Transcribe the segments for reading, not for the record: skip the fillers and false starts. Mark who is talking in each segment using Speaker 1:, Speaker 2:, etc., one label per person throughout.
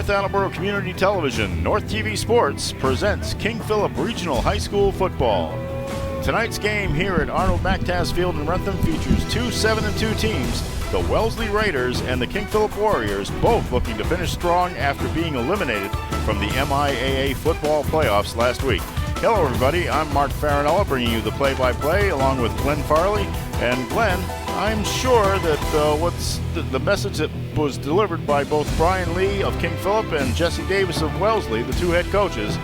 Speaker 1: North Attleboro Community Television, North TV Sports presents King Philip Regional High School football. Tonight's game here at Arnold Mactaz Field in Rentham features two 7-2 teams, the Wellesley Raiders and the King Philip Warriors, both looking to finish strong after being eliminated from the MIAA football playoffs last week. Hello everybody, I'm Mark Farinella bringing you the play-by-play along with Glenn Farley. And Glenn, I'm sure that what's the message that was delivered by both Brian Lee of King Philip and Jesse Davis of Wellesley, the two head coaches,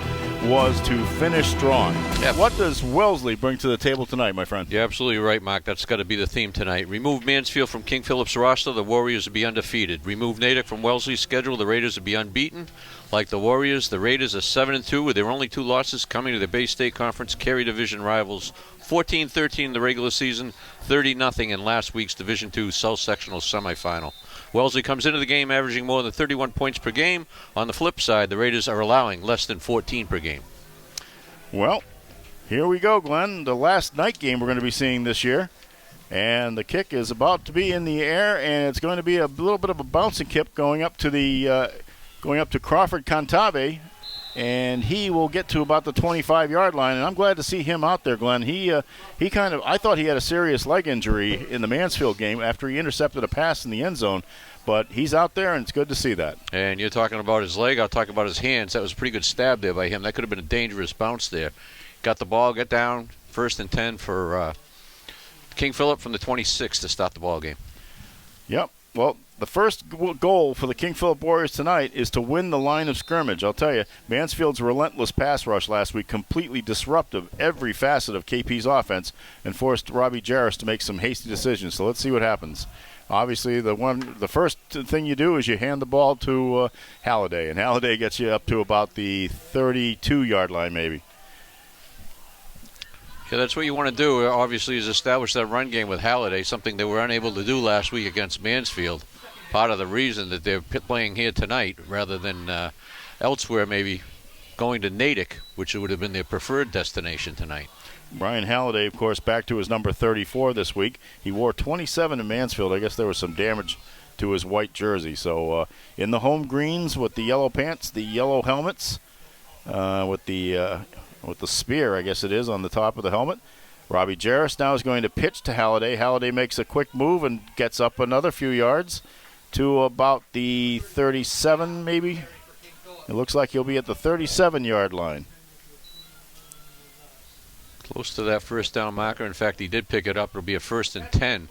Speaker 1: was to finish strong.
Speaker 2: Yep.
Speaker 1: What does Wellesley bring to the table tonight, my friend?
Speaker 2: You're absolutely right, Mark. That's got to be the theme tonight. Remove Mansfield from King Philip's roster, the Warriors will be undefeated. Remove Natick from Wellesley's schedule, the Raiders will be unbeaten. Like the Warriors, the Raiders are 7-2 with their only two losses coming to the Bay State Conference Carey Division rivals. 14-13 in the regular season, 30-0 in last week's Division II South Sectional semifinal. Wellesley comes into the game averaging more than 31 points per game. On the flip side, the Raiders are allowing less than 14 per game.
Speaker 1: Well, here we go, Glenn. The last night game we're going to be seeing this year. And the kick is about to be in the air, and it's going to be a little bit of a bouncing kick going up to Crawford Cantabe. And he will get to about the 25-yard line, and I'm glad to see him out there, Glenn. I thought he had a serious leg injury in the Mansfield game after he intercepted a pass in the end zone, but he's out there, and it's good to see that.
Speaker 2: And you're talking about his leg, I'll talk about his hands. That was a pretty good stab there by him. That could have been a dangerous bounce there. Got the ball, get down, 1st and 10 for King Philip from the 26 to start the ball game.
Speaker 1: Yep. Well, the first goal for the King Philip Warriors tonight is to win the line of scrimmage. I'll tell you, Mansfield's relentless pass rush last week completely disrupted every facet of KP's offense and forced Robbie Jarris to make some hasty decisions. So let's see what happens. Obviously, the first thing you do is you hand the ball to Halliday, and Halliday gets you up to about the 32-yard line maybe.
Speaker 2: Yeah, that's what you want to do, obviously, is establish that run game with Halliday, something they were unable to do last week against Mansfield. Part of the reason that they're playing here tonight rather than elsewhere, maybe going to Natick, which would have been their preferred destination tonight.
Speaker 1: Brian Halliday, of course, back to his number 34 this week. He wore 27 in Mansfield. I guess there was some damage to his white jersey. So in the home greens with the yellow pants, the yellow helmets, with the spear, I guess it is, on the top of the helmet. Robbie Jarris now is going to pitch to Halliday. Halliday makes a quick move and gets up another few yards to about the 37 maybe. It looks like he'll be at the 37-yard line.
Speaker 2: Close to that first down marker. In fact, he did pick it up. It'll be a 1st and 10.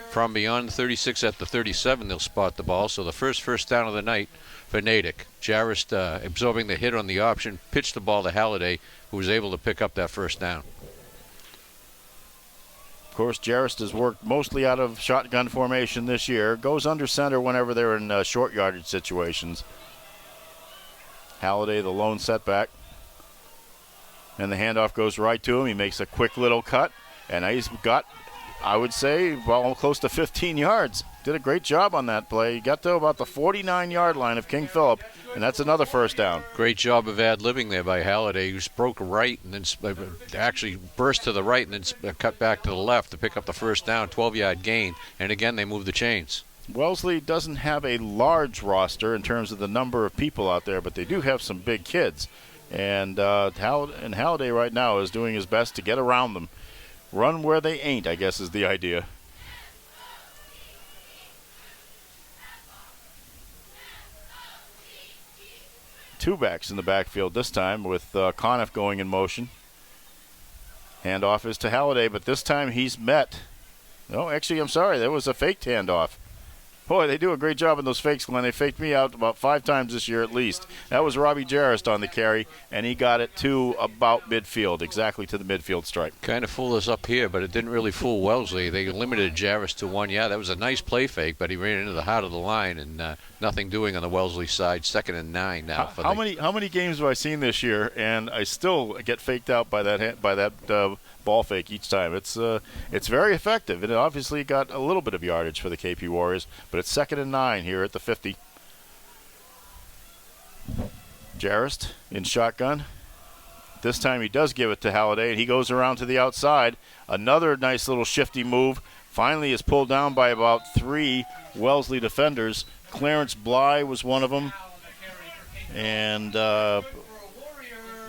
Speaker 2: From beyond the 36 at the 37, they'll spot the ball. So the first down of the night for Natick. Jarris absorbing the hit on the option, pitched the ball to Halliday, who was able to pick up that first down.
Speaker 1: Of course, Jarris has worked mostly out of shotgun formation this year. Goes under center whenever they're in short yardage situations. Halliday, the lone setback. And the handoff goes right to him. He makes a quick little cut. And he's got, I would say, well, close to 15 yards. Did a great job on that play. He got to about the 49-yard line of King Philip, and that's another first down.
Speaker 2: Great job of ad-libbing there by Halliday, who broke right and then actually burst to the right and then cut back to the left to pick up the first down, 12-yard gain. And again, they move the chains.
Speaker 1: Wellesley doesn't have a large roster in terms of the number of people out there, but they do have some big kids. And Halliday right now is doing his best to get around them. Run where they ain't, I guess, is the idea. Two backs in the backfield this time with Conniff going in motion. Handoff is to Halliday, but this time he's met. No, actually, I'm sorry. There was a faked handoff. Boy, they do a great job in those fakes, Glenn. They faked me out about 5 times this year at least. That was Robbie Jarris on the carry, and he got it to about midfield, exactly to the midfield stripe.
Speaker 2: Kind of fooled us up here, but it didn't really fool Wellesley. They limited Jarris to 1 yard. That was a nice play fake, but he ran into the heart of the line, and nothing doing on the Wellesley side. 2nd and 9 now.
Speaker 1: How many games have I seen this year, and I still get faked out by that ball fake each time? It's very effective, and it obviously got a little bit of yardage for the KP Warriors, but it's 2nd and 9 here at the 50. Jarris in shotgun. This time he does give it to Halliday, and he goes around to the outside. Another nice little shifty move. Finally is pulled down by about 3 Wellesley defenders. Clarence Bly was one of them. And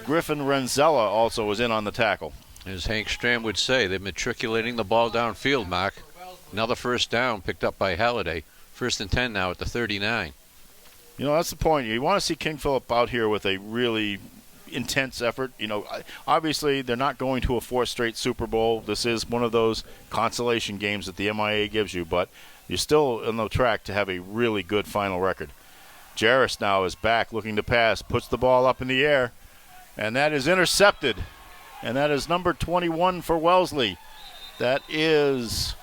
Speaker 1: Griffin Renzella also was in on the tackle.
Speaker 2: As Hank Stram would say, they're matriculating the ball downfield, Mark. Another first down picked up by Halliday. 1st and 10 now at the 39.
Speaker 1: You know, that's the point. You want to see King Philip out here with a really intense effort. You know, obviously they're not going to a 4th straight Super Bowl. This is one of those consolation games that the MIAA gives you, but you're still on the track to have a really good final record. Jarris now is back looking to pass, puts the ball up in the air, and that is intercepted. And that is number 21 for Wellesley. That is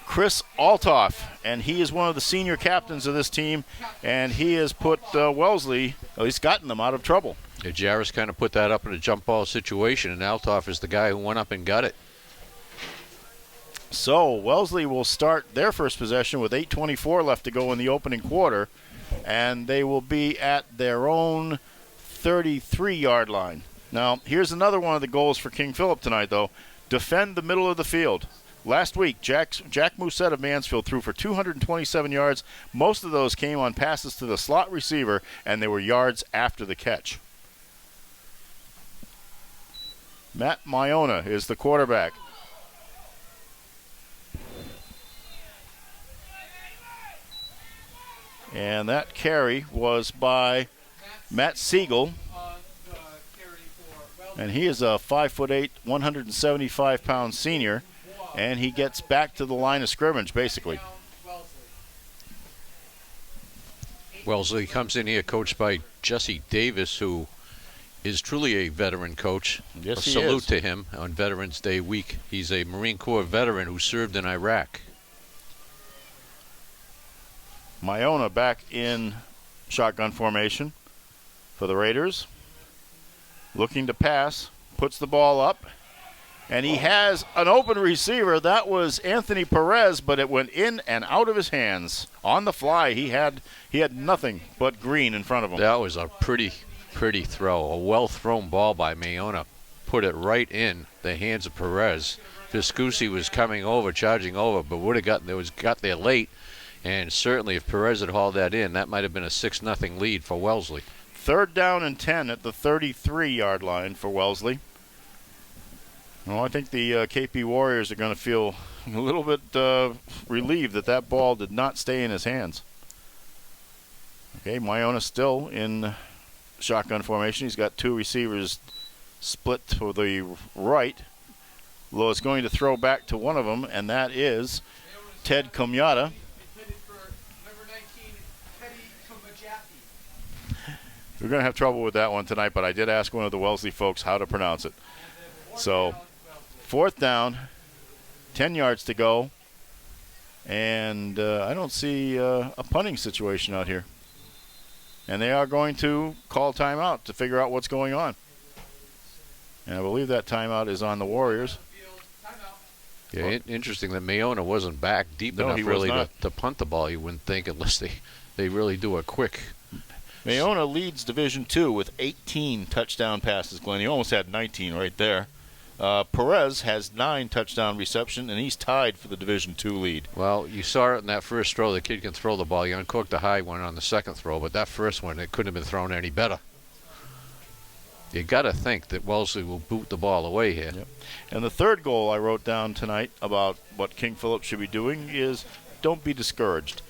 Speaker 1: Chris Altoff, and he is one of the senior captains of this team, and he has put Wellesley, at least gotten them out of trouble.
Speaker 2: Yeah, Jarris kind of put that up in a jump ball situation, and Altoff is the guy who went up and got it.
Speaker 1: So Wellesley will start their first possession with 8:24 left to go in the opening quarter, and they will be at their own 33-yard line. Now, here's another one of the goals for King Philip tonight, though. Defend the middle of the field. Last week, Jack Mousset of Mansfield threw for 227 yards. Most of those came on passes to the slot receiver, and they were yards after the catch. Matt MIAA is the quarterback. And that carry was by Matt Siegel. And he is a 5'8", 175-pound senior, and he gets back to the line of scrimmage, basically.
Speaker 2: Wellesley comes in here coached by Jesse Davis, who is truly a veteran coach.
Speaker 1: Yes,
Speaker 2: a salute to him on Veterans Day week. He's a Marine Corps veteran who served in Iraq.
Speaker 1: MIAA back in shotgun formation for the Raiders. Looking to pass, puts the ball up, and he has an open receiver. That was Anthony Perez, but it went in and out of his hands on the fly. He had nothing but green in front of him.
Speaker 2: That was a pretty throw. A well-thrown ball by MIAA. Put it right in the hands of Perez. Viscusi was coming over, charging over, but would have got there late. And certainly if Perez had hauled that in, that might have been a 6-0 lead for Wellesley.
Speaker 1: 3rd down and 10 at the 33-yard line for Wellesley. Well, I think the KP Warriors are going to feel a little bit relieved that that ball did not stay in his hands. Okay, MIAA still in shotgun formation. He's got 2 receivers split to the right. Lowe is going to throw back to one of them, and that is Ted Kumyata. We're going to have trouble with that one tonight, but I did ask one of the Wellesley folks how to pronounce it. So, 4th down, 10 yards to go, and I don't see a punting situation out here. And they are going to call timeout to figure out what's going on. And I believe that timeout is on the Warriors.
Speaker 2: Yeah, interesting that MIAA wasn't back deep enough really to punt the ball, you wouldn't think, unless they really do a quick.
Speaker 1: MIAA leads Division II with 18 touchdown passes, Glenn. He almost had 19 right there. Perez has 9 touchdown reception, and he's tied for the Division II lead.
Speaker 2: Well, you saw it in that first throw. The kid can throw the ball. You uncorked the high one on the second throw, but that first one, it couldn't have been thrown any better. You got to think that Wellesley will boot the ball away here.
Speaker 1: Yep. And the 3rd goal I wrote down tonight about what King Philip should be doing is don't be discouraged.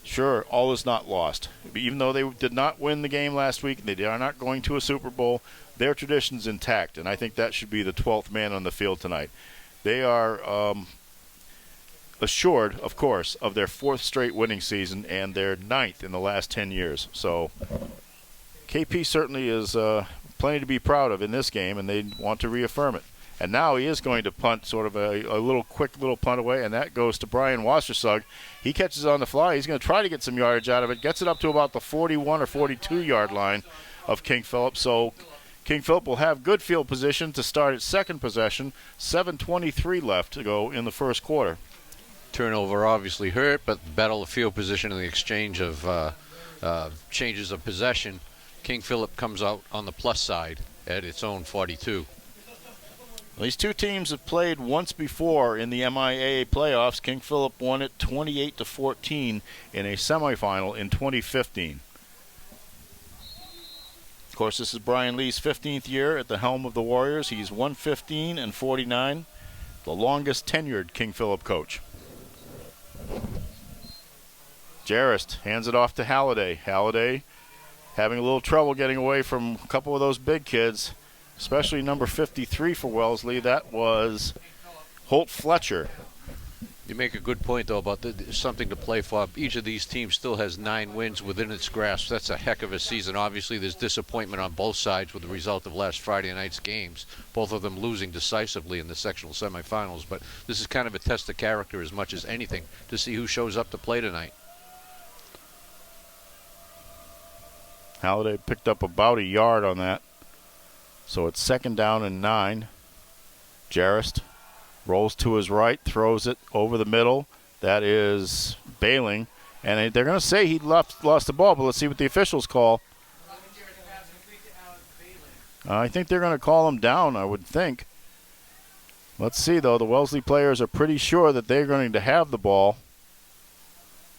Speaker 1: Sure, all is not lost. Even though they did not win the game last week, they are not going to a Super Bowl, their tradition's intact, and I think that should be the 12th man on the field tonight. They are assured, of course, of their 4th straight winning season and their 9th in the last 10 years. So KP certainly is plenty to be proud of in this game, and they want to reaffirm it. And now he is going to punt sort of a quick little punt away, and that goes to Brian Wassersug. He catches on the fly. He's going to try to get some yardage out of it. Gets it up to about the 41 or 42-yard line of King Philip. So King Philip will have good field position to start its 2nd possession. 7:23 left to go in the 1st quarter.
Speaker 2: Turnover obviously hurt, but battle of field position in the exchange of changes of possession. King Philip comes out on the plus side at its own 42.
Speaker 1: These two teams have played once before in the MIAA playoffs. King Philip won it 28-14 in a semifinal in 2015. Of course, this is Brian Lee's 15th year at the helm of the Warriors. He's 115 and 49, the longest tenured King Philip coach. Jarrist hands it off to Halliday. Halliday having a little trouble getting away from a couple of those big kids, especially number 53 for Wellesley. That was Holt Fletcher.
Speaker 2: You make a good point, though, about something to play for. Each of these teams still has 9 wins within its grasp. That's a heck of a season. Obviously, there's disappointment on both sides with the result of last Friday night's games, both of them losing decisively in the sectional semifinals. But this is kind of a test of character as much as anything to see who shows up to play tonight.
Speaker 1: Halliday picked up about a yard on that. So it's 2nd down and 9. Jarrist rolls to his right, throws it over the middle. That is Bailing. And they're going to say he lost the ball, but let's see what the officials call. I think they're going to call him down, I would think. Let's see, though. The Wellesley players are pretty sure that they're going to have the ball.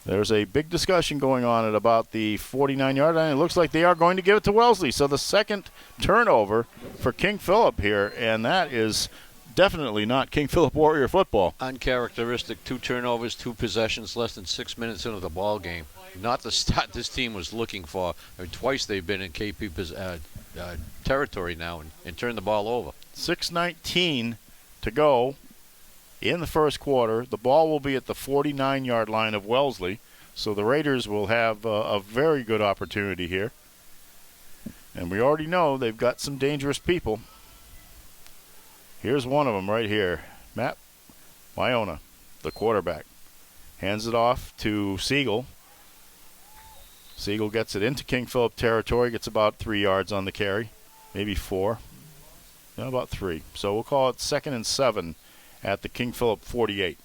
Speaker 1: There's a big discussion going on at about the 49-yard line. It looks like they are going to give it to Wellesley. So the second turnover for King Philip here, and that is definitely not King Philip Warrior football.
Speaker 2: Uncharacteristic. 2 turnovers, 2 possessions, less than 6 minutes into the ball game. Not the start this team was looking for. I mean, twice they've been in KP territory now and turned the ball over.
Speaker 1: 6:19 to go in the first quarter. The ball will be at the 49-yard line of Wellesley, so the Raiders will have a very good opportunity here. And we already know they've got some dangerous people. Here's one of them right here. Matt MIAA, the quarterback. Hands it off to Siegel. Siegel gets it into King Philip territory, gets about 3 yards on the carry, maybe 4. No, about 3. So we'll call it 2nd and 7 at the King Philip 48.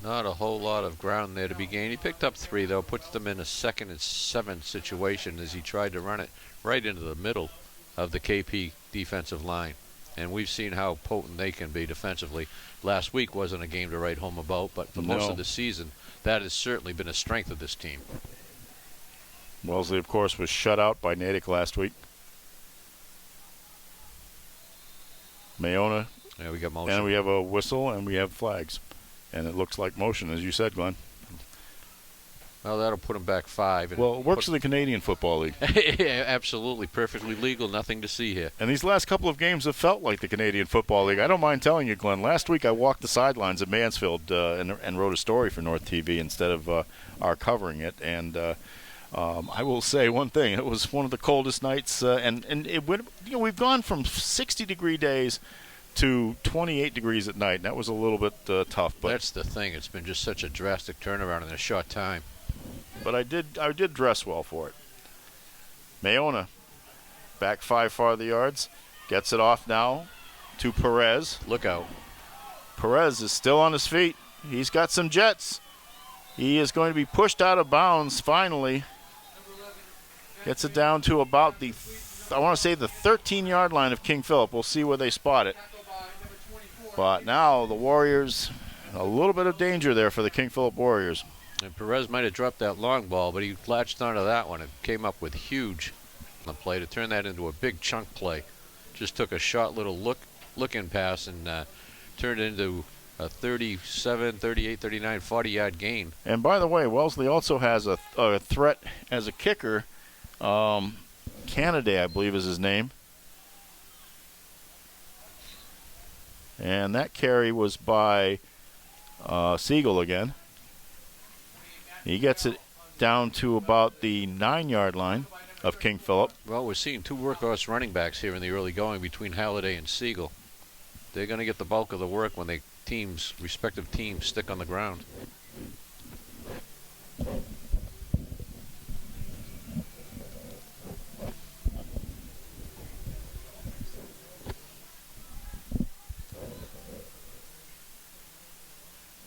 Speaker 2: Not a whole lot of ground there to be gained. He picked up 3, though, puts them in a 2nd and 7 situation as he tried to run it right into the middle of the KP defensive line. And we've seen how potent they can be defensively. Last week wasn't a game to write home about, but for most of the season, that has certainly been a strength of this team.
Speaker 1: Wellesley, of course, was shut out by Natick last week. MIAA.
Speaker 2: Yeah, we got motion.
Speaker 1: And we have a whistle and we have flags. And it looks like motion, as you said, Glenn.
Speaker 2: Well, that'll put them back 5.
Speaker 1: Well, it works in the Canadian Football League.
Speaker 2: Yeah, absolutely. Perfectly legal. Nothing to see here.
Speaker 1: And these last couple of games have felt like the Canadian Football League. I don't mind telling you, Glenn. Last week I walked the sidelines at Mansfield and wrote a story for North TV instead of our covering it. And I will say one thing. It was one of the coldest nights. And it went, we've gone from 60-degree days to 28 degrees at night. And that was a little bit tough. But
Speaker 2: that's the thing. It's been just such a drastic turnaround in a short time.
Speaker 1: But I did dress well for it. MIAA, back 5 farther yards, gets it off now to Perez.
Speaker 2: Look out.
Speaker 1: Perez is still on his feet. He's got some jets. He is going to be pushed out of bounds finally. Gets it down to about the, I want to say the 13-yard line of King Philip. We'll see where they spot it. But now the Warriors, a little bit of danger there for the King Philip Warriors.
Speaker 2: And Perez might have dropped that long ball, but he latched onto that one and came up with huge on the play to turn that into a big chunk play. Just took a short little look-in pass and turned it into a 37, 38, 39, 40-yard gain.
Speaker 1: And by the way, Wellesley also has a threat as a kicker. Canada, I believe, is his name. And that carry was by Siegel again. He gets it down to about the 9-yard line of King Philip.
Speaker 2: Well, we're seeing 2 workhorse running backs here in the early going between Halliday and Siegel. They're going to get the bulk of the work when respective teams stick on the ground.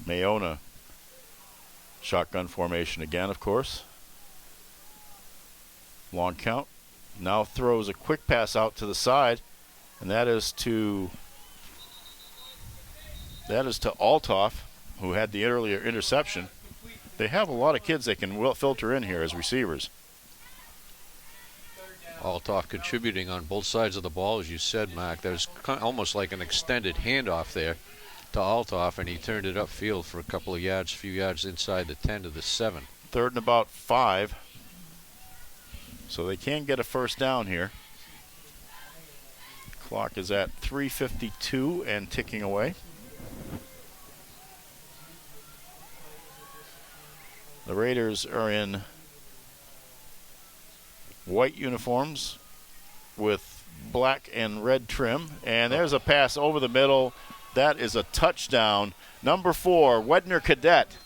Speaker 1: MIAA. Shotgun formation again, of course. Long count. Now throws a quick pass out to the side, and that is to Althoff, who had the earlier interception. They have a lot of kids they can filter in here as receivers.
Speaker 2: Althoff contributing on both sides of the ball, as you said, Mark. There's almost like an extended handoff there to Althoff, and he turned it upfield for a couple of yards, few yards inside the 10 to the 7.
Speaker 1: 3rd and about 5. So they can get a first down here. Clock is at 3:52 and ticking away. The Raiders are in white uniforms with black and red trim. And there's a pass over the middle. That is a touchdown. Number 4, Wedner Cadet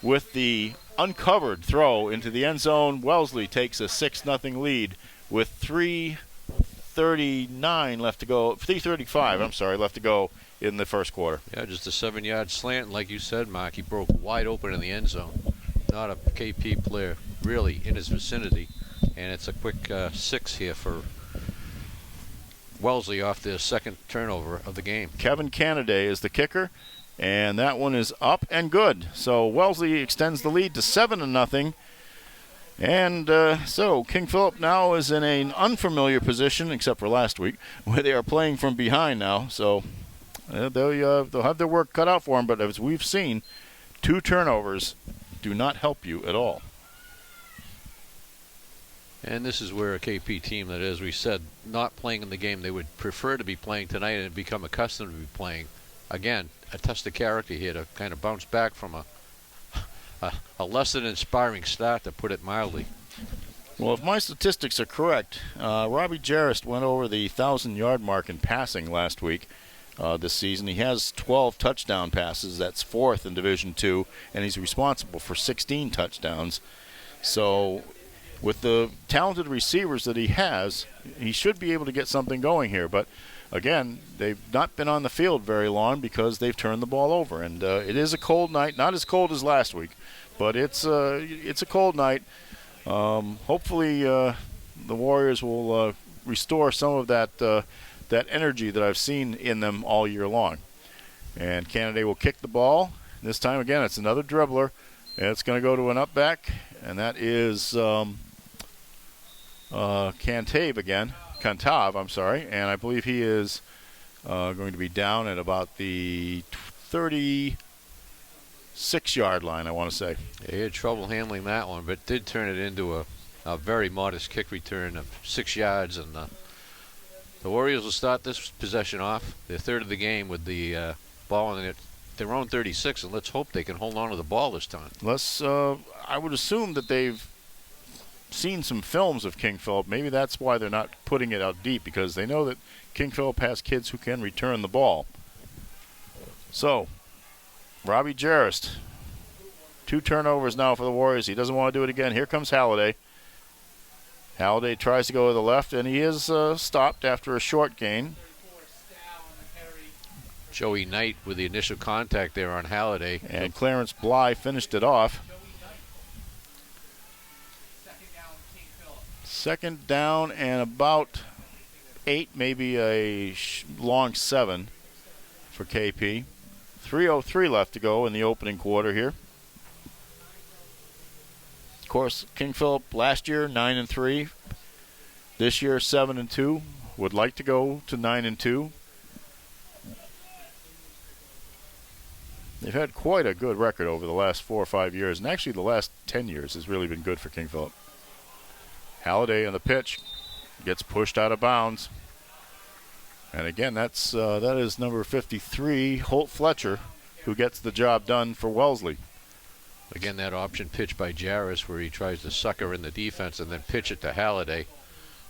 Speaker 1: with the uncovered throw into the end zone. Wellesley takes a 6-0 lead with 3:39 left to go. 3:35, I'm sorry, left to go in the first quarter.
Speaker 2: Yeah, just a 7-yard slant. Like you said, Mark, he broke wide open in the end zone. Not a KP player really in his vicinity. And it's a quick 6 here for Wellesley off their second turnover of the game.
Speaker 1: Kevin Canaday is the kicker, and that one is up and good. So Wellesley extends the lead to 7-0. And so King Philip now is in an unfamiliar position, except for last week, where they are playing from behind now. So they'll have their work cut out for them. But as we've seen, 2 turnovers do not help you at all.
Speaker 2: And this is where a KP team that, as we said, not playing in the game they would prefer to be playing tonight and become accustomed to be playing. Again, a test of character here to kind of bounce back from a less than inspiring start, to put it mildly.
Speaker 1: Well, if my statistics are correct, Robbie Jarrist went over the 1,000-yard mark in passing last week this season. He has 12 touchdown passes. That's 4th in Division II, and he's responsible for 16 touchdowns. So with the talented receivers that he has, he should be able to get something going here. But again, they've not been on the field very long because they've turned the ball over. And it is a cold night, not as cold as last week, but it's a cold night. Hopefully the Warriors will restore some of that energy that I've seen in them all year long. And Canaday will kick the ball. This time, again, it's another dribbler. And it's going to go to an up back, and that is Kantav, I'm sorry, and I believe he is going to be down at about the 36-yard line, I want to say.
Speaker 2: Yeah, he had trouble handling that one, but did turn it into a very modest kick return of 6 yards. And the Warriors will start this possession off, their 3rd of the game, with the ball in their own 36, and let's hope they can hold on to the ball this time.
Speaker 1: I would assume that they've seen some films of King Philip. Maybe that's why they're not putting it out deep, because they know that King Philip has kids who can return the ball. So, Robbie Jarrist, 2 turnovers now for the Warriors. He doesn't want to do it again. Here comes Halliday. Halliday tries to go to the left, and he is stopped after a short gain.
Speaker 2: Joey Knight with the initial contact there on Halliday.
Speaker 1: And Clarence Bly finished it off. 2nd down and about 8, maybe a long 7 for KP. 3:03 left to go in the opening quarter here. Of course, King Philip last year 9-3. This year 7-2. Would like to go to 9-2. They've had quite a good record over the last 4 or 5 years, and actually the last 10 years has really been good for King Philip. Halliday on the pitch, gets pushed out of bounds. And again, that is number 53, Holt Fletcher, who gets the job done for Wellesley.
Speaker 2: Again, that option pitch by Jarrist, where he tries to sucker in the defense and then pitch it to Halliday.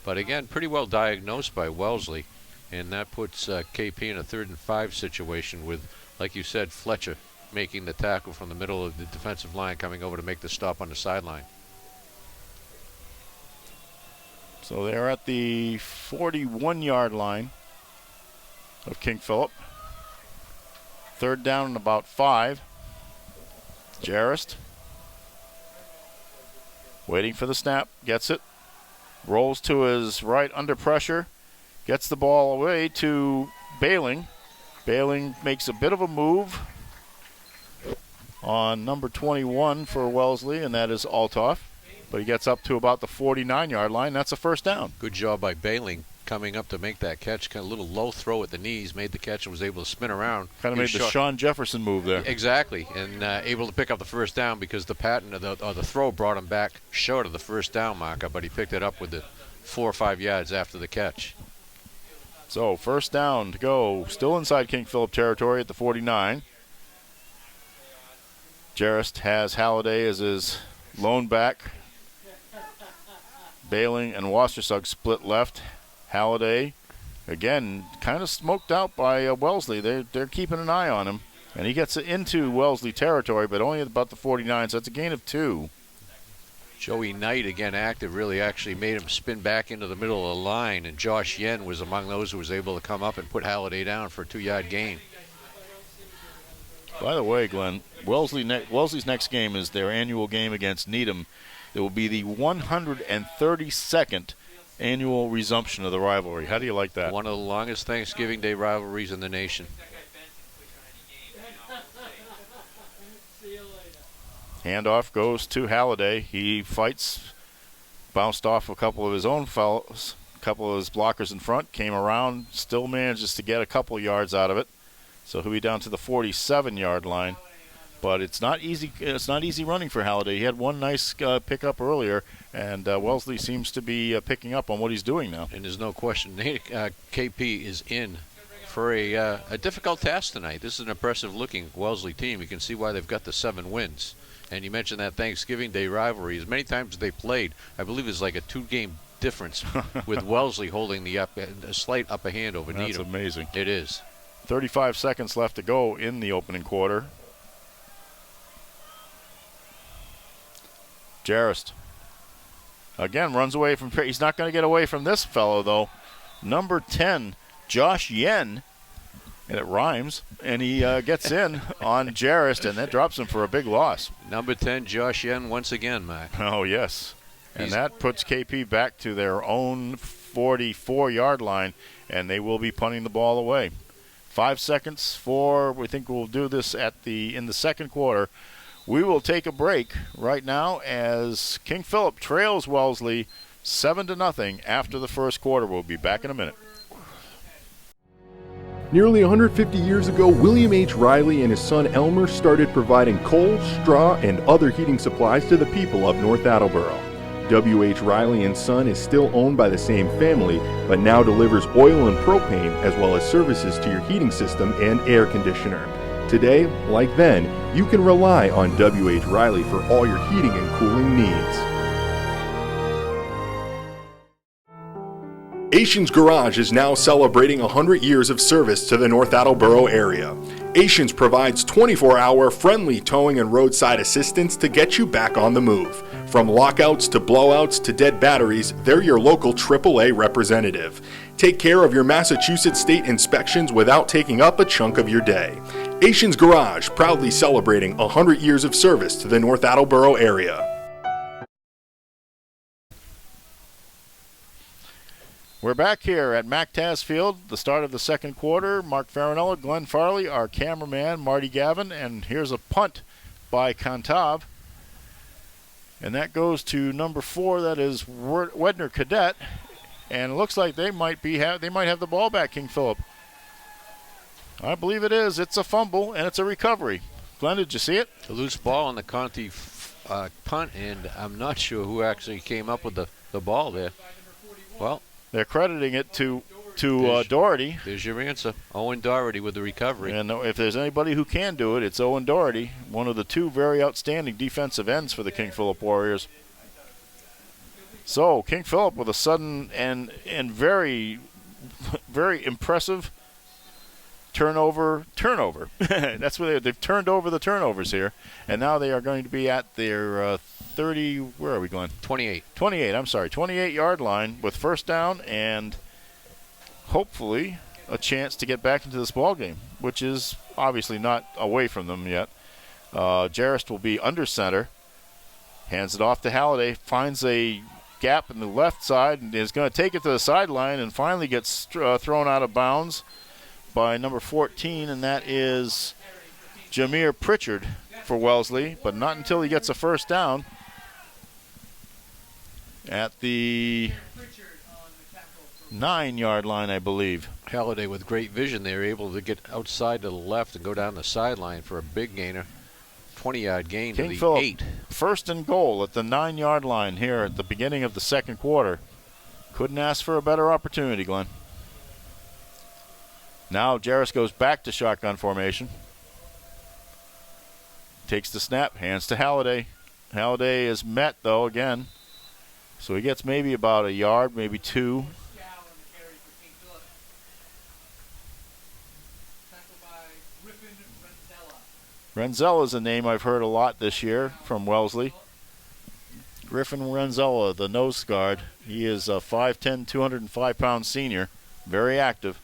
Speaker 2: But again, pretty well diagnosed by Wellesley, and that puts KP in a 3rd and 5 situation with, like you said, Fletcher making the tackle from the middle of the defensive line, coming over to make the stop on the sideline.
Speaker 1: So they're at the 41-yard line of King Philip. 3rd down and about 5. Jarrist waiting for the snap, gets it, rolls to his right under pressure, gets the ball away to Bailing. Bailing makes a bit of a move on number 21 for Wellesley, and that is Althoff. but he gets up to about the 49-yard line. That's a first down.
Speaker 2: Good job by Bailing coming up to make that catch. Kind of a little low throw at the knees, made the catch and was able to spin around.
Speaker 1: Kind of made the Sean Jefferson move there.
Speaker 2: Exactly, and able to pick up the first down because the pattern of the throw brought him back short of the first down marker, but he picked it up with the 4 or 5 yards after the catch.
Speaker 1: So first down to go, still inside King Philip territory at the 49. Jarrett has Halliday as his lone back. Bailing and Wassersug split left. Halliday, again, kind of smoked out by Wellesley. They're keeping an eye on him. And he gets into Wellesley territory, but only at about the 49, so that's a gain of 2.
Speaker 2: Joey Knight, again active, really actually made him spin back into the middle of the line, and Josh Yen was among those who was able to come up and put Halliday down for a 2-yard gain.
Speaker 1: By the way, Glenn, Wellesley's next game is their annual game against Needham. It will be the 132nd annual resumption of the rivalry. How do you like that?
Speaker 2: One of the longest Thanksgiving Day rivalries in the nation.
Speaker 1: Handoff goes to Halliday. He fights, bounced off a couple of his own fellows, a couple of his blockers in front, came around, still manages to get a couple yards out of it. So he'll be down to the 47-yard line. But it's not easy. It's not easy running for Halliday. He had one nice pickup earlier, and Wellesley seems to be picking up on what he's doing now.
Speaker 2: And there's no question, KP is in for a difficult task tonight. This is an impressive-looking Wellesley team. You can see why they've got the 7 wins. And you mentioned that Thanksgiving Day rivalry. As many times as they played, I believe it's like a 2-game difference with Wellesley holding a slight upper hand over Needham.
Speaker 1: That's amazing.
Speaker 2: It is.
Speaker 1: 35 seconds left to go in the opening quarter. Jarrett again runs away from. He's not going to get away from this fellow, though. Number 10, Josh Yen. And it rhymes, and he gets in on Jarrett, and that drops him for a big loss.
Speaker 2: Number 10, Josh Yen, once again, Mark.
Speaker 1: Oh, yes. And that puts KP back to their own 44-yard line, and they will be punting the ball away. 5 seconds for, we think we'll do this in the second quarter. We will take a break right now as King Philip trails Wellesley 7-0 after the first quarter. We'll be back in a minute.
Speaker 3: Nearly 150 years ago, William H. Riley and his son Elmer started providing coal, straw, and other heating supplies to the people of North Attleboro. W.H. Riley & Son is still owned by the same family, but now delivers oil and propane as well as services to your heating system and air conditioner. Today, like then, you can rely on W.H. Riley for all your heating and cooling needs. Asians Garage is now celebrating 100 years of service to the North Attleboro area. Asians provides 24-hour friendly towing and roadside assistance to get you back on the move. From lockouts to blowouts to dead batteries, they're your local AAA representative. Take care of your Massachusetts state inspections without taking up a chunk of your day. Asians Garage, proudly celebrating 100 years of service to the North Attleboro area.
Speaker 1: We're back here at MacTaz Field, the start of the second quarter. Mark Farinella, Glenn Farley, our cameraman, Marty Gavin, and here's a punt by Kantav. And that goes to number 4, that is Wedner Cadet. And it looks like they might have the ball back, King Philip. I believe it is. It's a fumble, and it's a recovery. Glenn, did you see it?
Speaker 2: A loose ball on the Conti punt, and I'm not sure who actually came up with the ball there. Well,
Speaker 1: they're crediting it to Doherty.
Speaker 2: There's your answer. Owen Doherty with the recovery.
Speaker 1: And if there's anybody who can do it, it's Owen Doherty, one of the 2 very outstanding defensive ends for the King Philip Warriors. So King Philip with a sudden and very, very impressive turnover. That's where they've turned over the turnovers here. And now they are going to be at their 30, where are we going?
Speaker 2: 28.
Speaker 1: 28-yard line with first down and hopefully a chance to get back into this ball game, which is obviously not away from them yet. Jarrett will be under center, hands it off to Halliday, finds a gap in the left side and is going to take it to the sideline and finally gets thrown out of bounds by number 14, and that is Jameer Pritchard for Wellesley, but not until he gets a first down. at the 9-yard line, I believe.
Speaker 2: Halliday with great vision there, able to get outside to the left and go down the sideline for a big gainer. 20-yard gain to
Speaker 1: King
Speaker 2: the
Speaker 1: Philip,
Speaker 2: 8.
Speaker 1: first and goal at the 9-yard line here at the beginning of the second quarter. Couldn't ask for a better opportunity, Glenn. Now Jarris goes back to shotgun formation. Takes the snap, hands to Halliday. Halliday is met, though, again. So he gets maybe about a yard, maybe 2. Renzella is a name I've heard a lot this year from Wellesley. Griffin Renzella, the nose guard. He is a 5'10", 205-pound senior. Very active.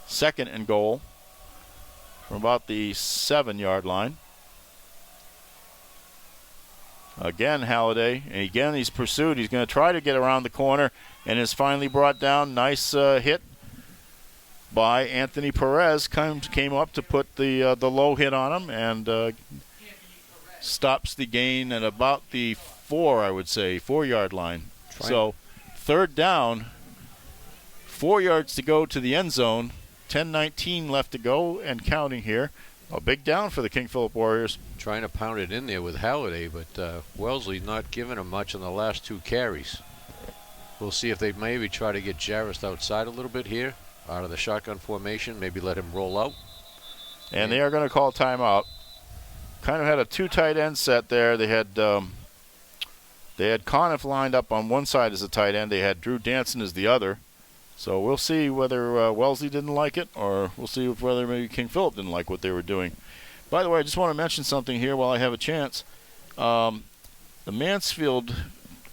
Speaker 1: Second and goal from about the 7-yard line. Again, Halliday. And again, he's pursued. He's going to try to get around the corner and is finally brought down. Nice hit by Anthony Perez. Came up to put the low hit on him and stops the gain at about the 4-yard line. So third down, 4 yards to go to the end zone. 10:19 left to go and counting here. A big down for the King Philip Warriors.
Speaker 2: Trying to pound it in there with Halliday, but Wellesley not giving him much on the last 2 carries. We'll see if they maybe try to get Jarris outside a little bit here, out of the shotgun formation, maybe let him roll out.
Speaker 1: And they are going to call timeout. Kind of had a 2 tight end set there. They had Conniff lined up on one side as a tight end. They had Drew Danson as the other. So we'll see whether Wellesley didn't like it, or we'll see whether maybe King Philip didn't like what they were doing. By the way, I just want to mention something here while I have a chance. The Mansfield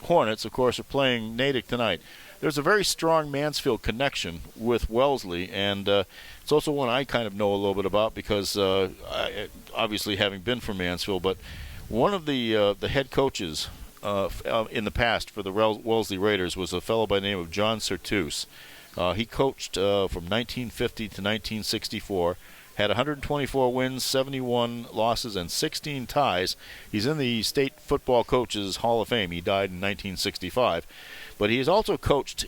Speaker 1: Hornets, of course, are playing Natick tonight. There's a very strong Mansfield connection with Wellesley, and it's also one I kind of know a little bit about because obviously having been from Mansfield, but one of the head coaches in the past for the Wellesley Raiders was a fellow by the name of John Sertus. He coached from 1950 to 1964, had 124 wins, 71 losses, and 16 ties. He's in the State Football Coaches Hall of Fame. He died in 1965. But he coached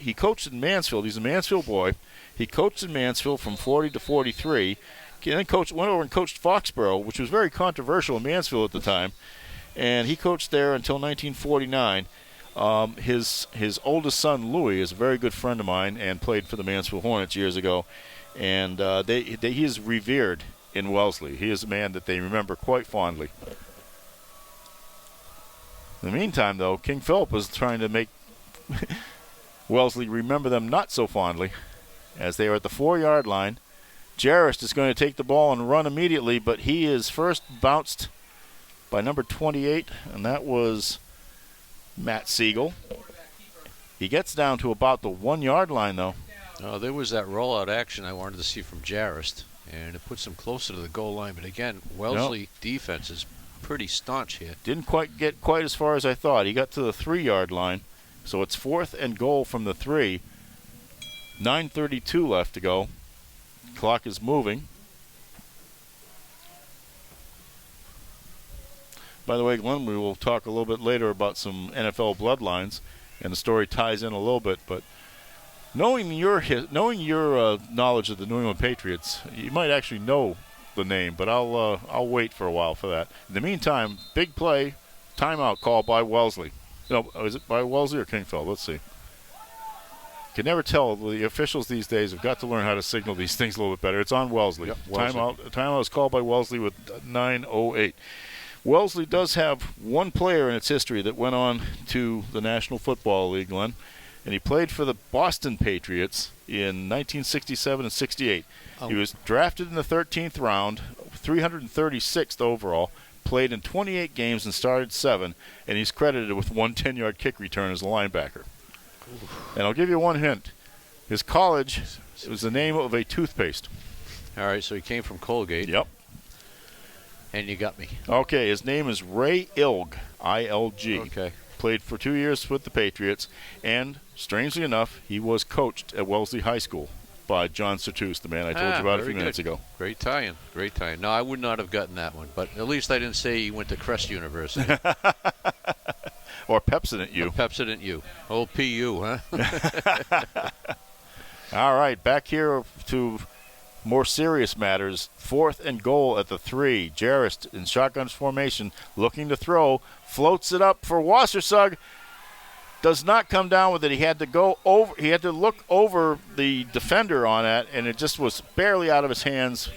Speaker 1: in Mansfield. He's a Mansfield boy. He coached in Mansfield from 40 to 43. Then went over and coached Foxborough, which was very controversial in Mansfield at the time. And he coached there until 1949. His oldest son, Louis, is a very good friend of mine and played for the Mansfield Hornets years ago. And he is revered in Wellesley. He is a man that they remember quite fondly. In the meantime, though, King Philip was trying to make Wellesley remember them not so fondly as they are at the 4-yard line. Jarris is going to take the ball and run immediately, but he is first bounced by number 28, and that was Matt Siegel. He gets down to about the 1-yard line, though.
Speaker 2: There was that rollout action I wanted to see from Jarris, and it puts him closer to the goal line. But again, Wellesley defense is pretty staunch here. Didn't
Speaker 1: quite get as far as I thought. He got to the 3-yard line, so it's 4th and goal from the 3. 9:32 left to go. Clock is moving. By the way, Glenn, we will talk a little bit later about some NFL bloodlines, and the story ties in a little bit. But knowing your knowledge of the New England Patriots, you might actually know the name, but I'll wait for a while for that. In the meantime, big play, timeout call by Wellesley. No, is it by Wellesley or King Philip? Let's see. Can never tell. The officials these days have got to learn how to signal these things a little bit better. It's on Wellesley.
Speaker 2: Yep, Wellesley.
Speaker 1: Timeout is called by Wellesley with 9:08. Wellesley does have one player in its history that went on to the National Football League, Glenn, and he played for the Boston Patriots in 1967 and 68. He was drafted in the 13th round, 336th overall, played in 28 games and started 7, and he's credited with one 10-yard kick return as a linebacker. And I'll give you one hint. His college, it was the name of a toothpaste.
Speaker 2: All right, so he came from Colgate.
Speaker 1: Yep.
Speaker 2: And you got me.
Speaker 1: Okay, his name is Ray Ilg, I-L-G.
Speaker 2: Okay.
Speaker 1: Played for 2 years with the Patriots, and strangely enough, he was coached at Wellesley High School by John Sertus, the man I told you about a few minutes ago.
Speaker 2: Great tie-in. Great tie-in. No, I would not have gotten that one, but at least I didn't say he went to Crest University.
Speaker 1: Or Pepsodent U.
Speaker 2: Pepsodent U. Old PU, huh?
Speaker 1: All right, back here to more serious matters. 4th and goal at the 3. Jarrist in shotgun formation, looking to throw, floats it up for Wassersug. Does not come down with it. He had to go over. He had to look over the defender on it, and it just was barely out of his hands.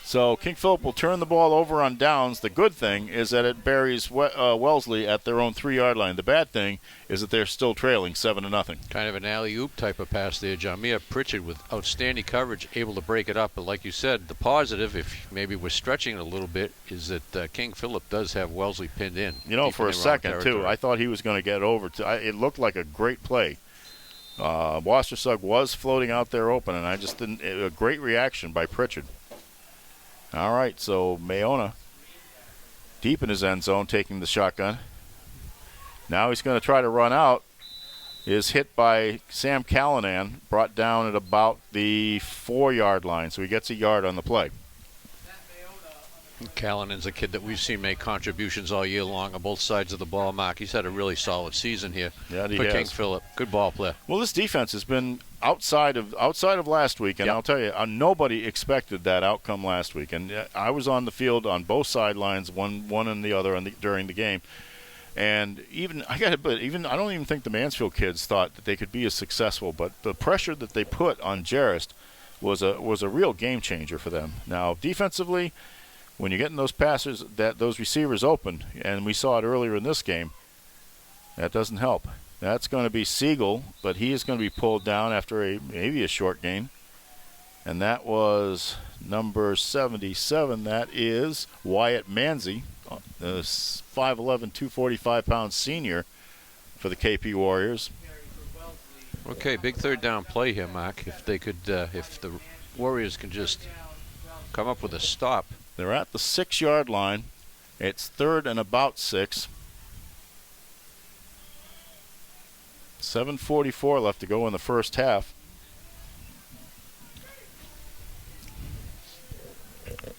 Speaker 1: So King Philip will turn the ball over on downs. The good thing is that it buries Wellesley at their own 3-yard line. The bad thing is that they're still trailing 7-0.
Speaker 2: Kind of an alley-oop type of pass there, John. Mia Pritchard with outstanding coverage, able to break it up. But like you said, the positive, if maybe we're stretching it a little bit, is that King Philip does have Wellesley pinned in.
Speaker 1: You know, for a second, too, I thought he was going to get over. It looked like a great play. Wassersug was floating out there open, and I just didn't. A great reaction by Pritchard. All right, so Mayona deep in his end zone, taking the shotgun. Now he's going to try to run out. Is hit by Sam Callanan, brought down at about the 4-yard line, so he gets a yard on the play.
Speaker 2: Callanan's a kid that we've seen make contributions all year long on both sides of the ball, Mark. He's had a really solid season here for King Philip. Good ball player.
Speaker 1: Well, this defense has been outside of last week, and I'll tell you, nobody expected that outcome last week. And I was on the field on both sidelines, one and the other during the game. And I don't even think the Mansfield kids thought that they could be as successful. But the pressure that they put on Jarrist was a real game changer for them. Now, defensively, when you're getting those receivers open, and we saw it earlier in this game, that doesn't help. That's going to be Siegel, but he is going to be pulled down after maybe a short gain. And that was number 77. That is Wyatt Manzi, the 5'11", 245-pound senior for the KP Warriors.
Speaker 2: Okay, big third down play here, Mark. If they could, if the Warriors can just come up with a stop.
Speaker 1: They're at the 6-yard line. It's 3rd and about 6. 7:44 left to go in the first half.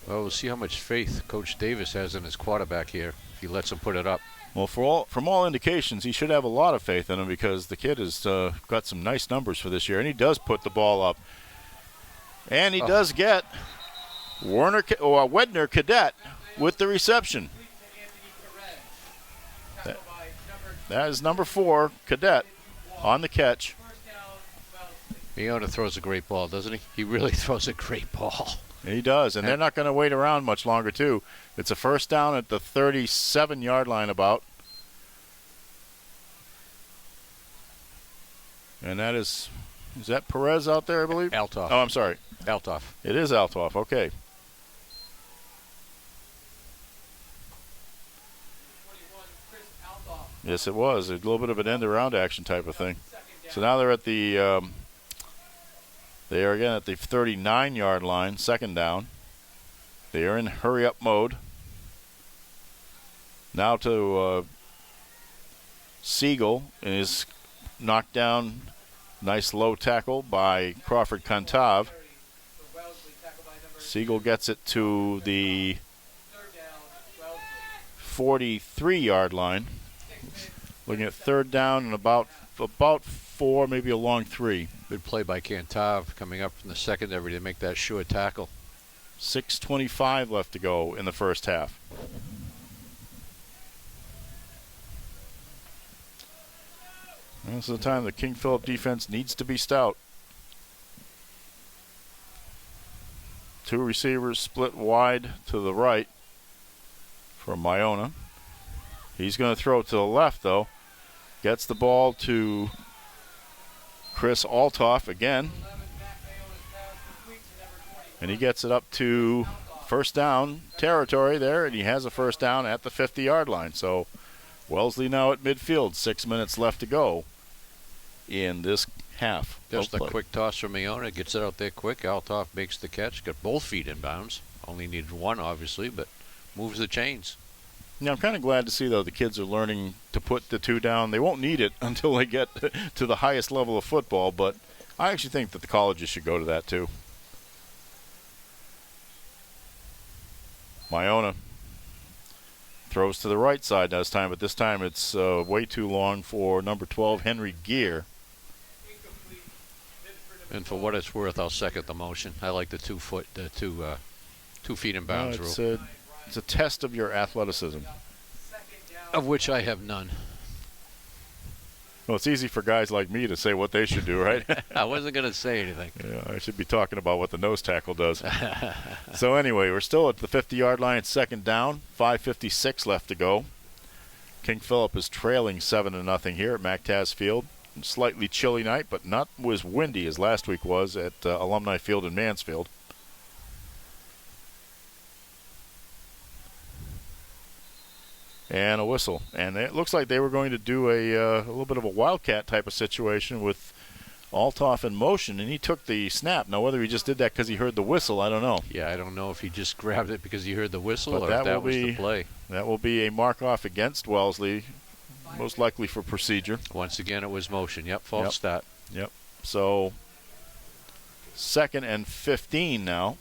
Speaker 2: Well, we'll see how much faith Coach Davis has in his quarterback here if he lets him put it up.
Speaker 1: Well, from all indications, he should have a lot of faith in him because the kid has got some nice numbers for this year, and he does put the ball up. And he does get Wedner Cadet with the reception. That is number 4, Cadet, on the catch.
Speaker 2: Miona throws a great ball, doesn't he? He really throws a great ball.
Speaker 1: He does, and they're not going to wait around much longer, too. It's a first down at the 37-yard line about. And that is that Perez out there, I believe?
Speaker 2: Altoff.
Speaker 1: Oh, I'm sorry.
Speaker 2: Altoff.
Speaker 1: It is Altoff, okay. Yes, it was. A little bit of an end-around action type of thing. So now they're at the they are again at the 39-yard line, second down. They are in hurry-up mode. Now to Siegel, and is knocked down. Nice low tackle by Crawford Kantav. Siegel gets it to the 43-yard line. Looking at third down and about 4, maybe a long 3.
Speaker 2: Good play by Kantav coming up from the secondary to make that sure tackle.
Speaker 1: 6:25 left to go in the first half. This is the time the King Philip defense needs to be stout. 2 receivers split wide to the right for Miona. He's going to throw to the left, though. Gets the ball to Chris Altoff again. And he gets it up to first down territory there, and he has a first down at the 50-yard line. So Wellesley now at midfield, 6 minutes left to go in this half.
Speaker 2: Just a quick toss from Miona. Gets it out there quick. Altoff makes the catch. Got both feet in bounds. Only needs one, obviously, but moves the chains.
Speaker 1: Now, I'm kind of glad to see, though, the kids are learning to put the 2 down. They won't need it until they get to the highest level of football, but I actually think that the colleges should go to that too. MIAA throws to the right side this time, but this time it's way too long for number 12, Henry Gear.
Speaker 2: And for what it's worth, I'll second the motion. I like the 2 feet in bounds rule.
Speaker 1: It's a test of your athleticism.
Speaker 2: Of which I have none.
Speaker 1: Well, it's easy for guys like me to say what they should do, right?
Speaker 2: I wasn't going to say anything.
Speaker 1: Yeah, I should be talking about what the nose tackle does. So anyway, we're still at the 50-yard line, 2nd down, 5:56 left to go. King Philip is trailing 7-0 here at MacTaz Field. Slightly chilly night, but not as windy as last week was at Alumni Field in Mansfield. And a whistle. And it looks like they were going to do a little bit of a wildcat type of situation with Althoff in motion, and he took the snap. Now, whether he just did that because he heard the whistle, I don't know.
Speaker 2: Yeah, I don't know if he just grabbed it because he heard the whistle
Speaker 1: But
Speaker 2: or if that was the play.
Speaker 1: That will be a mark-off against Wellesley, most likely for procedure.
Speaker 2: Once again, it was motion. Yep, false start.
Speaker 1: Yep. So, 2nd and 15 now.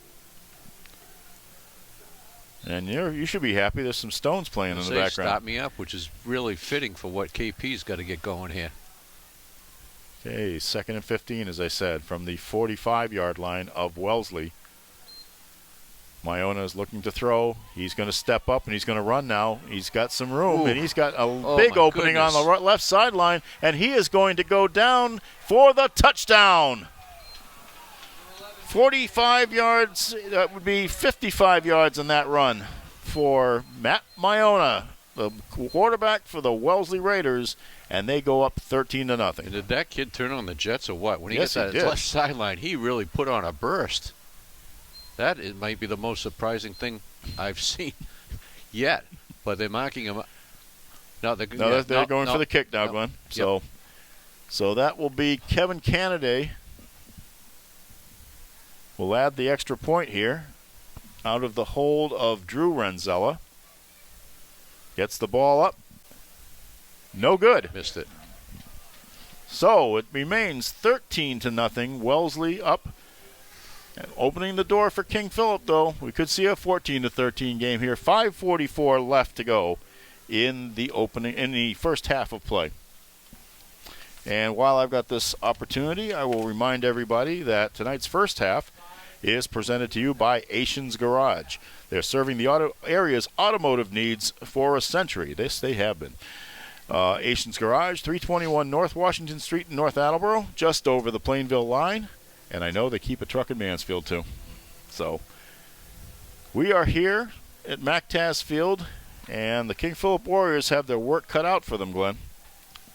Speaker 1: And you should be happy. There's some stones playing in the background.
Speaker 2: Stop me up, which is really fitting for what KP's got to get going here.
Speaker 1: Okay, 2nd and 15, as I said, from the 45-yard line of Wellesley. MIAA is looking to throw. He's going to step up, and he's going to run now. He's got some room, and he's got a big opening on the left sideline, and he is going to go down for the touchdown. 45 yards, that would be 55 yards on that run for Matt MIAA, the quarterback for the Wellesley Raiders, and they go up 13-0.
Speaker 2: And did that kid turn on the Jets or what? When he
Speaker 1: Yes,
Speaker 2: gets
Speaker 1: he
Speaker 2: that
Speaker 1: did.
Speaker 2: left sideline, he really put on a burst. That might be the most surprising thing I've seen yet. But they're marking him. They're
Speaker 1: going for the kick now, Glenn. So that will be Kevin Canada. We'll add the extra point here out of the hold of Drew Renzella. Gets the ball up. No good.
Speaker 2: Missed it.
Speaker 1: So it remains 13-0. Wellesley up. And opening the door for King Philip, though. We could see a 14-13 game here. 5:44 left to go in the first half of play. And while I've got this opportunity, I will remind everybody that tonight's first half is presented to you by Asians Garage. They're serving the area's automotive needs for a century. This they have been. Asians Garage, 321 North Washington Street in North Attleboro, just over the Plainville line. And I know they keep a truck in Mansfield, too. So we are here at MacTaz Field, and the King Philip Warriors have their work cut out for them, Glenn.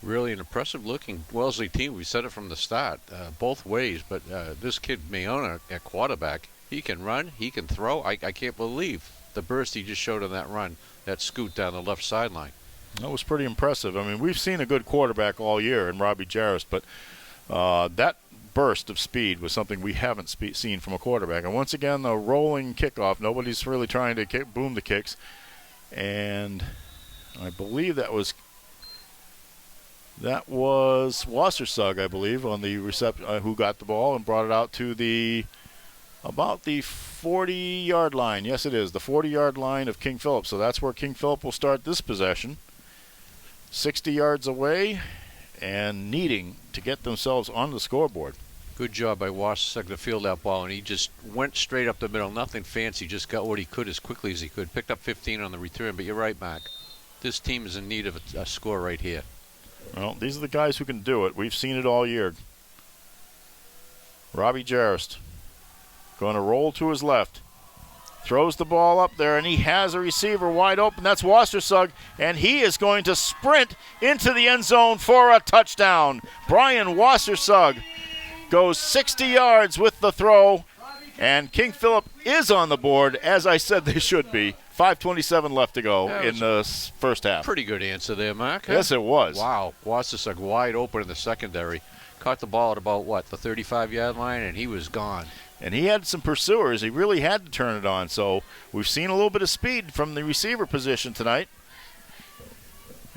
Speaker 2: Really an impressive-looking Wellesley team. We said it from the start, both ways. But this kid, MIAA, at quarterback, he can run, he can throw. I can't believe the burst he just showed on that run, that scoot down the left sideline.
Speaker 1: That was pretty impressive. I mean, we've seen a good quarterback all year in Robbie Jarrett, but that burst of speed was something we haven't seen from a quarterback. And once again, the rolling kickoff. Nobody's really trying to boom the kicks. And I believe that was Wassersug, I believe, on the who got the ball and brought it out to about the 40-yard line. Yes, it is, the 40-yard line of King Philip. So that's where King Philip will start this possession. 60 yards away and needing to get themselves on the scoreboard.
Speaker 2: Good job by Wassersug to field that ball, and he just went straight up the middle. Nothing fancy, just got what he could as quickly as he could. Picked up 15 on the return, but you're right, Mark. This team is in need of a score right here.
Speaker 1: Well, these are the guys who can do it. We've seen it all year. Robbie Jarrett going to roll to his left. Throws the ball up there, and he has a receiver wide open. That's Wassersug, and he is going to sprint into the end zone for a touchdown. Brian Wassersug goes 60 yards with the throw, and King Philip is on the board, as I said they should be. 5:27 left to go in the first half.
Speaker 2: Pretty good answer there, Mark. Huh?
Speaker 1: Yes, it was.
Speaker 2: Wow, Wassersug wide open in the secondary. Caught the ball at about, the 35-yard line, and he was gone.
Speaker 1: And he had some pursuers. He really had to turn it on. So we've seen a little bit of speed from the receiver position tonight.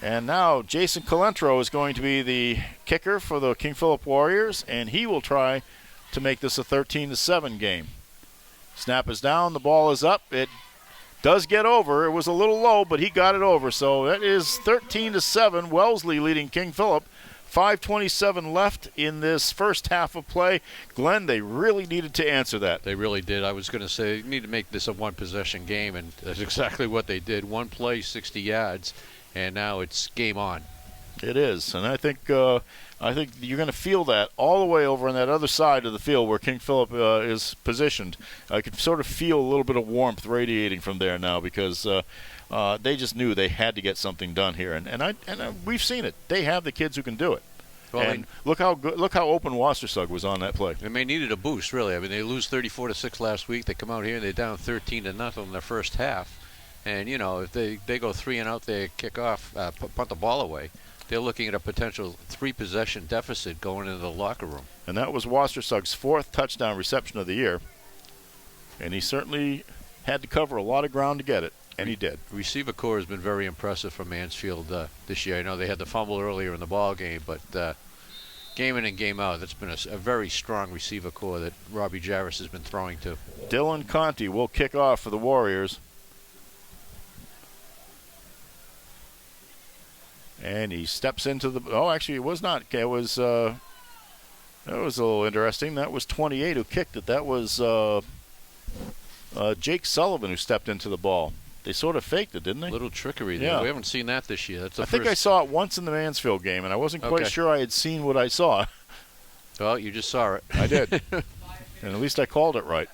Speaker 1: And now Jason Calentro is going to be the kicker for the King Philip Warriors, and he will try to make this a 13-7 game. Snap is down, the ball is up. It does get over. It was a little low, but he got it over. So that is 13-7. Wellesley leading King Philip. 5:27 left in this first half of play. Glenn, they really needed to answer that.
Speaker 2: They really did. I was going to say, you need to make this a one-possession game, and that's exactly what they did. One play, 60 yards, and now it's game on.
Speaker 1: It is, and I think you're going to feel that all the way over on that other side of the field where King Philip is positioned. I could sort of feel a little bit of warmth radiating from there now because they just knew they had to get something done here, and we've seen it. They have the kids who can do it. Well, and look how open Wassersug was on that play.
Speaker 2: And they needed a boost, really. I mean, they lose 34-6 last week. They come out here and they're down 13-0 in their first half. And if they go 3 and out, they kick off, punt the ball away. They're looking at a potential 3-possession deficit going into the locker room.
Speaker 1: And that was Wassersug's 4th touchdown reception of the year. And he certainly had to cover a lot of ground to get it, and he did.
Speaker 2: Receiver core has been very impressive for Mansfield this year. I know they had the fumble earlier in the ball game, but game in and game out, that's been a very strong receiver core that Robbie Jarvis has been throwing to.
Speaker 1: Dylan Conti will kick off for the Warriors. And he steps into the. Oh, actually, it was not. It was. That was a little interesting. That was 28 who kicked it. That was Jake Sullivan who stepped into the ball. They sort of faked it, didn't they?
Speaker 2: A little trickery there.
Speaker 1: Yeah.
Speaker 2: We haven't seen that this year. That's the
Speaker 1: I think I saw it once in the Mansfield game, and I wasn't quite sure I had seen what I saw.
Speaker 2: Well, you just saw it.
Speaker 1: I did. And at least I called it right.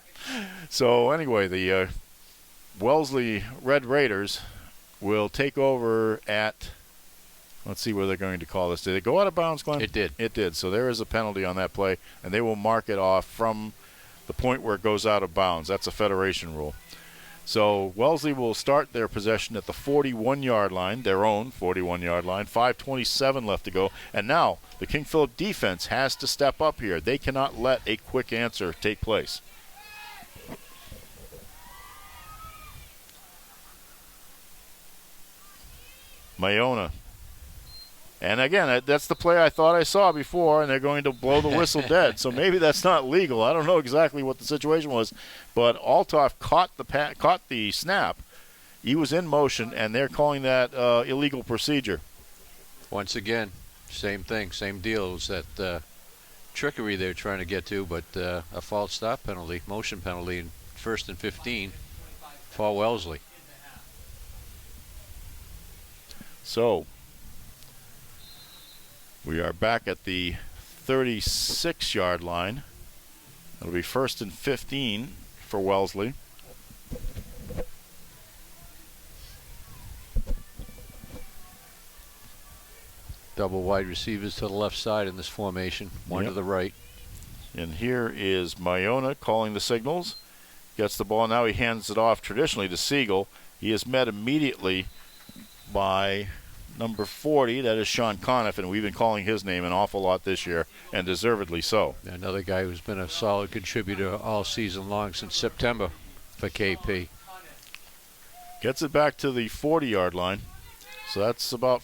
Speaker 1: So anyway, the Wellesley Red Raiders will take over at. Let's see where they're going to call this. Did it go out of bounds, Glenn?
Speaker 2: It did.
Speaker 1: It did. So there is a penalty on that play, and they will mark it off from the point where it goes out of bounds. That's a Federation rule. So Wellesley will start their possession at the 41-yard line, their own 41-yard line. 5:27 left to go. And now the King Philip defense has to step up here. They cannot let a quick answer take place. MIAA. And again, that's the play I thought I saw before, and they're going to blow the whistle dead. So maybe that's not legal. I don't know exactly what the situation was, but Althoff caught the snap. He was in motion, and they're calling that illegal procedure.
Speaker 2: Once again, same thing, same deal. It was that trickery they're trying to get to, but a false stop penalty, motion penalty, in 1st and 15 for Wellesley.
Speaker 1: So we are back at the 36-yard line. It'll be 1st and 15 for Wellesley.
Speaker 2: Double wide receivers to the left side in this formation, one to the right.
Speaker 1: And here is MIAA calling the signals. Gets the ball. Now he hands it off traditionally to Siegel. He is met immediately by number 40, that is Sean Conniff, and we've been calling his name an awful lot this year, and deservedly so.
Speaker 2: Another guy who's been a solid contributor all season long since September for KP.
Speaker 1: Gets it back to the 40-yard line. So that's about,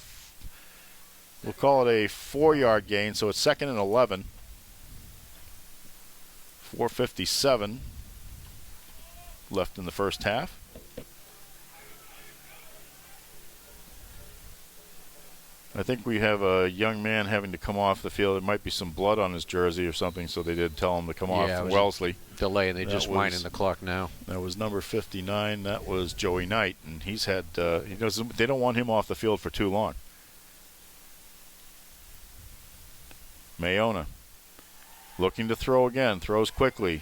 Speaker 1: we'll call it a 4-yard gain, so it's 2nd and 11. 4:57 left in the first half. I think we have a young man having to come off the field. There might be some blood on his jersey or something, so they did tell him to come off from Wellesley.
Speaker 2: Delay, and they just winding the clock now.
Speaker 1: That was number 59. That was Joey Knight, and he's had. They don't want him off the field for too long. MIAA looking to throw again. Throws quickly,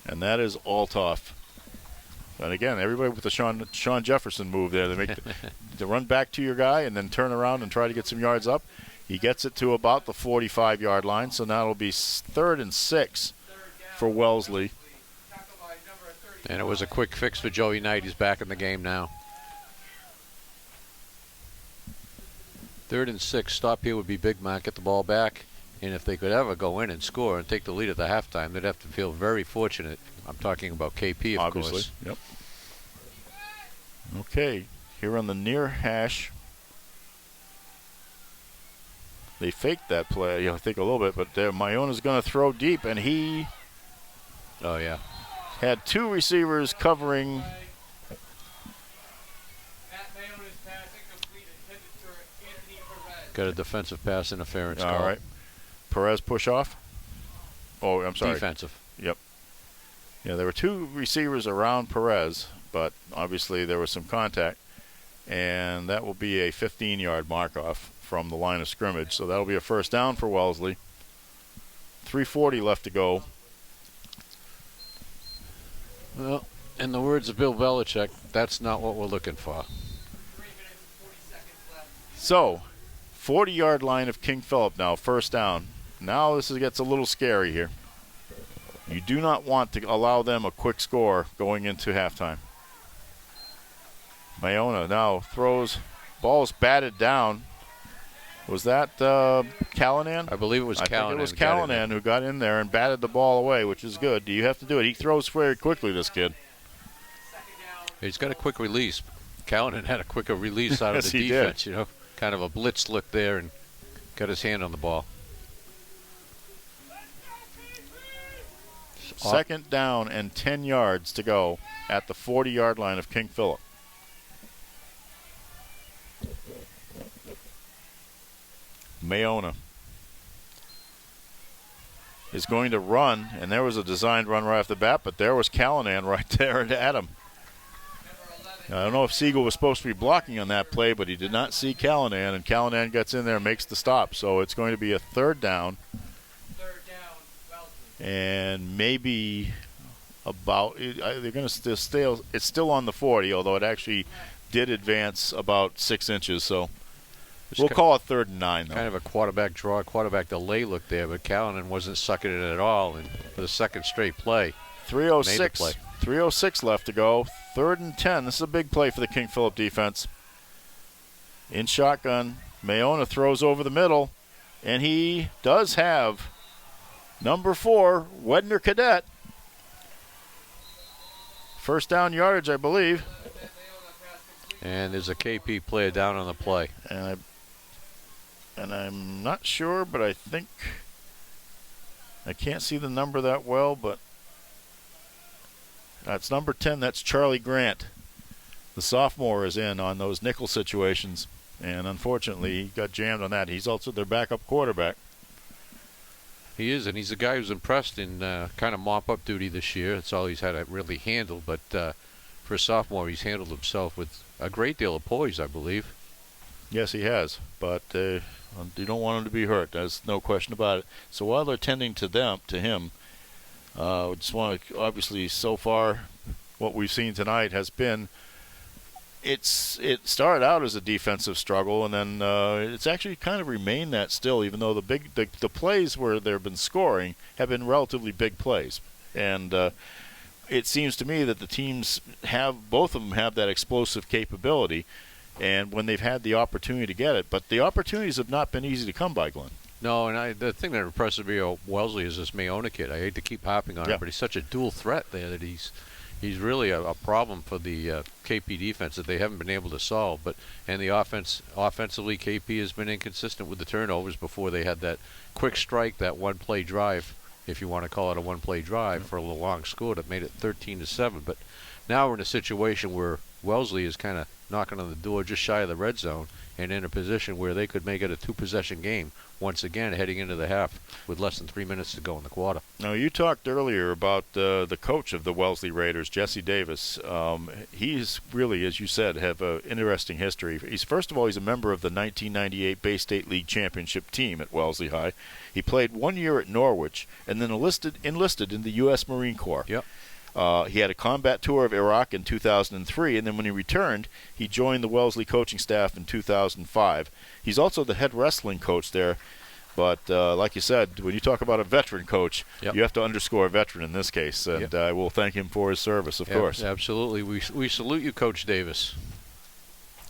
Speaker 1: and that is Althoff. And again, everybody with the Sean Jefferson move there. They make to run back to your guy and then turn around and try to get some yards up. He gets it to about the 45-yard line, so now it'll be 3rd and 6 for Wellesley.
Speaker 2: And it was a quick fix for Joey Knight. He's back in the game now. 3rd and 6. Stop here would be big, Mac. Get the ball back. And if they could ever go in and score and take the lead at the halftime, they'd have to feel very fortunate. I'm talking about KP, of course.
Speaker 1: Yep. Okay, here on the near hash They faked that play, I think, a little bit, but Miona's going to throw deep, and he had two receivers covering.
Speaker 2: Got a defensive pass interference call.
Speaker 1: All right. Perez push off. Oh, I'm sorry.
Speaker 2: Defensive.
Speaker 1: Yep. Yeah, there were two receivers around Perez, but obviously there was some contact, and that will be a 15-yard mark-off from the line of scrimmage. So that'll be a first down for Wellesley. 3:40 left to go.
Speaker 2: Well, in the words of Bill Belichick, that's not what we're looking for.
Speaker 1: So, 40-yard line of King Philip now, first down. Now this gets a little scary here. You do not want to allow them a quick score going into halftime. Maiona now throws. Ball's batted down. Was that Callanan?
Speaker 2: I believe it was Callanan.
Speaker 1: I think it was Callanan who got in there and batted the ball away, which is good. Do you have to do it? He throws very quickly, this kid.
Speaker 2: He's got a quick release. Callanan had a quicker release out of
Speaker 1: Yes,
Speaker 2: the
Speaker 1: he
Speaker 2: defense,
Speaker 1: did.
Speaker 2: Kind of a blitz look there and got his hand on the ball.
Speaker 1: Second down and 10 yards to go at the 40-yard line of King Philip. Maiona is going to run, and there was a designed run right off the bat, but there was Callanan right there at him. I don't know if Siegel was supposed to be blocking on that play, but he did not see Callanan, and Callanan gets in there and makes the stop. So it's going to be a third down. And maybe about, they're going to stay, it's still on the 40, although it actually did advance about 6 inches. So we'll call it 3rd and 9, though.
Speaker 2: Kind of a quarterback draw, quarterback delay look there, but Callanan wasn't sucking it at all. And for the second straight play,
Speaker 1: 3:06 left to go. 3rd and 10. This is a big play for the King Philip defense. In shotgun, Maiona throws over the middle, and he does have number 4, Wedner Cadet. First down yardage, I believe.
Speaker 2: And there's a KP player down on the play.
Speaker 1: And I'm not sure, but I think I can't see the number that well, but that's number 10. That's Charlie Grant. The sophomore is in on those nickel situations, and unfortunately he got jammed on that. He's also their backup quarterback.
Speaker 2: He is, and he's a guy who's impressed in kind of mop-up duty this year. That's all he's had to really handle. But for a sophomore, he's handled himself with a great deal of poise, I believe.
Speaker 1: Yes, he has. But you don't want him to be hurt. There's no question about it. So while they're tending to him, I just want to, obviously, so far, what we've seen tonight has been, it started out as a defensive struggle, and then it's actually kind of remained that still, even though the plays where they've been scoring have been relatively big plays. And it seems to me that the teams both of them have that explosive capability, and when they've had the opportunity to get it, but the opportunities have not been easy to come by, Glenn.
Speaker 2: No, and the thing that impresses me about Wellesley is this Maiona kid. I hate to keep hopping on him, but he's such a dual threat there that he's really a problem for the KP defense that they haven't been able to solve. And the offensively, KP has been inconsistent with the turnovers before they had that quick strike, that one-play drive, if you want to call it a one-play drive, for a long score that made it 13-7. But now we're in a situation where Wellesley is kind of knocking on the door just shy of the red zone and in a position where they could make it a two-possession game once again heading into the half with less than 3 minutes to go in the quarter.
Speaker 1: Now, you talked earlier about the coach of the Wellesley Raiders, Jesse Davis. He's really, as you said, have an interesting history. First of all, he's a member of the 1998 Bay State League championship team at Wellesley High. He played 1 year at Norwich and then enlisted in the U.S. Marine Corps.
Speaker 2: Yep.
Speaker 1: He had a combat tour of Iraq in 2003, and then when he returned, he joined the Wellesley coaching staff in 2005. He's also the head wrestling coach there. But like you said, when you talk about a veteran coach, you have to underscore a veteran in this case, and I will thank him for his service, of course.
Speaker 2: Absolutely. We salute you, Coach Davis.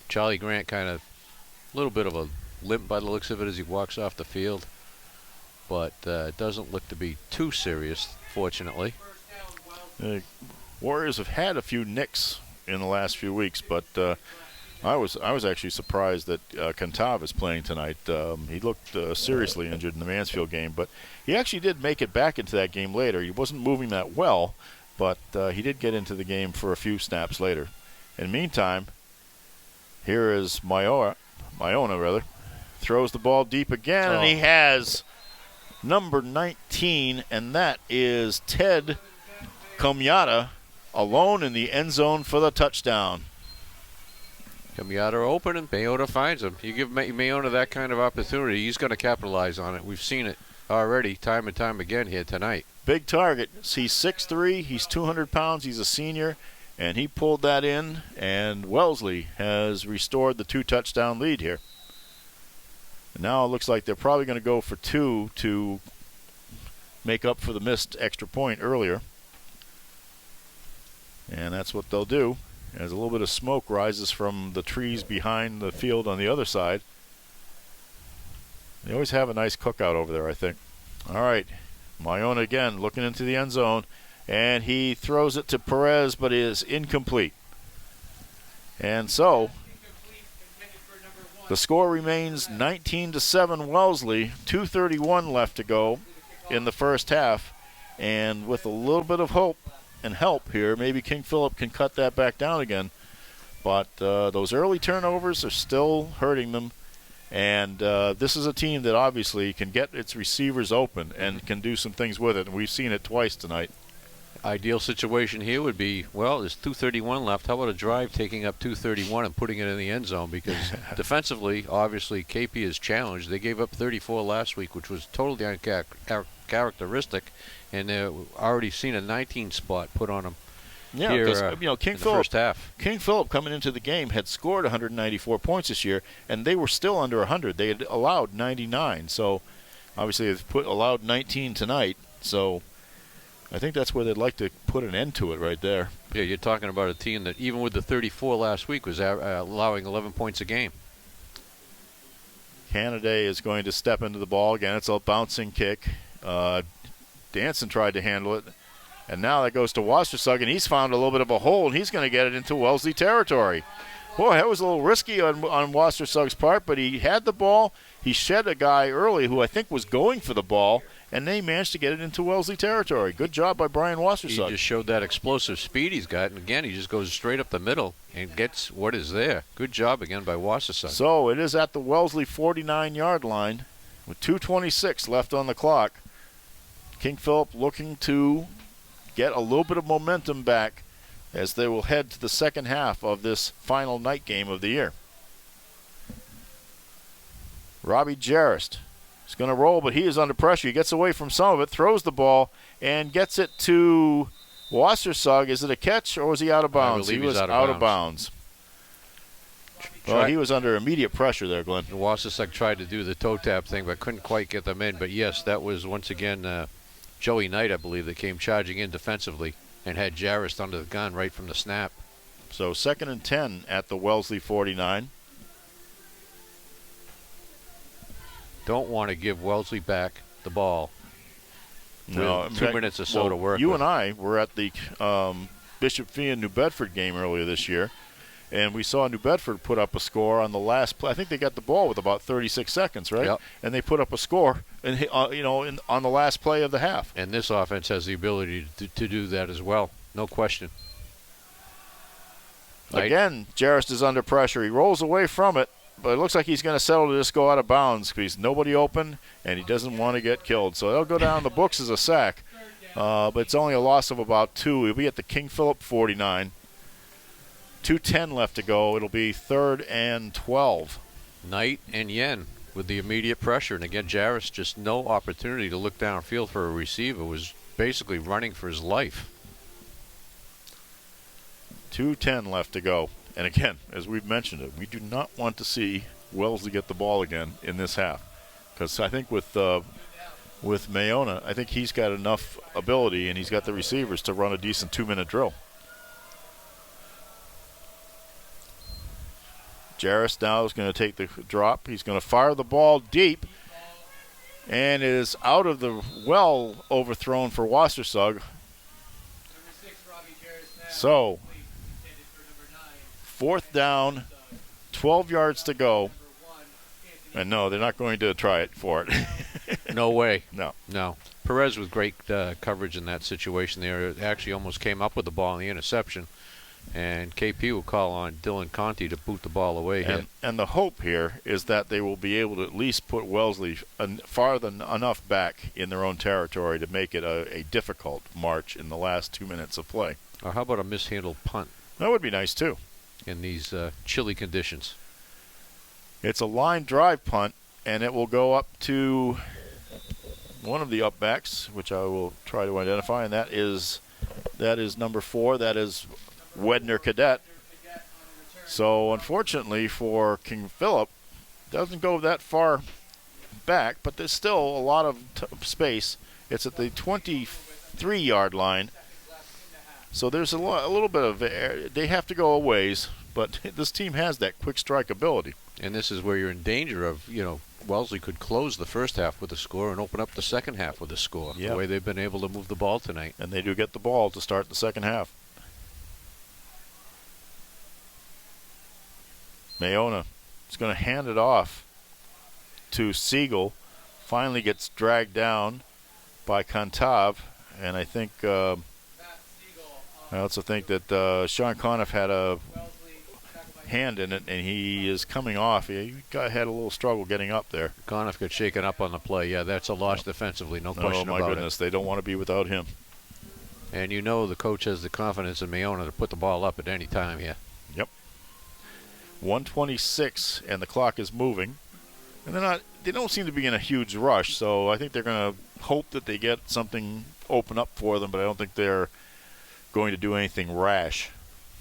Speaker 2: Charlie Grant kind of a little bit of a limp by the looks of it as he walks off the field, but it doesn't look to be too serious, fortunately.
Speaker 1: The Warriors have had a few nicks in the last few weeks, but I was actually surprised that Kantav is playing tonight. He looked seriously injured in the Mansfield game, but he actually did make it back into that game later. He wasn't moving that well, but he did get into the game for a few snaps later. In the meantime, here is Maiona throws the ball deep again, and he has number 19, and that is Ted Comyata, alone in the end zone for the touchdown.
Speaker 2: Comyata open, and Maiona finds him. You give Maiona that kind of opportunity, he's going to capitalize on it. We've seen it already time and time again here tonight.
Speaker 1: Big target. He's 6'3", he's 200 pounds, he's a senior, and he pulled that in, and Wellesley has restored the 2-touchdown lead here. And now it looks like they're probably going to go for 2 to make up for the missed extra point earlier. And that's what they'll do. As a little bit of smoke rises from the trees behind the field on the other side. They always have a nice cookout over there, I think. All right, Maiona again looking into the end zone, and he throws it to Perez, but it is incomplete. And so the score remains 19-7 Wellesley, 2:31 left to go in the first half, and with a little bit of hope and help here, maybe King Philip can cut that back down again. But those early turnovers are still hurting them, and this is a team that obviously can get its receivers open and can do some things with it, and we've seen it twice tonight.
Speaker 2: Ideal situation here would be, well, there's 2:31 left. How about a drive taking up 2:31 and putting it in the end zone? Because defensively, obviously, KP is challenged. They gave up 34 last week, which was totally uncharacteristic, and they've already seen a 19 spot put on them.
Speaker 1: Yeah,
Speaker 2: here,
Speaker 1: because King
Speaker 2: in the
Speaker 1: Philip,
Speaker 2: first half.
Speaker 1: King Philip coming into the game had scored 194 points this year, and they were still under 100. They had allowed 99, so obviously they've allowed 19 tonight. So I think that's where they'd like to put an end to it right there.
Speaker 2: Yeah, you're talking about a team that even with the 34 last week was allowing 11 points a game.
Speaker 1: Canada is going to step into the ball again. It's a bouncing kick. Danson tried to handle it, and now that goes to Wassersug, and he's found a little bit of a hole, and he's going to get it into Wellesley territory. Boy, that was a little risky on Wassersug's part, but he had the ball. He shed a guy early who I think was going for the ball, and they managed to get it into Wellesley territory. Good job by Brian Wassersug.
Speaker 2: He just showed that explosive speed he's got, and again, he just goes straight up the middle and gets what is there. Good job again by Wassersug.
Speaker 1: So it is at the Wellesley 49-yard line with 2:26 left on the clock. King Philip looking to get a little bit of momentum back as they will head to the second half of this final night game of the year. Robbie Jarrist is going to roll, but he is under pressure. He gets away from some of it, throws the ball, and gets it to Wassersug. Is it a catch, or was he out of bounds?
Speaker 2: He
Speaker 1: was out of bounds. Well, he was under immediate pressure there, Glenn.
Speaker 2: Wassersug tried to do the toe tap thing, but couldn't quite get them in. But yes, that was once again Joey Knight, I believe, that came charging in defensively and had Jarrist under the gun right from the snap.
Speaker 1: So 2nd and 10 at the Wellesley 49.
Speaker 2: Don't want to give Wellesley back the ball.
Speaker 1: No,
Speaker 2: 2 minutes or so to work
Speaker 1: You
Speaker 2: with.
Speaker 1: and I were at the Bishop Fee and New Bedford game earlier this year, and we saw New Bedford put up a score on the last play. I think they got the ball with about 36 seconds, right?
Speaker 2: Yep.
Speaker 1: And they put up a score, and on the last play of the half.
Speaker 2: And this offense has the ability to do that as well, no question.
Speaker 1: Again, Jarrist is under pressure. He rolls away from it, but it looks like he's going to settle to just go out of bounds because nobody open, and he doesn't want to get killed. So that'll go down the books as a sack, but it's only a loss of about 2. He'll be at the King Philip 49. 2:10 left to go. It'll be 3rd and 12.
Speaker 2: Knight and Yen with the immediate pressure. And again, Jarrist just no opportunity to look downfield for a receiver. Was basically running for his life.
Speaker 1: 2:10 left to go. And again, as we've mentioned it, we do not want to see Wellesley get the ball again in this half. Because I think with Maiona, I think he's got enough ability and he's got the receivers to run a decent 2-minute drill. Jarrist now is going to take the drop. He's going to fire the ball deep. And it is out of the overthrown for Wassersug. So, 4th down 12 yards to go. And no, they're not going to try it for it.
Speaker 2: No way.
Speaker 1: No.
Speaker 2: Perez with great coverage in that situation there. Actually almost came up with the ball in the interception. And KP will call on Dylan Conti to boot the ball away here.
Speaker 1: And the hope here is that they will be able to at least put Wellesley farther enough back in their own territory to make it a difficult march in the last 2 minutes of play.
Speaker 2: Or how about a mishandled punt?
Speaker 1: That would be nice, too.
Speaker 2: In these chilly conditions.
Speaker 1: It's a line drive punt, and it will go up to one of the upbacks, which I will try to identify, and that is number 4. That is Wedner Cadet. So unfortunately for King Philip, doesn't go that far back, but there's still a lot of space. It's at the 23-yard line. So there's a little bit of air. They have to go a ways, but this team has that quick strike ability.
Speaker 2: And this is where you're in danger of, Wellesley could close the first half with a score and open up the second half with a score.
Speaker 1: Yep.
Speaker 2: The way they've been able to move the ball tonight.
Speaker 1: And they do get the ball to start the second half. Mayona is going to hand it off to Siegel. Finally gets dragged down by Kantav. And I think, I also think that Sean Conniff had a hand in it, and he is coming off. He had a little struggle getting up there.
Speaker 2: Conniff got shaken up on the play. Yeah, that's a loss defensively, no question about it.
Speaker 1: Oh, my goodness. They don't want to be without him.
Speaker 2: And the coach has the confidence in Mayona to put the ball up at any time here.
Speaker 1: Yep. 1:26, and the clock is moving. And they don't seem to be in a huge rush, so I think they're going to hope that they get something open up for them, but I don't think they're going to do anything rash.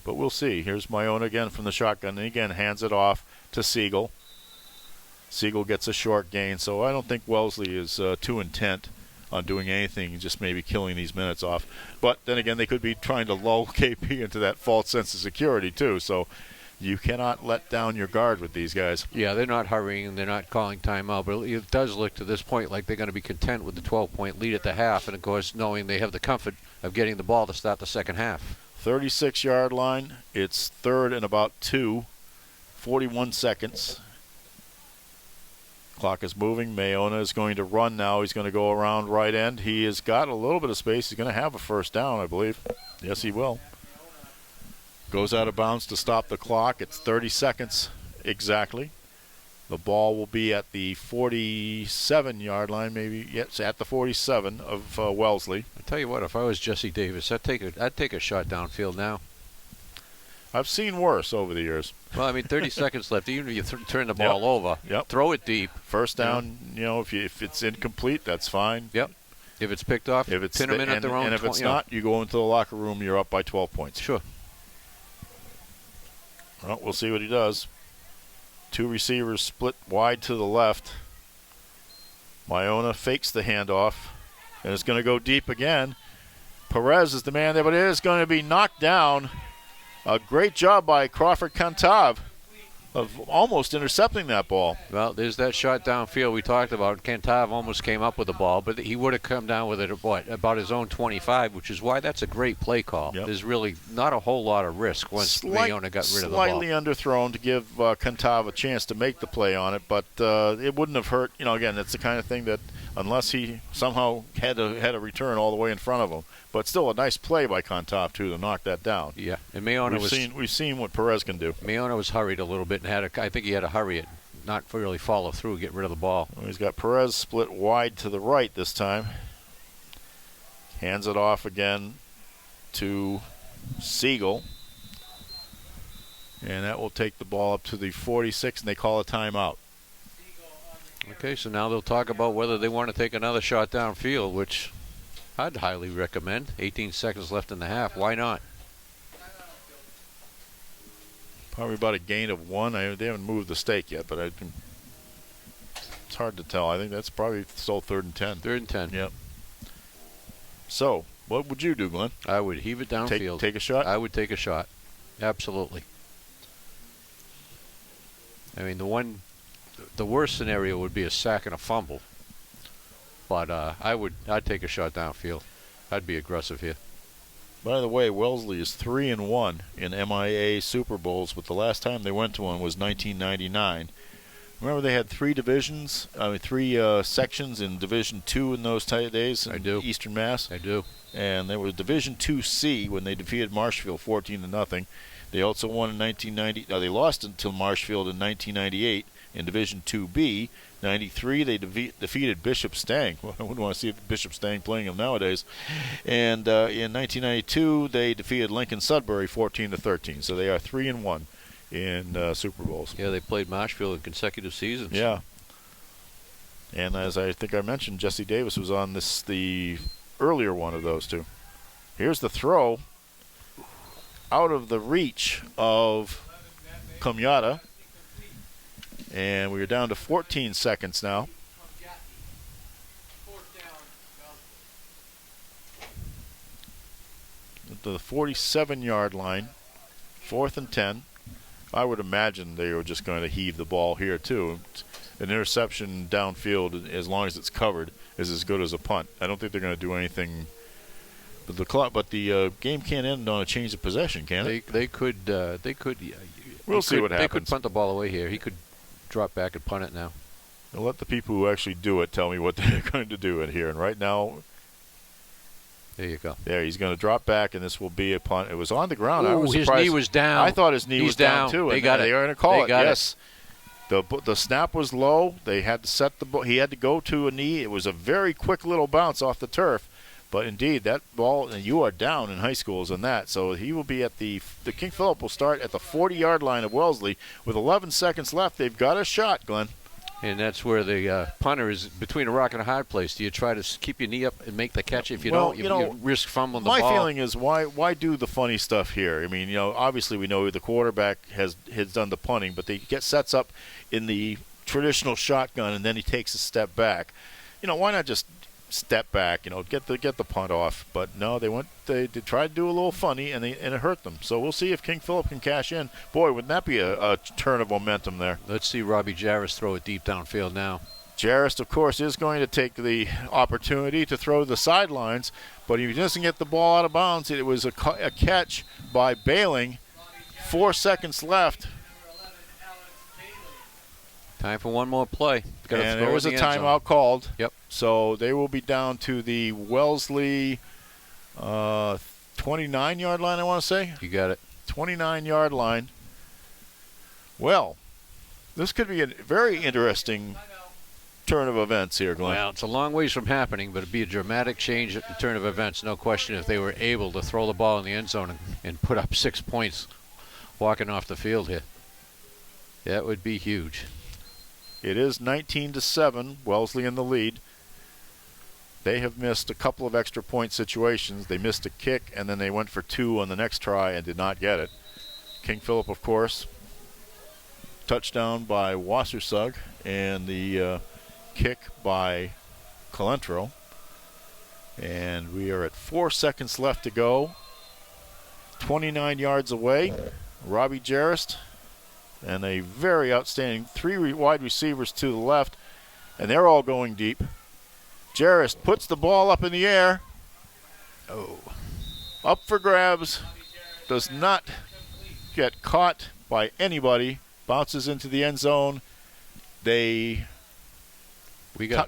Speaker 1: But we'll see. Here's Mayona again from the shotgun, and again hands it off to Siegel. Siegel gets a short gain, so I don't think Wellesley is too intent on doing anything, just maybe killing these minutes off. But then again, they could be trying to lull KP into that false sense of security too, so you cannot let down your guard with these guys.
Speaker 2: Yeah, they're not hurrying and they're not calling timeout, but it does look to this point like they're going to be content with the 12-point lead at the half, and of course knowing they have the comfort of getting the ball to start the second half.
Speaker 1: 36-yard line. It's third and about 2. 41 seconds. Clock is moving. Mayona is going to run now. He's going to go around right end. He has got a little bit of space. He's going to have a first down, I believe. Yes, he will. Goes out of bounds to stop the clock. It's 30 seconds exactly. The ball will be at the 47-yard line, maybe. Yes, at the 47 of Wellesley.
Speaker 2: I tell you what, if I was Jesse Davis, I'd take a shot downfield now.
Speaker 1: I've seen worse over the years.
Speaker 2: Well, 30 seconds left. Even if you turn the ball over, throw it deep.
Speaker 1: First down, if it's incomplete, that's fine.
Speaker 2: Yep. If it's picked off, pin them in at their own.
Speaker 1: And if it's not, you go into the locker room, you're up by 12 points.
Speaker 2: Sure.
Speaker 1: Well, we'll see what he does. 2 receivers split wide to the left. Mayona fakes the handoff, and it's going to go deep again. Perez is the man there, but it is going to be knocked down. A great job by Crawford Kantav of almost intercepting that ball.
Speaker 2: Well, there's that shot downfield we talked about. Kantav almost came up with the ball, but he would have come down with it at about his own 25, which is why that's a great play call. Yep. There's really not a whole lot of risk once Mayona got rid of the ball.
Speaker 1: Slightly underthrown to give Kantav a chance to make the play on it, but it wouldn't have hurt. Again, it's the kind of thing that unless he somehow had a return all the way in front of him. But still a nice play by Kantav, too, to knock that down.
Speaker 2: Yeah, and Mayona
Speaker 1: we've seen what Perez can do.
Speaker 2: Mayona was hurried a little bit and I think he had to hurry it, not really follow through, get rid of the ball.
Speaker 1: Well, he's got Perez split wide to the right this time. Hands it off again to Siegel. And that will take the ball up to the 46, and they call a timeout.
Speaker 2: Okay, so now they'll talk about whether they want to take another shot downfield, which I'd highly recommend. 18 seconds left in the half. Why not?
Speaker 1: Probably about a gain of 1. They haven't moved the stake yet, but it's hard to tell. I think that's probably still 3rd and 10.
Speaker 2: 3rd and 10.
Speaker 1: Yep. So, what would you do, Glenn?
Speaker 2: I would heave it downfield.
Speaker 1: Take a shot?
Speaker 2: I would take a shot. Absolutely. The worst scenario would be a sack and a fumble. But I'd take a shot downfield. I'd be aggressive here.
Speaker 1: By the way, Wellesley is 3-1 in MIAA Super Bowls, but the last time they went to one was 1999. Remember they had three sections in Division II in those days?
Speaker 2: I do.
Speaker 1: Eastern Mass?
Speaker 2: I do.
Speaker 1: And there was Division II-C when they defeated Marshfield 14-0. They also won in 1990. They lost until Marshfield in 1998 in Division II-B. 93, they defeated Bishop Stang. I wouldn't want to see Bishop Stang playing them nowadays. And in 1992, they defeated Lincoln Sudbury 14-13. So they are 3-1 in Super Bowls.
Speaker 2: Yeah, they played Marshfield in consecutive seasons.
Speaker 1: Yeah. And as I think I mentioned, Jesse Davis was on the earlier one of those two. Here's the throw out of the reach of Kumyata. And we are down to 14 seconds now. At the 47-yard line, 4th and 10. I would imagine they were just going to heave the ball here, too. An interception downfield, as long as it's covered, is as good as a punt. I don't think they're going to do anything. But the game can't end on a change of possession, can it?
Speaker 2: They could.
Speaker 1: We'll see what happens.
Speaker 2: They could punt the ball away here. He could drop back and punt it now.
Speaker 1: I'll let the people who actually do it tell me what they're going to do in here. And right now,
Speaker 2: there you go.
Speaker 1: There, he's going to drop back, and this will be a punt. It was on the ground.
Speaker 2: Ooh,
Speaker 1: I was surprised.
Speaker 2: His knee was down.
Speaker 1: I thought his knee was down too.
Speaker 2: They got it.
Speaker 1: They are going to call
Speaker 2: they
Speaker 1: it.
Speaker 2: Got
Speaker 1: yes. The snap was low. They had to set the ball. He had to go to a knee. It was a very quick little bounce off the turf. But indeed, that ball, and you are down in high schools in that. So he will be at the King Philip will start at the 40-yard line of Wellesley. With 11 seconds left, they've got a shot, Glenn.
Speaker 2: And that's where the punter is between a rock and a hard place. Do you try to keep your knee up and make the catch? If you don't, you risk fumbling the ball.
Speaker 1: My feeling is why do the funny stuff here? I mean, obviously we know the quarterback has done the punting, but they sets up in the traditional shotgun, and then he takes a step back. Why not just step back, get the punt off? But no, they tried to do a little funny, and it hurt them. So we'll see if King Philip can cash in. Boy, wouldn't that be a turn of momentum there?
Speaker 2: Let's see Robbie Jarvis throw it deep downfield now.
Speaker 1: Jarvis, of course, is going to take the opportunity to throw the sidelines, but he doesn't get the ball out of bounds. It was a catch by Bailing. 4 seconds left.
Speaker 2: Time for one more play.
Speaker 1: And there was a timeout called.
Speaker 2: Yep.
Speaker 1: So they will be down to the Wellesley 29-yard line, I want to say.
Speaker 2: You got it.
Speaker 1: 29-yard line. Well, this could be a very interesting turn of events here, Glenn.
Speaker 2: Well, it's a long ways from happening, but it'd be a dramatic change at the turn of events. No question if they were able to throw the ball in the end zone and put up 6 points walking off the field here. That would be huge.
Speaker 1: It is 19-7, Wellesley in the lead. They have missed a couple of extra point situations. They missed a kick, and then they went for 2 on the next try and did not get it. King Philip, of course, touchdown by Wassersug, and the kick by Calentro. And we are at 4 seconds left to go. 29 yards away. Robbie Jarrist and a very outstanding 3 wide receivers to the left, and they're all going deep. Jarrist puts the ball up in the air. Oh. Up for grabs. Does not get caught by anybody. Bounces into the end zone.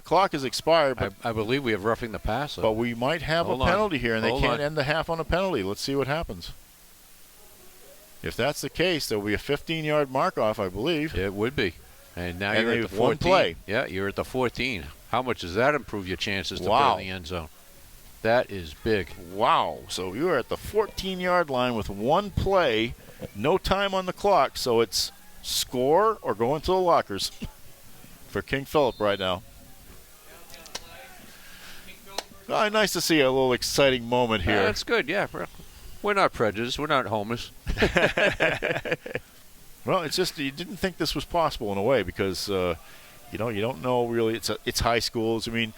Speaker 1: Clock is expired. But
Speaker 2: I believe we have roughing the passer.
Speaker 1: But we might have a penalty here, and they can't end the half on a penalty. Let's see what happens. If that's the case, there will be a 15-yard mark-off, I believe.
Speaker 2: It would be. And now you're at the 14.
Speaker 1: One play.
Speaker 2: Yeah, you're at the 14. How much does that improve your chances to put in the end zone? That is big.
Speaker 1: Wow. So you are at the 14-yard line with 1 play, no time on the clock, so it's score or go into the lockers for King Philip right now. Nice to see a little exciting moment here.
Speaker 2: That's good, yeah. We're not prejudiced. We're not homeless.
Speaker 1: Well, it's just you didn't think this was possible in a way because, you don't know really. It's high schools. I mean,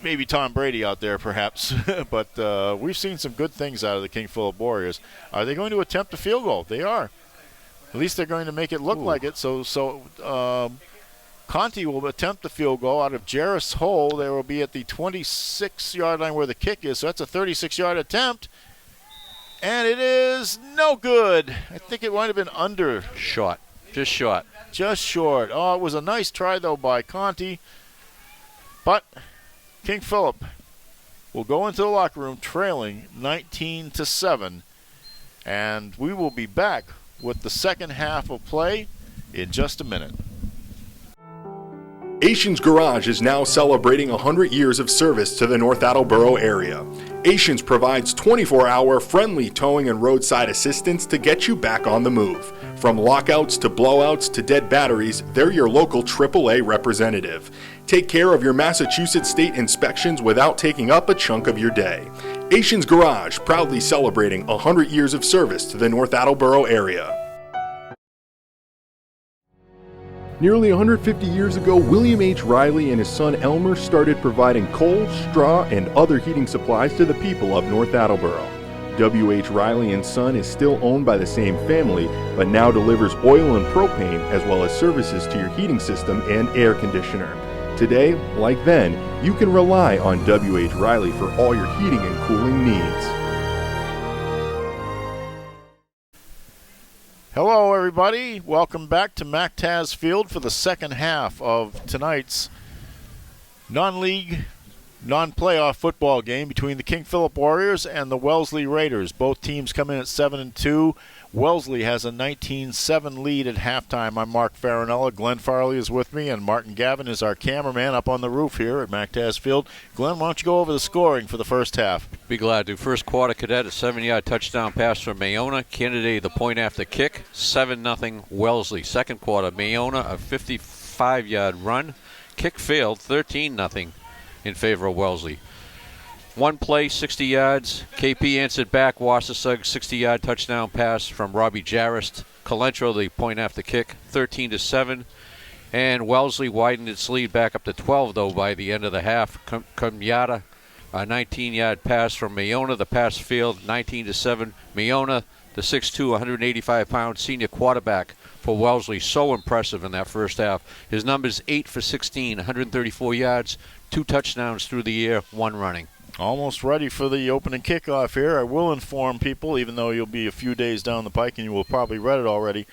Speaker 1: maybe Tom Brady out there perhaps, but we've seen some good things out of the King Philip Warriors. Are they going to attempt a field goal? They are. At least they're going to make it look like it. So Conti will attempt the field goal out of Jarrist's hole. They will be at the 26-yard line where the kick is. So that's a 36-yard attempt. And it is no good. I think it might have been under.
Speaker 2: Short. Just short.
Speaker 1: Just short. Oh, it was a nice try, though, by Conti. But King Philip will go into the locker room trailing 19-7. And we will be back with the second half of play in just a minute.
Speaker 3: Asians Garage is now celebrating 100 years of service to the North Attleboro area. Asians provides 24-hour friendly towing and roadside assistance to get you back on the move. From lockouts to blowouts to dead batteries, they're your local AAA representative. Take care of your Massachusetts state inspections without taking up a chunk of your day. Asians Garage, proudly celebrating 100 years of service to the North Attleboro area. Nearly 150 years ago, William H. Riley and his son Elmer started providing coal, straw, and other heating supplies to the people of North Attleboro. W.H. Riley and Son is still owned by the same family, but now delivers oil and propane as well as services to your heating system and air conditioner. Today, like then, you can rely on W.H. Riley for all your heating and cooling needs.
Speaker 1: Hello, everybody. Welcome back to MacTaz Field for the second half of tonight's non-league, non-playoff football game between the King Philip Warriors and the Wellesley Raiders. Both teams come in at 7-2. Wellesley has a 19-7 lead at halftime. I'm Mark Farinella. Glenn Farley is with me, and Martin Gavin is our cameraman up on the roof here at MacTaz Field. Glenn, why don't you go over the scoring for the first half?
Speaker 2: Be glad to. First quarter, Cadet, a 7-yard touchdown pass from Mayona. Kennedy, the point after kick, 7-0 Wellesley. Second quarter, Mayona, a 55-yard run. Kick failed, 13-0 in favor of Wellesley. One play, 60 yards. KP answered back. Wassasug, 60-yard touchdown pass from Robbie Jarrist. Calentro, the point after kick, 13-7. And Wellesley widened its lead back up to 12, though, by the end of the half. Kumyata, a 19-yard pass from Mayona. The pass failed, 19-7. Mayona, the 6'2", 185-pound senior quarterback for Wellesley, so impressive in that first half. His numbers 8 for 16, 134 yards, 2 touchdowns through the air, 1 running.
Speaker 1: Almost ready for the opening kickoff here. I will inform people, even though you'll be a few days down the pike and you will probably read it already,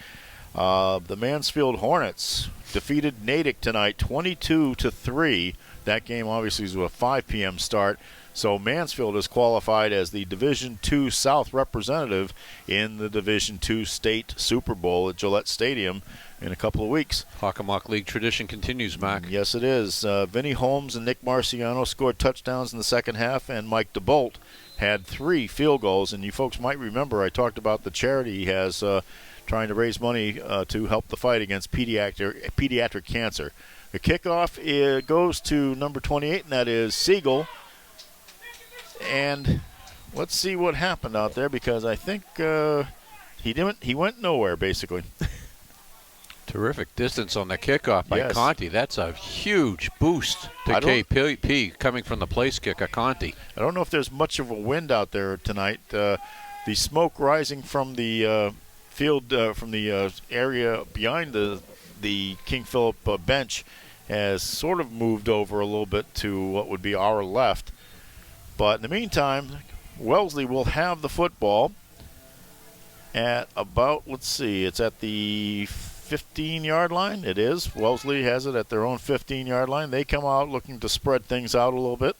Speaker 1: the Mansfield Hornets defeated Natick tonight 22-3. That game obviously is a 5 p.m. start. So Mansfield is qualified as the Division II South representative in the Division II State Super Bowl at Gillette Stadium in a couple of weeks.
Speaker 2: Hockomock League tradition continues, Mark.
Speaker 1: Yes, it is. Vinny Holmes and Nick Marciano scored touchdowns in the second half, and Mike DeBolt had 3 field goals. And you folks might remember I talked about the charity he has trying to raise money to help the fight against pediatric cancer. The kickoff goes to number 28, and that is Siegel. And let's see what happened out there, because I think he went nowhere, basically.
Speaker 2: Terrific distance on the kickoff by
Speaker 1: Yes.
Speaker 2: Conti. That's a huge boost to KP coming from the place kicker, Conti.
Speaker 1: I don't know if there's much of a wind out there tonight. The smoke rising from the field, from the area behind the King Philip bench has sort of moved over a little bit to what would be our left. But in the meantime, Wellesley will have the football at about, let's see, it's at the 15-yard line. It is. Wellesley has it at their own 15-yard line. They come out looking to spread things out a little bit.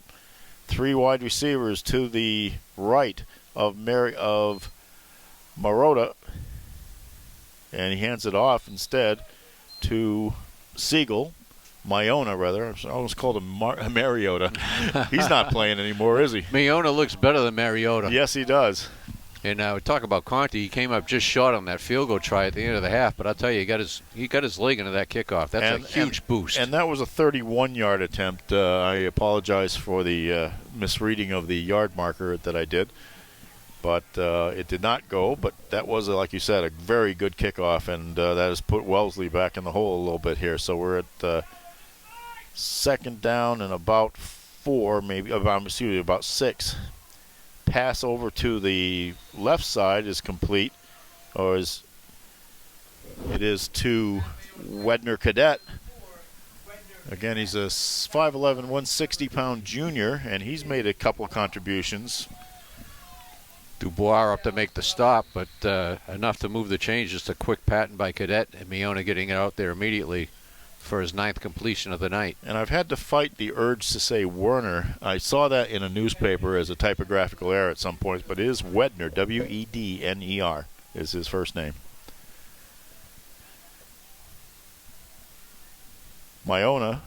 Speaker 1: 3 wide receivers to the right of Marotta. And he hands it off instead to Siegel. Mayona, rather. I almost called him Mariota. He's not playing anymore, is he?
Speaker 2: Mayona looks better than Mariota.
Speaker 1: Yes, he does.
Speaker 2: And we talk about Conti. He came up just short on that field goal try at the end of the half. But I'll tell you, he got his leg into that kickoff. That's a huge boost.
Speaker 1: And that was a 31-yard attempt. I apologize for the misreading of the yard marker that I did. But it did not go. But that was, like you said, a very good kickoff. And that has put Wellesley back in the hole a little bit here. So we're at second down and about 4, maybe, about 6. Pass over to the left side is complete, or it is to Wedner Cadet. Again, he's a 5'11", 160-pound junior, and he's made a couple of contributions.
Speaker 2: Dubois up to make the stop, but enough to move the change. Just a quick patent by Cadet, and MIAA getting it out there immediately for his 9th completion of the night.
Speaker 1: And I've had to fight the urge to say Werner. I saw that in a newspaper as a typographical error at some points, but it is Wedner, W-E-D-N-E-R is his first name. MIAA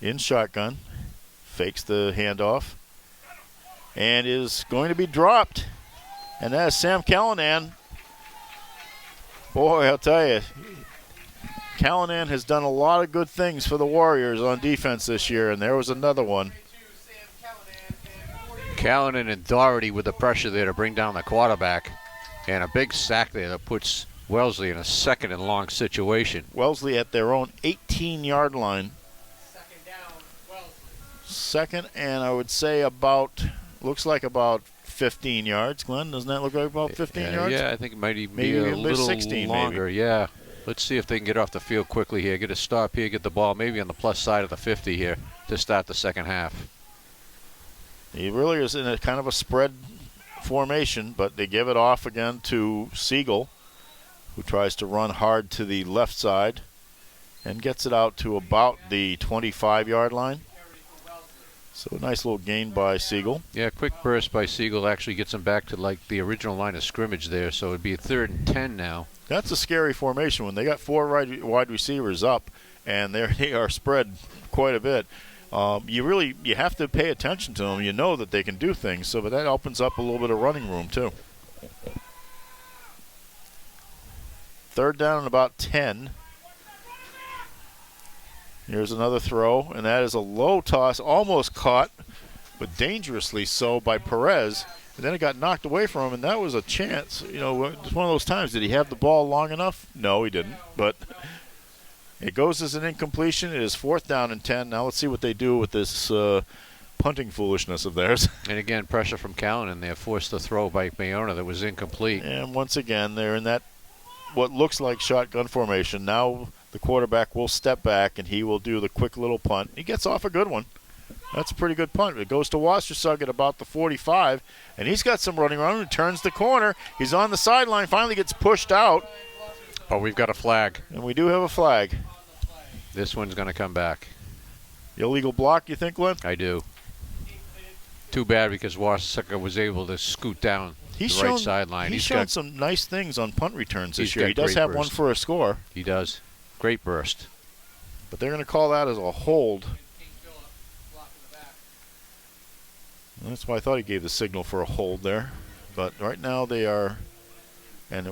Speaker 1: in shotgun, fakes the handoff, and is going to be dropped. And that is Sam Callanan. Boy, I'll tell you, Callanan has done a lot of good things for the Warriors on defense this year, and there was another one.
Speaker 2: Callanan and Doherty with the pressure there to bring down the quarterback, and a big sack there that puts Wellesley in a 2nd and long situation.
Speaker 1: Wellesley at their own 18-yard line.
Speaker 4: 2nd down, Wellesley.
Speaker 1: 2nd, and I would say looks like about 15 yards. Glenn, doesn't that look like about 15 yards?
Speaker 2: Yeah, I think it might even
Speaker 1: maybe
Speaker 2: be a little
Speaker 1: 16
Speaker 2: longer.
Speaker 1: maybe.
Speaker 2: Yeah. Let's see if they can get off the field quickly here. Get a stop here, get the ball maybe on the plus side of the 50 here to start the second half.
Speaker 1: He really is in a kind of a spread formation, but they give it off again to Siegel, who tries to run hard to the left side and gets it out to about the 25-yard line. So a nice little gain by Siegel.
Speaker 2: Yeah, quick burst by Siegel actually gets him back to like the original line of scrimmage there, so it'd be a 3rd and 10 now.
Speaker 1: That's a scary formation when they got 4 wide receivers up and they are spread quite a bit. You have to pay attention to them. You know that they can do things, but that opens up a little bit of running room too. 3rd down and about 10. Here's another throw, and that is a low toss, almost caught, but dangerously so by Perez. And then it got knocked away from him, and that was a chance. You know, it's one of those times. Did he have the ball long enough? No, he didn't. But it goes as an incompletion. It is 4th down and 10. Now let's see what they do with this punting foolishness of theirs.
Speaker 2: And again, pressure from Callanan there, forced the throw by MIAA that was incomplete.
Speaker 1: And once again, they're in that what looks like shotgun formation. Now the quarterback will step back, and he will do the quick little punt. He gets off a good one. That's a pretty good punt. It goes to Washtersug at about the 45, and he's got some running around and turns the corner. He's on the sideline, finally gets pushed out.
Speaker 2: Oh, we've got a flag.
Speaker 1: And we do have a flag.
Speaker 2: This one's going to come back.
Speaker 1: Illegal block, you think, Glenn?
Speaker 2: I do. Too bad because Washtersug was able to scoot down the right sideline.
Speaker 1: He's shown some nice things on punt returns this year. He
Speaker 2: got
Speaker 1: does
Speaker 2: great
Speaker 1: have
Speaker 2: burst.
Speaker 1: one for a score.
Speaker 2: He does. Great burst.
Speaker 1: But they're going to call that as a hold. That's why I thought he gave the signal for a hold there. But right now they are, and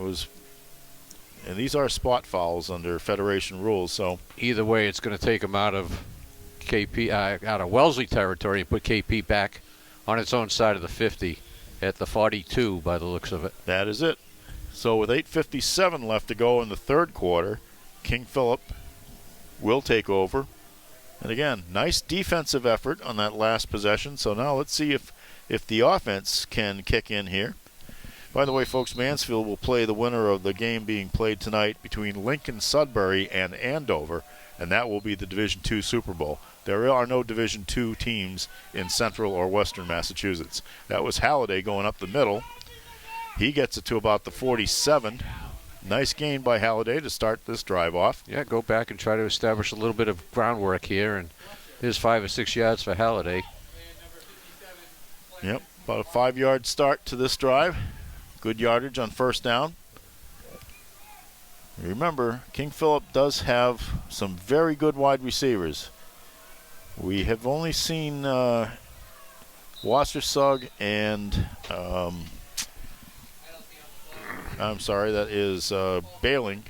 Speaker 1: these are spot fouls under Federation rules. So
Speaker 2: either way, it's going to take him out of out of Wellesley territory and put KP back on its own side of the 50 at the 42 by the looks of it.
Speaker 1: That is it. So with 8:57 left to go in the 3rd quarter, King Philip will take over. And again, nice defensive effort on that last possession. So now let's see if the offense can kick in here. By the way, folks, Mansfield will play the winner of the game being played tonight between Lincoln Sudbury and Andover, and that will be the Division II Super Bowl. There are no Division II teams in central or western Massachusetts. That was Halliday going up the middle. He gets it to about the 47. Nice gain by Halliday to start this drive off.
Speaker 2: Yeah, go back and try to establish a little bit of groundwork here, and there's 5 or 6 yards for Halliday.
Speaker 1: Yep, about a 5-yard start to this drive. Good yardage on 1st down. Remember, King Philip does have some very good wide receivers. We have only seen Washtersug and I'm sorry, that is Bailing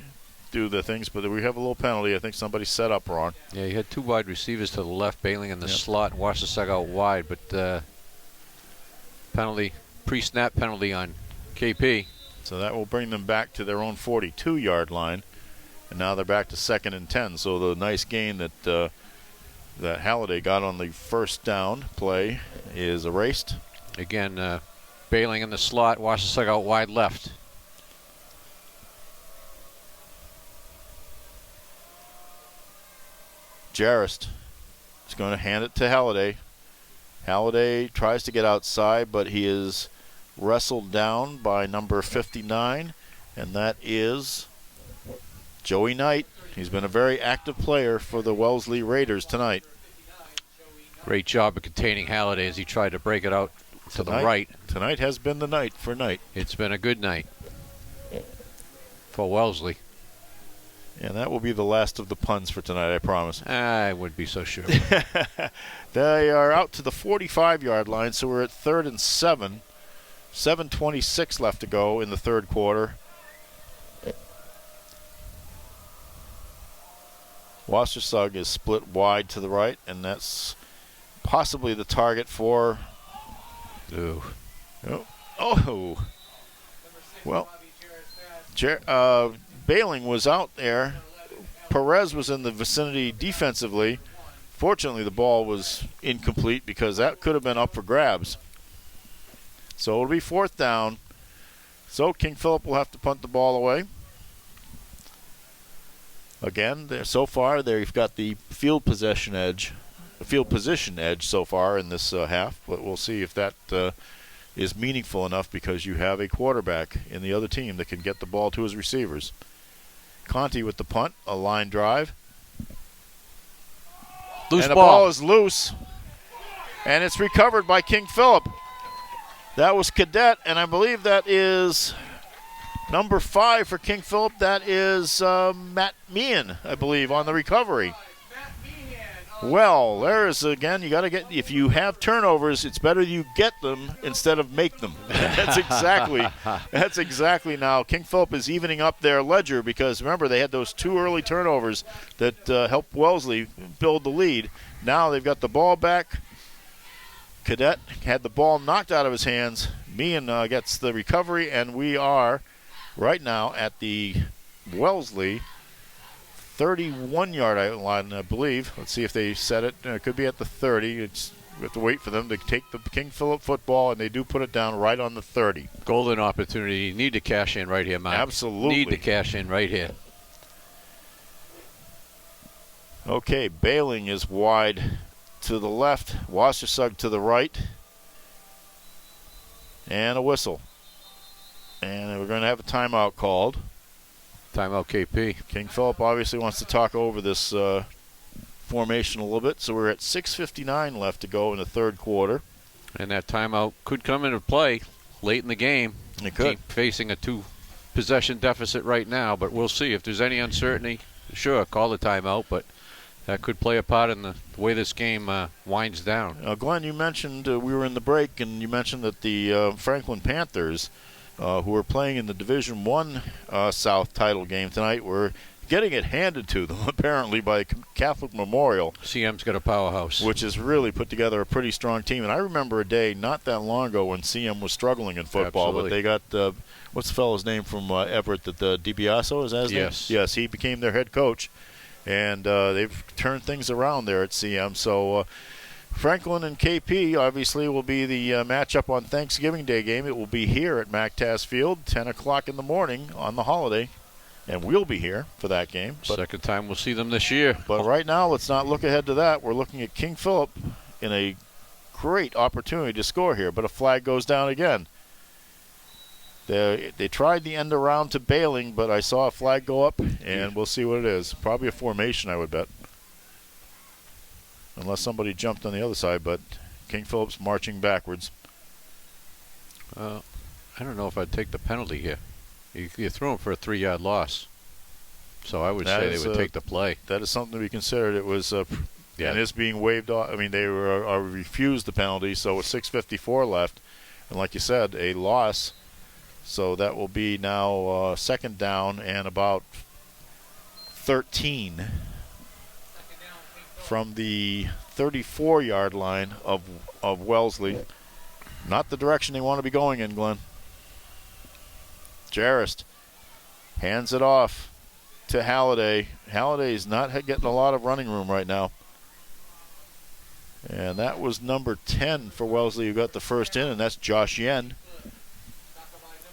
Speaker 1: do the things, but we have a little penalty. I think somebody set up wrong.
Speaker 2: Yeah, you had 2 wide receivers to the left, Bailing in the slot, and Washtersug out wide, but penalty, pre-snap penalty on KP.
Speaker 1: So that will bring them back to their own 42-yard line, and now they're back to 2nd and 10. So the nice gain that that Halliday got on the 1st down play is erased.
Speaker 2: Again, Bailing in the slot, Washtersug out wide left.
Speaker 1: Jarrist is going to hand it to Halliday. Halliday tries to get outside, but he is wrestled down by number 59, and that is Joey Knight. He's been a very active player for the Wellesley Raiders tonight.
Speaker 2: Great job of containing Halliday as he tried to break it out to the right.
Speaker 1: Tonight has been the night for Knight.
Speaker 2: It's been a good night for Wellesley.
Speaker 1: And that will be the last of the puns for tonight, I promise.
Speaker 2: I wouldn't be so sure.
Speaker 1: They are out to the 45-yard line, so we're at 3rd and 7. 7:26 left to go in the third quarter. Wassersug is split wide to the right, and that's possibly the target for...
Speaker 2: Ooh.
Speaker 1: Oh. Well, Bailing was out there. Perez was in the vicinity defensively. Fortunately, the ball was incomplete because that could have been up for grabs. So it'll be 4th down. So King Philip will have to punt the ball away. Again, so far they've got the field position edge so far in this half, but we'll see if that is meaningful enough because you have a quarterback in the other team that can get the ball to his receivers. Conti with the punt, a line drive.
Speaker 2: Loose
Speaker 1: and the
Speaker 2: ball.
Speaker 1: ball is loose, and it's recovered by King Philip. That was Cadet, and I believe that is number 5 for King Philip. That is Matt Meehan, I believe, on the recovery. Well, there is, again, you got to get, if you have turnovers, it's better you get them instead of make them. That's exactly now. King Philip is evening up their ledger because, remember, they had those 2 early turnovers that helped Wellesley build the lead. Now they've got the ball back. Cadet had the ball knocked out of his hands. Meehan gets the recovery, and we are right now at the Wellesley 31-yard line, I believe. Let's see if they set it. It could be at the 30. We have to wait for them to take the King Philip football, and they do put it down right on the 30.
Speaker 2: Golden opportunity. You need to cash in right here, Mike.
Speaker 1: Absolutely.
Speaker 2: Need to cash in right here.
Speaker 1: Okay, Bailing is wide to the left. Wassersug to the right. And a whistle. And we're going to have a timeout called.
Speaker 2: Timeout KP.
Speaker 1: King Philip obviously wants to talk over this formation a little bit, so we're at 6:59 left to go in the third quarter.
Speaker 2: And that timeout could come into play late in the game.
Speaker 1: It could.
Speaker 2: Team facing a 2-possession deficit right now, but we'll see. If there's any uncertainty, sure, call the timeout, but that could play a part in the way this game winds down.
Speaker 1: Glenn, you mentioned we were in the break, and you mentioned that the Franklin Panthers, who are playing in the Division I South title game tonight, were getting it handed to them, apparently, by Catholic Memorial.
Speaker 2: CM's got a powerhouse.
Speaker 1: Which has really put together a pretty strong team. And I remember a day not that long ago when CM was struggling in football.
Speaker 2: Absolutely.
Speaker 1: But they got, what's the fellow's name from Everett, that DiBiaso, is that his name? Yes, he became their head coach. And they've turned things around there at CM. So Franklin and KP obviously will be the matchup on Thanksgiving Day game. It will be here at MacTass Field, 10 o'clock in the morning on the holiday. And we'll be here for that game. But,
Speaker 2: second time we'll see them this year.
Speaker 1: But right now, let's not look ahead to that. We're looking at King Philip in a great opportunity to score here. But a flag goes down again. They tried the end around to Bailing, but I saw a flag go up, and we'll see what it is. Probably a formation, I would bet. Unless somebody jumped on the other side, but King Philip's marching backwards.
Speaker 2: I don't know if I'd take the penalty here. You threw him for a 3-yard loss. So I would say they would take the play.
Speaker 1: That is something to be considered. It was, and it's being waived off. I mean, they were refused the penalty, so with 6:54 left. And like you said, a loss. So that will be now second down and about 13 from the 34-yard line of Wellesley. Not the direction they want to be going in, Glenn. Jarrist hands it off to Halliday. Halliday's not getting a lot of running room right now. And that was number 10 for Wellesley who got the first in, and that's Josh Yen.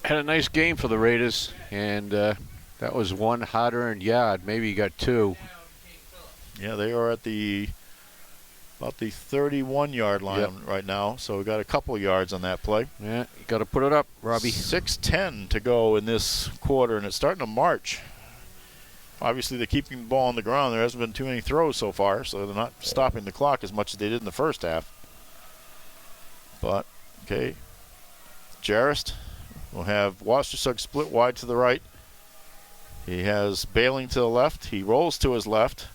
Speaker 2: Had a nice game for the Raiders, and that was one hard-earned yard. Maybe he got 2.
Speaker 1: Yeah, they are at the about the 31-yard line right now. So we got a couple of yards on that play.
Speaker 2: Yeah, you got to put it up, Robbie.
Speaker 1: 6:10 to go in this quarter, and it's starting to march. Obviously, they're keeping the ball on the ground. There hasn't been too many throws so far, so they're not stopping the clock as much as they did in the first half. But, okay, Jarrist will have Washtersug split wide to the right. He has Bailing to the left. He rolls to his left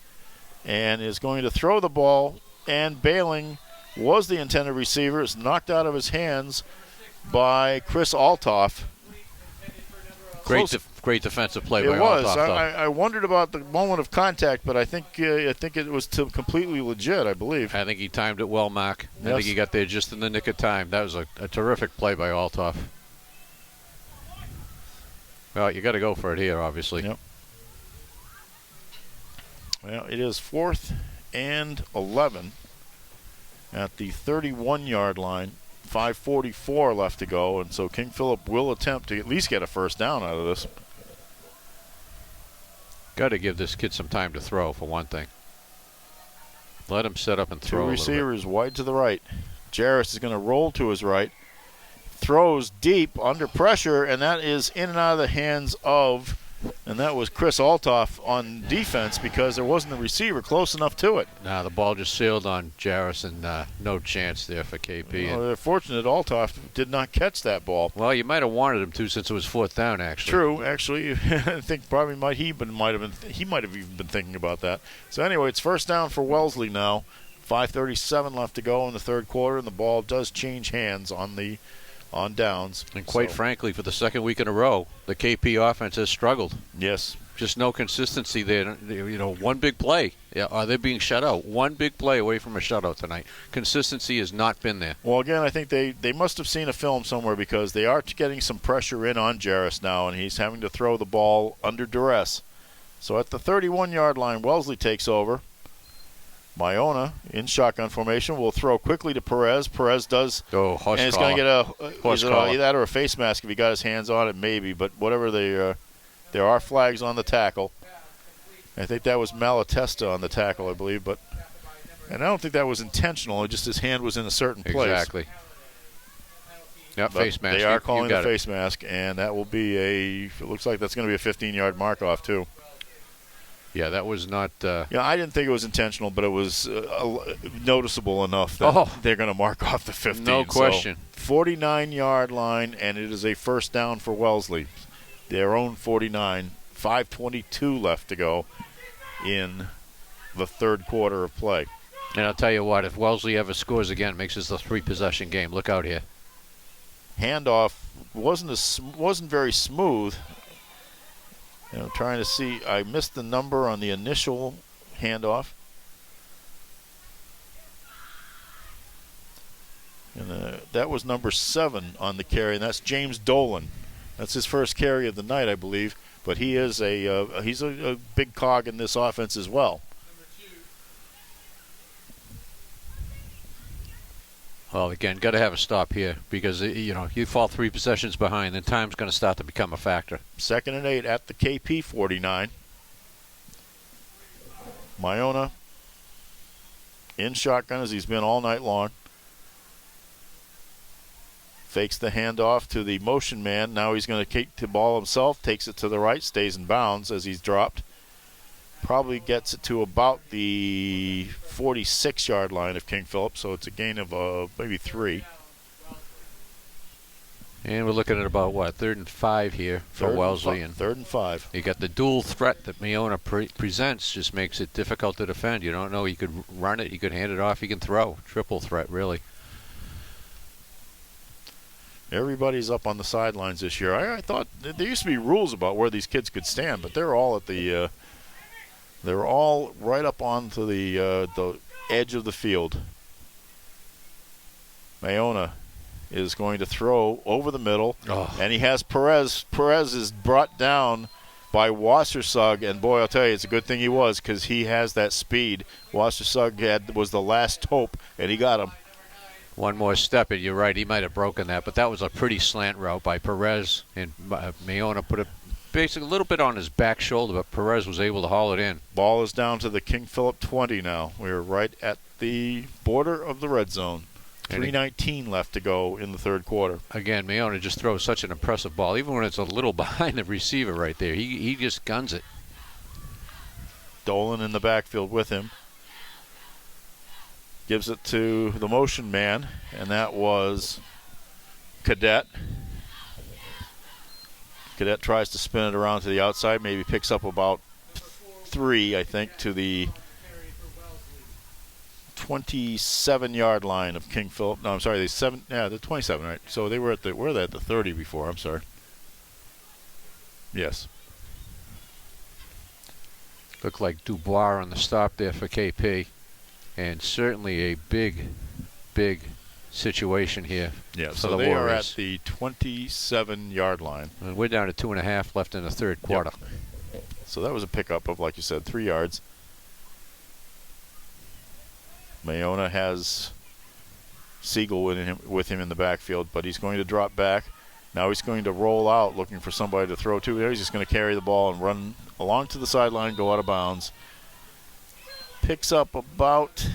Speaker 1: and is going to throw the ball, and Bailing was the intended receiver. It's knocked out of his hands by Chris Altoff.
Speaker 2: Great defensive play by
Speaker 1: It was.
Speaker 2: Altoff.
Speaker 1: I wondered about the moment of contact, but I think it was completely legit, I believe.
Speaker 2: I think he timed it well, Mark.
Speaker 1: Yes.
Speaker 2: I think he got there just in the nick of time. That was a terrific play by Altoff. Well, you got to go for it here, obviously.
Speaker 1: Yep. Well, it is 4th and 11 at the 31-yard line. 5:44 left to go, and so King Philip will attempt to at least get a first down out of this.
Speaker 2: Got to give this kid some time to throw, for one thing. Let him set up and throw.
Speaker 1: Two receivers wide to the right. Jarrist is going to roll to his right. Throws deep under pressure, and that is in and out of the hands of, and that was Chris Altoff on defense because there wasn't a receiver close enough to it.
Speaker 2: Nah, the ball just sailed on Jarrist, and no chance there for KP.
Speaker 1: Well, they're fortunate Altoff did not catch that ball.
Speaker 2: Well, you might have wanted him to since it was 4th down, actually.
Speaker 1: True, actually, I think probably he might have even been thinking about that. So anyway, it's first down for Wellesley now. 5:37 left to go in the third quarter, and the ball does change hands on downs.
Speaker 2: And quite frankly, for the second week in a row, the KP offense has struggled.
Speaker 1: Yes.
Speaker 2: Just no consistency there. You know, one big play. Yeah, they're being shut out. One big play away from a shutout tonight. Consistency has not been there.
Speaker 1: Well, again, I think they must have seen a film somewhere because they are getting some pressure in on Jarrist now, and he's having to throw the ball under duress. So at the 31-yard line, Wellesley takes over. MIAA in shotgun formation will throw quickly to Perez. Perez does,
Speaker 2: and
Speaker 1: he's going to get either that or a face mask if he got his hands on it, maybe. But whatever there are flags on the tackle. I think that was Malatesta on the tackle, I believe, and I don't think that was intentional. Just his hand was in a certain place.
Speaker 2: Exactly. Yep, face mask.
Speaker 1: They are calling the face mask, and that will be it looks like that's going to be a 15-yard mark-off, too.
Speaker 2: Yeah, that was not...
Speaker 1: I didn't think it was intentional, but it was noticeable enough that they're going to mark off the 15.
Speaker 2: No question.
Speaker 1: So 49-yard line, and it is a first down for Wellesley. Their own 49. 5:22 left to go in the third quarter of play.
Speaker 2: And I'll tell you what, if Wellesley ever scores again, it makes this a 3-possession game. Look out here.
Speaker 1: Handoff wasn't very smooth. Trying to see. I missed the number on the initial handoff. And that was number 7 on the carry, and that's James Dolan. That's his first carry of the night, I believe. But he is he's a big cog in this offense as well.
Speaker 2: Well, again, got to have a stop here because, you fall 3 possessions behind, then time's going to start to become a factor.
Speaker 1: 2nd and 8 at the KP 49. MIAA in shotgun as he's been all night long. Fakes the handoff to the motion man. Now he's going to kick the ball himself, takes it to the right, stays in bounds as he's dropped. Probably gets it to about the 46-yard line of King Philip, so it's a gain of maybe 3.
Speaker 2: And we're looking at about, 3rd and 5 here for Wellesley. And
Speaker 1: 3rd and 5.
Speaker 2: You got the dual threat that MIAA presents, just makes it difficult to defend. You don't know. You could run it, you could hand it off, you can throw. Triple threat, really.
Speaker 1: Everybody's up on the sidelines this year. I thought there used to be rules about where these kids could stand, but they're all at the they're all right up onto the edge of the field. MIAA is going to throw over the middle, and he has Perez. Perez is brought down by Washtersug, and boy, I'll tell you, it's a good thing he was because he has that speed. Washtersug was the last hope, and he got him.
Speaker 2: One more step, and you're right, he might have broken that, but that was a pretty slant route by Perez, and MIAA put it basically a little bit on his back shoulder, but Perez was able to haul it in.
Speaker 1: Ball is down to the King Philip 20 now. We're right at the border of the red zone. 3:19 left to go in the third quarter.
Speaker 2: Again, MIAA just throws such an impressive ball, even when it's a little behind the receiver right there. He just guns it.
Speaker 1: Dolan in the backfield with him. Gives it to the motion man, and that was Cadet. Cadet tries to spin it around to the outside, maybe picks up about 3, I think, to the 27-yard line of King Philip. No, I'm sorry, the 27, right? So they were at the 30 before. I'm sorry. Yes.
Speaker 2: Looked like Dubois on the stop there for KP, and certainly a big situation here.
Speaker 1: Yeah,
Speaker 2: for
Speaker 1: so
Speaker 2: the
Speaker 1: they
Speaker 2: Warriors.
Speaker 1: are at the 27-yard line.
Speaker 2: And we're down to 2.5 left in the third quarter.
Speaker 1: Yep. So that was a pickup of, like you said, 3 yards. MIAA has Siegel with him in the backfield, but he's going to drop back. Now he's going to roll out looking for somebody to throw to. He's just going to carry the ball and run along to the sideline, go out of bounds. Picks up about,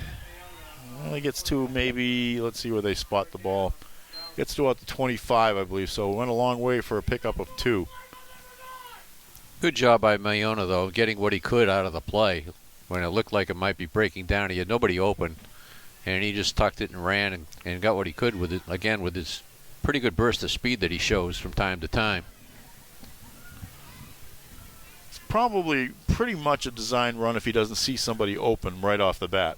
Speaker 1: well, he gets to maybe, let's see where they spot the ball. Gets to about the 25, I believe, so went a long way for a pickup of 2.
Speaker 2: Good job by MIAA, though, getting what he could out of the play. When it looked like it might be breaking down, he had nobody open, and he just tucked it and ran and got what he could with it, again, with his pretty good burst of speed that he shows from time to time.
Speaker 1: It's probably pretty much a design run if he doesn't see somebody open right off the bat.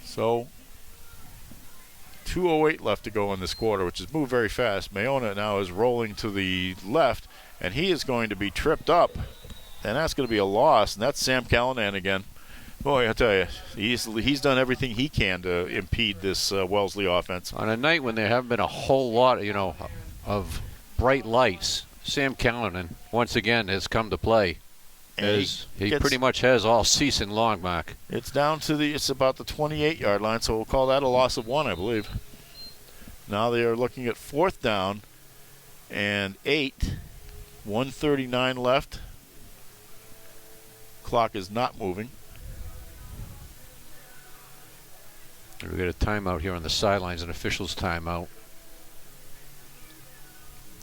Speaker 1: So 2:08 left to go in this quarter, which has moved very fast. MIAA now is rolling to the left, and he is going to be tripped up, and that's going to be a loss, and that's Sam Callanan again. Boy, I tell you, he's done everything he can to impede this Wellesley offense.
Speaker 2: On a night when there haven't been a whole lot, of bright lights, Sam Callanan once again has come to play. As he pretty much has all season long, Mark.
Speaker 1: It's down to it's about the 28-yard line, so we'll call that a loss of 1, I believe. Now they are looking at 4th down and 8. 1:39 left. Clock is not moving.
Speaker 2: We got a timeout here on the sidelines, an official's timeout.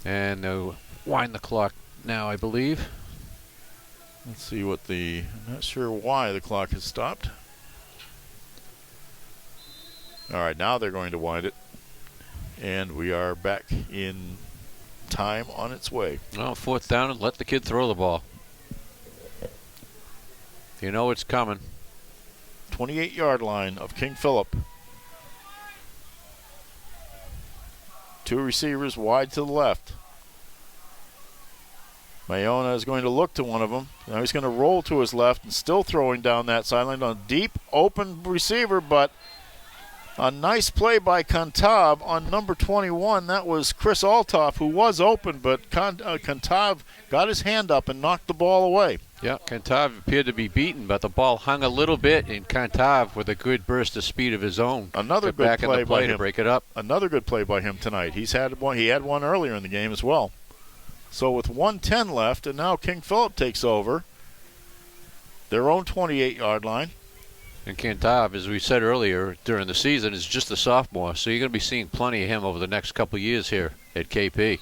Speaker 2: And they'll wind the clock now, I believe.
Speaker 1: Let's see what I'm not sure why the clock has stopped. All right, now they're going to wind it. And we are back in time on its way.
Speaker 2: Well, 4th down, and let the kid throw the ball. You know it's coming.
Speaker 1: 28-yard line of King Philip. 2 receivers wide to the left. MIAA is going to look to one of them. Now he's going to roll to his left and still throwing down that sideline on a deep open receiver, but a nice play by Kantab on number 21. That was Chris Altoff, who was open, but Kantab got his hand up and knocked the ball away.
Speaker 2: Yeah, Kantab appeared to be beaten, but the ball hung a little bit, and Kantab, with a good burst of speed of his own,
Speaker 1: another good
Speaker 2: back
Speaker 1: play
Speaker 2: in the play
Speaker 1: by him
Speaker 2: to break it up.
Speaker 1: Another good play by him tonight. He had one earlier in the game as well. So with 1:10 left, and now King Philip takes over their own 28-yard line.
Speaker 2: And Kantab, as we said earlier during the season, is just a sophomore, so you're going to be seeing plenty of him over the next couple of years here at KP.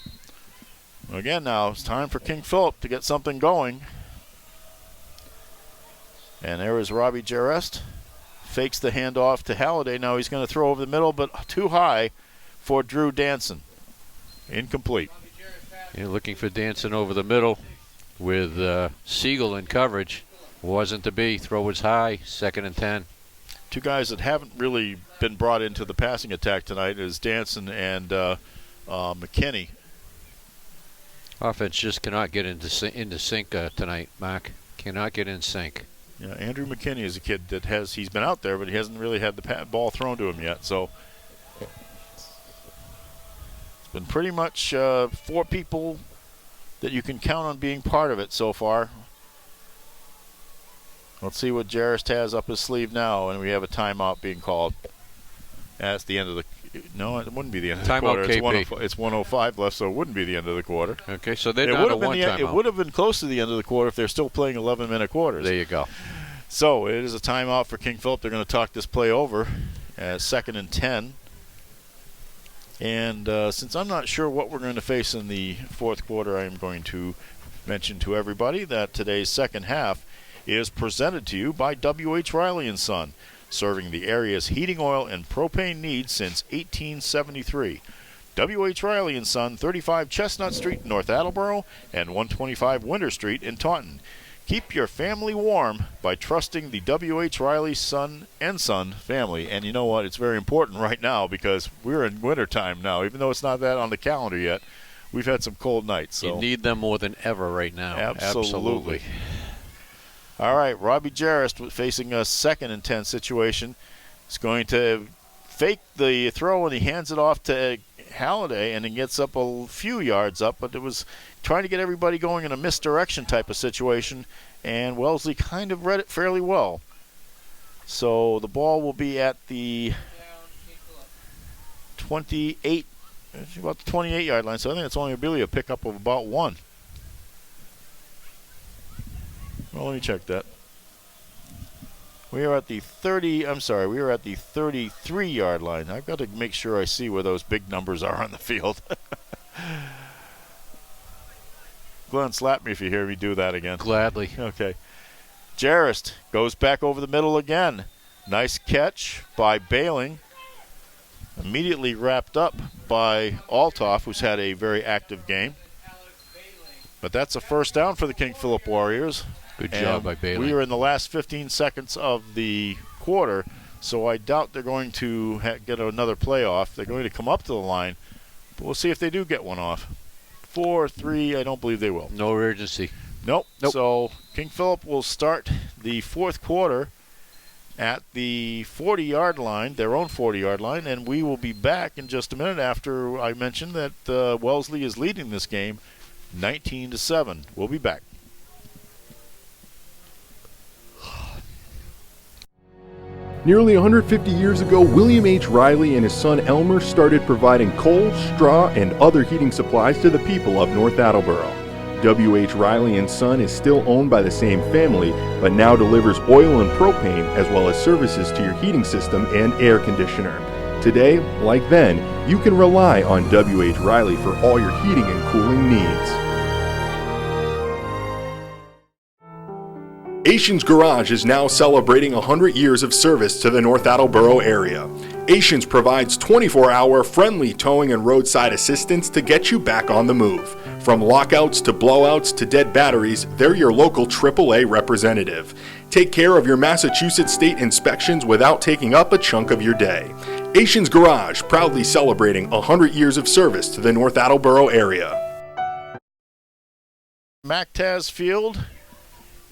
Speaker 1: Again, now it's time for King Philip to get something going. And there is Robbie Jarest. Fakes the handoff to Halliday. Now he's going to throw over the middle, but too high for Drew Danson. Incomplete.
Speaker 2: You're looking for Danson over the middle with Siegel in coverage. Wasn't to be. Throw was high. 2nd and 10.
Speaker 1: 2 guys that haven't really been brought into the passing attack tonight is Danson and McKinney.
Speaker 2: Offense just cannot get into sync tonight, Mark. Cannot get in sync.
Speaker 1: Yeah, Andrew McKinney is a kid that he's been out there, but he hasn't really had the ball thrown to him yet. So it's been pretty much 4 people that you can count on being part of it so far. Let's see what Jarist has up his sleeve now, and we have a timeout being called. That's the end of the. No, it wouldn't be the end of
Speaker 2: Timeout,
Speaker 1: the quarter.
Speaker 2: KP.
Speaker 1: It's 105 left, so it wouldn't be the end of the quarter.
Speaker 2: Okay, so they're
Speaker 1: It
Speaker 2: down
Speaker 1: would
Speaker 2: to
Speaker 1: have been
Speaker 2: one
Speaker 1: it
Speaker 2: timeout.
Speaker 1: would have been close to the end of the quarter if they're still playing 11-minute quarters.
Speaker 2: There you go.
Speaker 1: So it is a timeout for King Philip. They're going to talk this play over at 2nd and 10. And since I'm not sure what we're going to face in the fourth quarter, I am going to mention to everybody that today's second half is presented to you by W.H. Riley & Son, serving the area's heating oil and propane needs since 1873. W.H. Riley & Son, 35 Chestnut Street in North Attleboro and 125 Winter Street in Taunton. Keep your family warm by trusting the W.H. Riley Son & Son family. And you know what? It's very important right now because we're in wintertime now. Even though it's not that on the calendar yet, we've had some cold nights. So.
Speaker 2: You need them more than ever right now.
Speaker 1: Absolutely. All right, Robbie Jarrist facing a 2nd and 10 situation. He's going to fake the throw, and he hands it off to Halliday, and then gets up a few yards up, but it was trying to get everybody going in a misdirection type of situation, and Wellesley kind of read it fairly well. So the ball will be at the 28, about the 28-yard line, so I think it's only really a pickup of about 1. Well, let me check that. We are at the 33-yard line. I've got to make sure I see where those big numbers are on the field. Glenn, slap me if you hear me do that again.
Speaker 2: Gladly.
Speaker 1: Okay. Jarrist goes back over the middle again. Nice catch by Bailing. Immediately wrapped up by Altoff, who's had a very active game. But that's a first down for the King Philip Warriors.
Speaker 2: Good job by Bailey.
Speaker 1: We are in the last 15 seconds of the quarter, so I doubt they're going to get another play off. They're going to come up to the line, but we'll see if they do get one off. 4-3, I don't believe they will.
Speaker 2: No urgency.
Speaker 1: Nope. So King Philip will start the fourth quarter at the 40-yard line, their own 40-yard line, and we will be back in just a minute after I mentioned that Wellesley is leading this game 19-7. We'll be back.
Speaker 3: Nearly 150 years ago, William H. Riley and his son Elmer started providing coal, straw, and other heating supplies to the people of North Attleboro. W.H. Riley & Son is still owned by the same family, but now delivers oil and propane as well as services to your heating system and air conditioner. Today, like then, you can rely on W.H. Riley for all your heating and cooling needs. Asians Garage is now celebrating 100 years of service to the North Attleboro area. Asians provides 24-hour friendly towing and roadside assistance to get you back on the move. From lockouts to blowouts to dead batteries, they're your local AAA representative. Take care of your Massachusetts state inspections without taking up a chunk of your day. Asians Garage, proudly celebrating 100 years of service to the North Attleboro area.
Speaker 1: MacTaz Field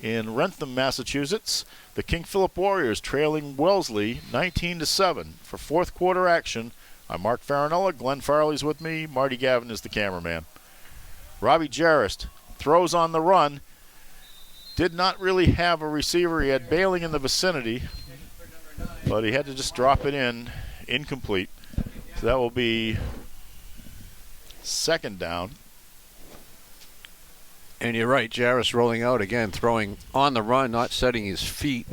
Speaker 1: in Wrentham, Massachusetts, the King Philip Warriors trailing Wellesley 19-7 for fourth quarter action. I'm Mark Farinella. Glenn Farley's with me. Marty Gavin is the cameraman. Robbie Jarrist throws on the run. Did not really have a receiver. He had Bailing in the vicinity, but he had to just drop it in, incomplete. So that will be second down.
Speaker 2: And you're right, Jarrus rolling out again, throwing on the run, not setting his feet,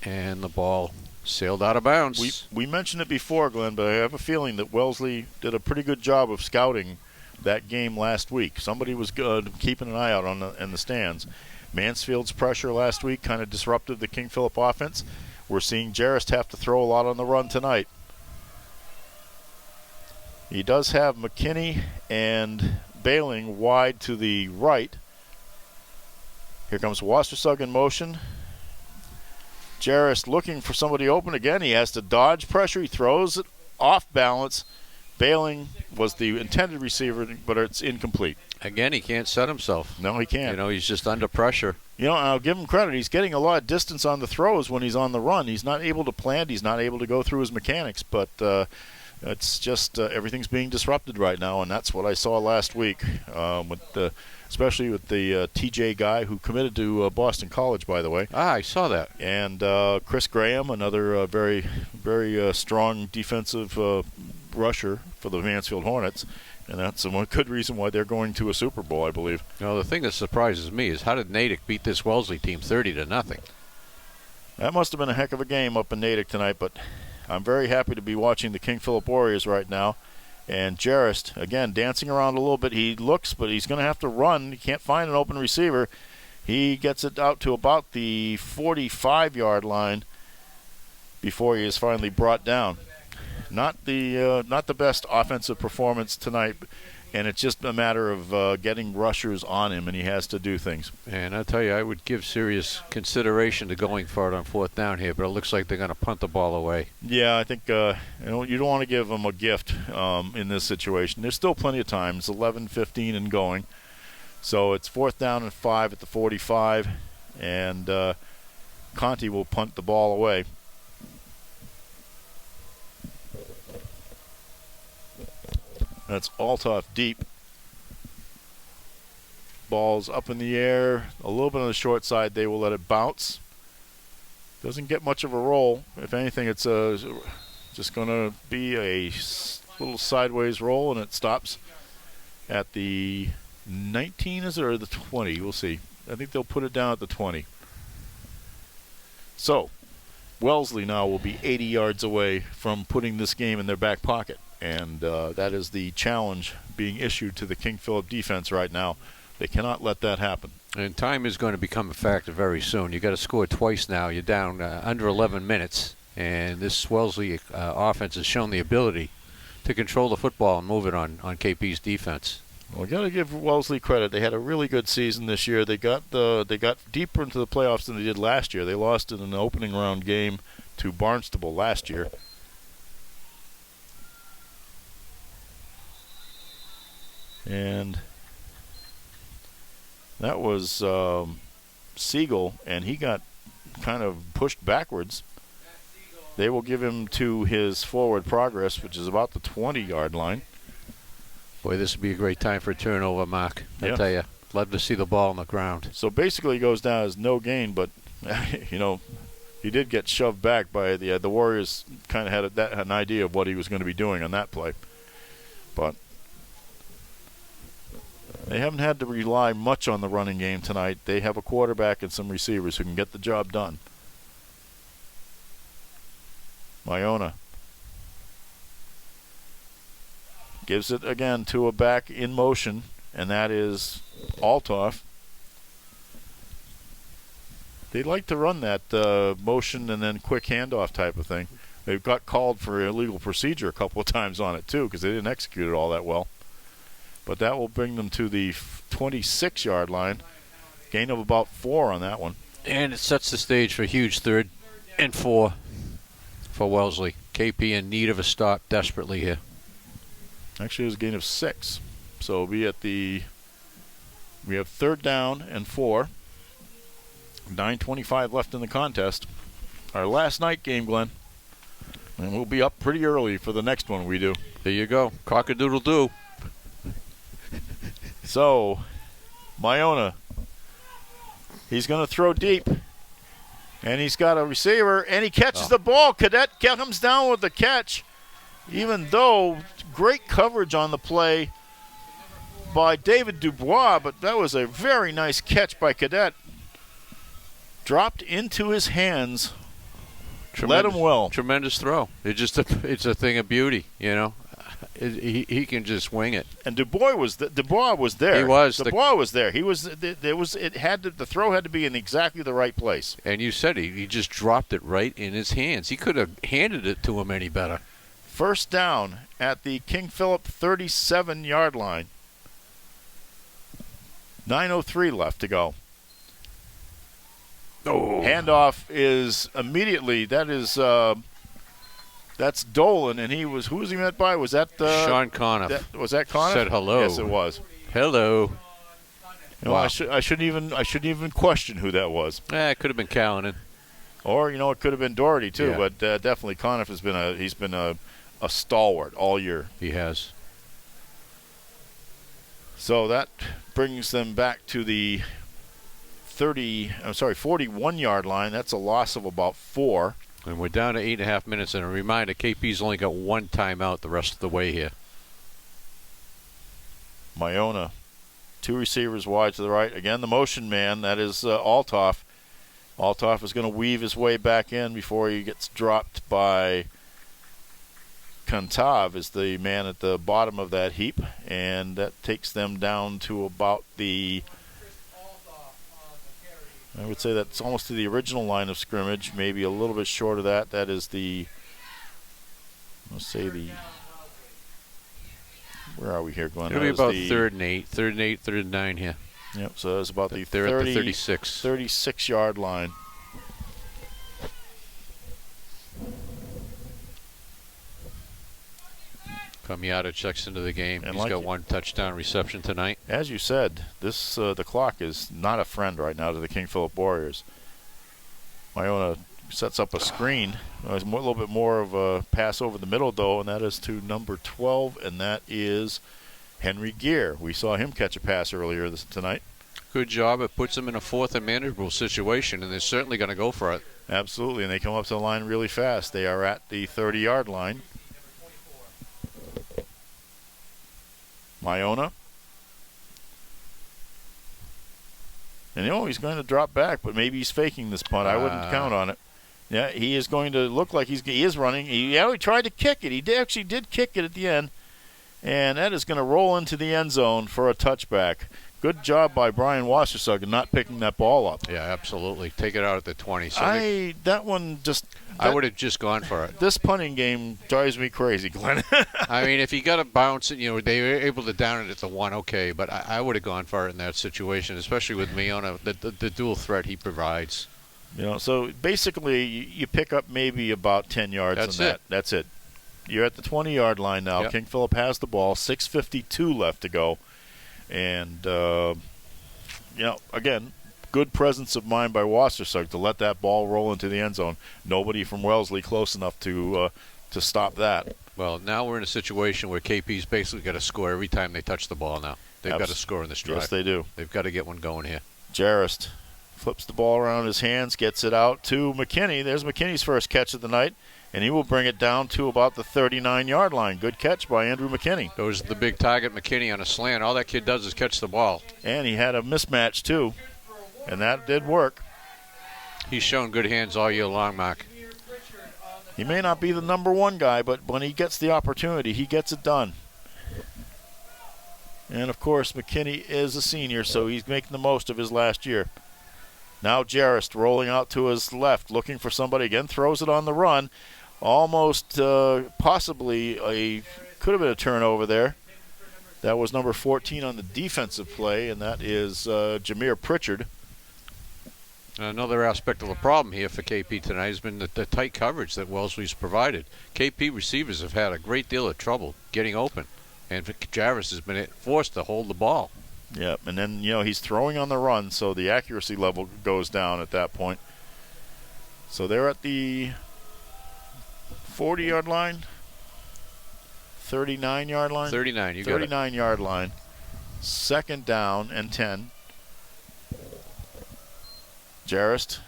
Speaker 2: and the ball sailed out of bounds.
Speaker 1: We mentioned it before, Glenn, but I have a feeling that Wellesley did a pretty good job of scouting that game last week. Somebody was good, keeping an eye out in the stands. Mansfield's pressure last week kind of disrupted the King Philip offense. We're seeing Jarrist have to throw a lot on the run tonight. He does have McKinney and Bailing wide to the right. Here comes Wassersug in motion. Jarrist looking for somebody open again. He has to dodge pressure. He throws it off balance. Bailing was the intended receiver, but it's incomplete.
Speaker 2: Again, he can't set himself.
Speaker 1: No, he can't.
Speaker 2: You know, he's just under pressure.
Speaker 1: You know, I'll give him credit. He's getting a lot of distance on the throws when he's on the run. He's not able to plant. He's not able to go through his mechanics, but it's just everything's being disrupted right now, and that's what I saw last week with the especially with the TJ guy who committed to Boston College, by the way.
Speaker 2: Ah, I saw that.
Speaker 1: And Chris Graham, another very, very strong defensive rusher for the Mansfield Hornets. And that's one good reason why they're going to a Super Bowl, I believe.
Speaker 2: The thing that surprises me is how did Natick beat this Wellesley team 30-0?
Speaker 1: That must have been a heck of a game up in Natick tonight, but I'm very happy to be watching the King Philip Warriors right now. And Jarrist, again, dancing around a little bit. He looks, but he's going to have to run. He can't find an open receiver. He gets it out to about the 45-yard line before he is finally brought down. Not the best offensive performance tonight, and it's just a matter of getting rushers on him, and he has to do things.
Speaker 2: And I tell you, I would give serious consideration to going for it on 4th down here, but it looks like they're going to punt the ball away.
Speaker 1: Yeah, I think you don't want to give them a gift in this situation. There's still plenty of time. It's 11:15 and going, so it's 4th down and 5 at the 45, and Conti will punt the ball away. That's Altoff deep. Ball's up in the air, a little bit on the short side. They will let it bounce. Doesn't get much of a roll. If anything, it's just going to be a little sideways roll, and it stops at the 19, is it, or the 20? We'll see. I think they'll put it down at the 20. So, Wellesley now will be 80 yards away from putting this game in their back pocket. And that is the challenge being issued to the King Philip defense right now. They cannot let that happen.
Speaker 2: And time is going to become a factor very soon. You got to score twice now. You're down under 11 minutes, and this Wellesley offense has shown the ability to control the football and move it on KP's defense.
Speaker 1: Well, we got to give Wellesley credit. They had a really good season this year. They got deeper into the playoffs than they did last year. They lost in an opening round game to Barnstable last year. And that was Siegel, and he got kind of pushed backwards. They will give him to his forward progress, which is about the 20-yard line.
Speaker 2: Boy, this would be a great time for a turnover, Mark. I tell you, love to see the ball on the ground.
Speaker 1: So basically, he goes down as no gain, but he did get shoved back by the Warriors. Kind of had an idea of what he was going to be doing on that play, but they haven't had to rely much on the running game tonight. They have a quarterback and some receivers who can get the job done. MIAA gives it again to a back in motion, and that is Altoff. They like to run that motion and then quick handoff type of thing. They've got called for illegal procedure a couple of times on it, too, because they didn't execute it all that well. But that will bring them to the 26-yard line. Gain of about 4 on that one.
Speaker 2: And it sets the stage for a huge 3rd and 4 for Wellesley. KP in need of a stop desperately here.
Speaker 1: Actually, it was a gain of 6. So we have 3rd down and 4. 9:25 left in the contest. Our last night game, Glenn. And we'll be up pretty early for the next one we do.
Speaker 2: There you go. Cock-a-doodle-doo.
Speaker 1: So, MIAA, he's going to throw deep, and he's got a receiver, and he catches the ball. Cadet comes down with the catch, even though great coverage on the play by David Dubois, but that was a very nice catch by Cadet. Dropped into his hands. Led him well.
Speaker 2: Tremendous throw. It's a thing of beauty, He can just wing it.
Speaker 1: And Dubois was there.
Speaker 2: He was.
Speaker 1: Dubois was there. He was. The throw had to be in exactly the right place.
Speaker 2: And you said he just dropped it right in his hands. He could have handed it to him any better.
Speaker 1: 1st down at the King Philip 37-yard line. 9:03 left to go.
Speaker 2: Oh.
Speaker 1: Handoff is immediately. That's Dolan, and who was he met by? Was that
Speaker 2: Sean Conniff?
Speaker 1: Was that Conniff?
Speaker 2: Said hello.
Speaker 1: Yes, it was.
Speaker 2: Hello.
Speaker 1: Wow. I shouldn't even question who that was.
Speaker 2: It could have been Callanan.
Speaker 1: Or it could have been Doherty too.
Speaker 2: Yeah.
Speaker 1: But definitely Conniff has been a stalwart all year.
Speaker 2: He has.
Speaker 1: So that brings them back to the 41-yard line. That's a loss of about 4.
Speaker 2: And we're down to 8.5 minutes. And a reminder, KP's only got 1 timeout the rest of the way here.
Speaker 1: MIAA, 2 receivers wide to the right. Again, the motion man, that is Althoff. Althoff is going to weave his way back in before he gets dropped by Kantav, is the man at the bottom of that heap. And that takes them down to about the, I would say that's almost to the original line of scrimmage, maybe a little bit short of that. That is the, let's say the, where are we here, Glenn?
Speaker 2: It'll be about 3rd and 8, 3rd and 8, 3rd and 9 here.
Speaker 1: Yep, so it's about the
Speaker 2: They're at the 36.
Speaker 1: 36-yard line.
Speaker 2: Kamiata checks into the game.
Speaker 1: And
Speaker 2: He's got 1 touchdown reception tonight.
Speaker 1: As you said, this the clock is not a friend right now to the King Philip Warriors. MIAA sets up a screen. It's a little bit more of a pass over the middle, though, and that is to number 12, and that is Henry Gear. We saw him catch a pass earlier tonight.
Speaker 2: Good job. It puts them in a 4th and manageable situation, and they're certainly going to go for it.
Speaker 1: Absolutely, and they come up to the line really fast. They are at the 30-yard line. MIAA. And he's going to drop back, but maybe he's faking this punt. I wouldn't count on it. Yeah, he is going to look like he is running. He tried to kick it. He actually did kick it at the end. And that is going to roll into the end zone for a touchback. Good job by Brian Wassersug in not picking that ball up.
Speaker 2: Yeah, absolutely. Take it out at the 20. So
Speaker 1: I
Speaker 2: would have just gone for it.
Speaker 1: This punting game drives me crazy, Glenn.
Speaker 2: I mean, if you got to bounce it, they were able to down it at the 1, okay. But I would have gone for it in that situation, especially with MIAA, the dual threat he provides.
Speaker 1: So basically you pick up maybe about 10 yards on that. That's it. You're at the 20-yard line now.
Speaker 2: Yep.
Speaker 1: King Philip has the ball. 6:52 left to go. And, again, good presence of mind by Wassersug to let that ball roll into the end zone. Nobody from Wellesley close enough to stop that.
Speaker 2: Well, now we're in a situation where KP's basically got to score every time they touch the ball now. They've got to score in this drive.
Speaker 1: Yes, they do.
Speaker 2: They've got to get one going here.
Speaker 1: Jarrist flips the ball around his hands, gets it out to McKinney. There's McKinney's first catch of the night. And he will bring it down to about the 39-yard line. Good catch by Andrew McKinney.
Speaker 2: Goes the big target, McKinney, on a slant. All that kid does is catch the ball.
Speaker 1: And he had a mismatch, too. And that did work.
Speaker 2: He's shown good hands all year long, Mark.
Speaker 1: He may not be the number 1 guy, but when he gets the opportunity, he gets it done. And, of course, McKinney is a senior, so he's making the most of his last year. Now Jarrist rolling out to his left, looking for somebody again, throws it on the run. Almost possibly could have been a turnover there. That was number 14 on the defensive play, and that is Jameer Pritchard.
Speaker 2: Another aspect of the problem here for KP tonight has been the tight coverage that Wellesley's provided. KP receivers have had a great deal of trouble getting open, and Jarvis has been forced to hold the ball.
Speaker 1: Yep, and then, he's throwing on the run, so the accuracy level goes down at that point. So they're at the 40-yard line, 39-yard line?
Speaker 2: 39, you got it.
Speaker 1: 39-yard line, 2nd down and 10. Jarrist,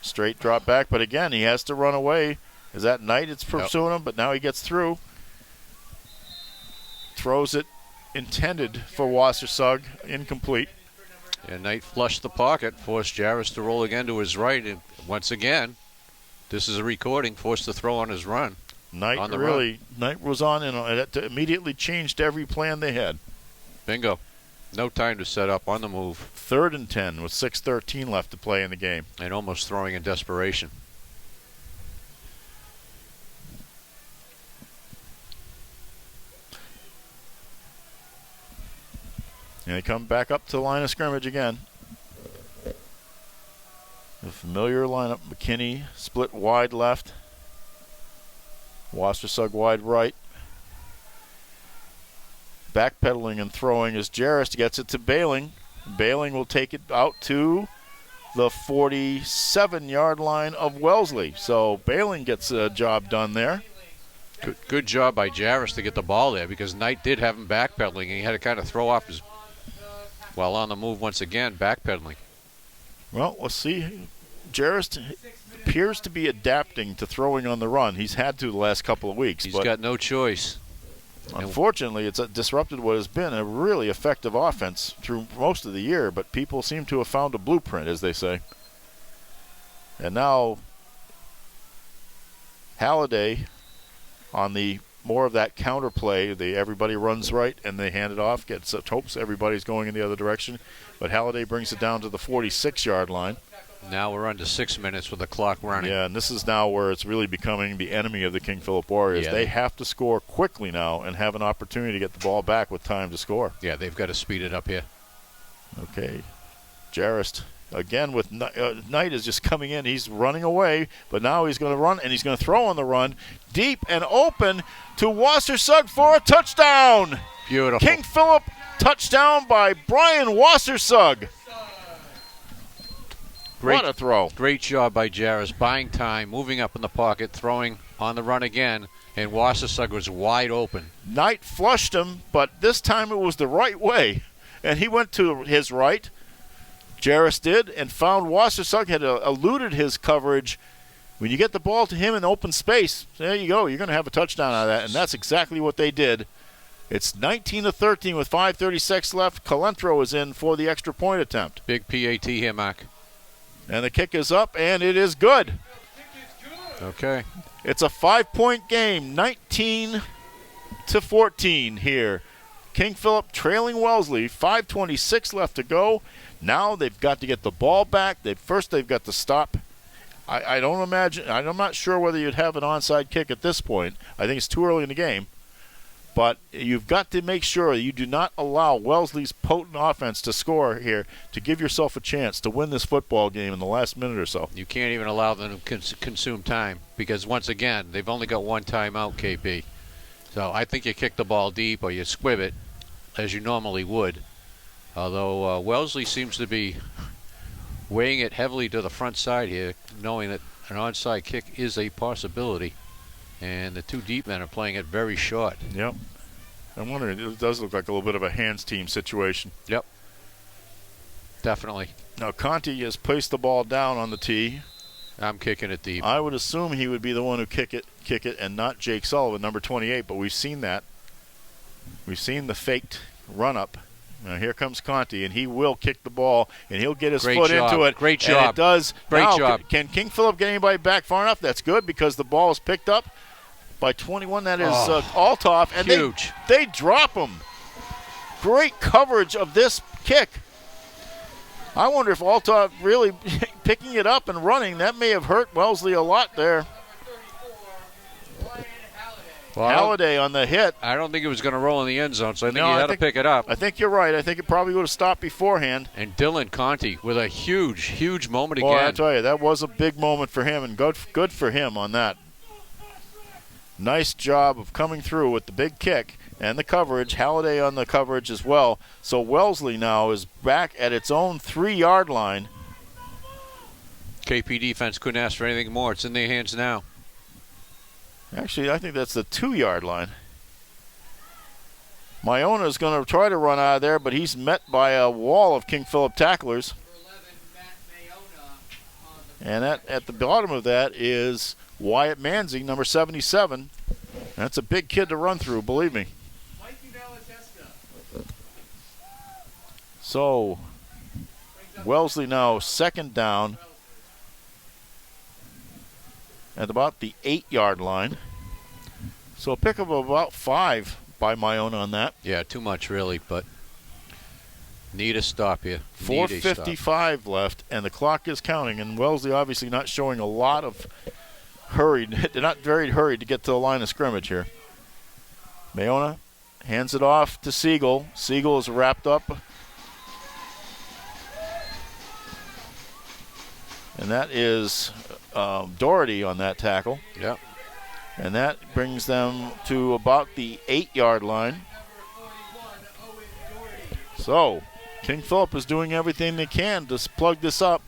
Speaker 1: straight drop back, but again, he has to run away. Is that Knight it's pursuing him, but now he gets through. Throws it. Intended for Wassersug, incomplete.
Speaker 2: And Knight flushed the pocket, forced Jarvis to roll again to his right, and once again, this is a recording, forced to throw on his run.
Speaker 1: Knight was on, and it immediately changed every plan they had.
Speaker 2: Bingo. No time to set up, on the move.
Speaker 1: 3rd and 10 with 6:13 left to play in the game.
Speaker 2: And almost throwing in desperation.
Speaker 1: And they come back up to the line of scrimmage again. The familiar lineup. McKinney split wide left. Wassersug wide right. Backpedaling and throwing as Jarrist gets it to Bailing. Bailing will take it out to the 47-yard line of Wellesley. So Bailing gets a job done there.
Speaker 2: Good job by Jarvis to get the ball there, because Knight did have him backpedaling, and he had to kind of throw off his While on the move once again, backpedaling.
Speaker 1: Well, let's see. Jarrett appears to be adapting to throwing on the run. He's had to the last couple of weeks.
Speaker 2: He's
Speaker 1: but
Speaker 2: got no choice.
Speaker 1: unfortunately, it's disrupted what has been a really effective offense through most of the year, but people seem to have found a blueprint, as they say. And now Halliday on the more of that counter play. Everybody runs right and they hand it off, hopes everybody's going in the other direction. But Halliday brings it down to the 46-yard line.
Speaker 2: Now we're under 6 minutes with the clock running.
Speaker 1: Yeah, and this is now where it's really becoming the enemy of the King Philip Warriors.
Speaker 2: Yeah,
Speaker 1: they have to score quickly now and have an opportunity to get the ball back with time to score.
Speaker 2: Yeah, they've got to speed it up here.
Speaker 1: Okay. Jarrett again with Knight is just coming in. He's running away, but now he's going to run, and he's going to throw on the run. Deep and open to Wassersug for a touchdown.
Speaker 2: Beautiful.
Speaker 1: King Philip touchdown by Brian Wassersug. What a throw.
Speaker 2: Great job by Jarris, buying time, moving up in the pocket, throwing on the run again, and Wassersug was wide open.
Speaker 1: Knight flushed him, but this time it was the right way, and he went to his right. Jarris did, and found Wassersug had eluded his coverage. When you get the ball to him in open space, there you go. You're going to have a touchdown out of that, and that's exactly what they did. It's 19-13 with 5:36 left. Calentro is in for the extra point attempt.
Speaker 2: Big PAT here, Mark.
Speaker 1: And the kick is up, and it is good.
Speaker 2: Okay.
Speaker 1: It's a 5-point game, 19-14 here. King Philip trailing Wellesley, 5:26 left to go. Now they've got to get the ball back. They've got to stop. I'm not sure whether you'd have an onside kick at this point. I think it's too early in the game. But you've got to make sure you do not allow Wellesley's potent offense to score here to give yourself a chance to win this football game in the last minute or so.
Speaker 2: You can't even allow them to consume time because, once again, they've only got one timeout, KP. So I think you kick the ball deep or you squib it as you normally would. Although Wellesley seems to be weighing it heavily to the front side here, knowing that an onside kick is a possibility. And the two deep men are playing it very short.
Speaker 1: Yep. I'm wondering, it does look like a little bit of a hands team situation.
Speaker 2: Yep. Definitely.
Speaker 1: Now, Conti has placed the ball down on the tee.
Speaker 2: I'm kicking it deep.
Speaker 1: I would assume he would be the one who kick it, and not Jake Sullivan, number 28, but we've seen that. We've seen the faked run-up. Now here comes Conti, and he will kick the ball, and he'll get his foot into it.
Speaker 2: Great job.
Speaker 1: And it does.
Speaker 2: Great
Speaker 1: now,
Speaker 2: job.
Speaker 1: Can King Philip get anybody back far enough? That's good because the ball is picked up by 21. That is Althoff. And
Speaker 2: huge.
Speaker 1: They drop him. Great coverage of this kick. I wonder if Althoff really picking it up and running, that may have hurt Wellesley a lot there.
Speaker 2: Well,
Speaker 1: Halliday on the hit.
Speaker 2: I don't think it was going to roll in the end zone, so I think he had to pick it up.
Speaker 1: I think you're right. I think it probably would have stopped beforehand.
Speaker 2: And Dylan Conti with a huge, huge moment
Speaker 1: Boy,
Speaker 2: again.
Speaker 1: I tell you, that was a big moment for him, and good for him on that. Nice job of coming through with the big kick and the coverage. Halliday on the coverage as well. So Wellesley now is back at its own 3-yard line.
Speaker 2: KP defense couldn't ask for anything more. It's in their hands now.
Speaker 1: Actually, I think that's the 2-yard line. MIAA is going to try to run out of there, but he's met by a wall of King Philip tacklers. And at the bottom of that is Wyatt Manzi, number 77. That's a big kid to run through, believe me. So, Wellesley now second down at about the 8-yard line. So a pickup of about 5 by MIAA on that.
Speaker 2: Yeah, too much really, but need a stop here.
Speaker 1: 4:55 left, and the clock is counting, and Wellesley obviously not showing a lot of hurry. They're not very hurried to get to the line of scrimmage here. MIAA hands it off to Siegel. Siegel is wrapped up. And that is Doherty on that tackle.
Speaker 2: Yep.
Speaker 1: And that brings them to about the 8-yard line. So, King Philip is doing everything they can to plug this up.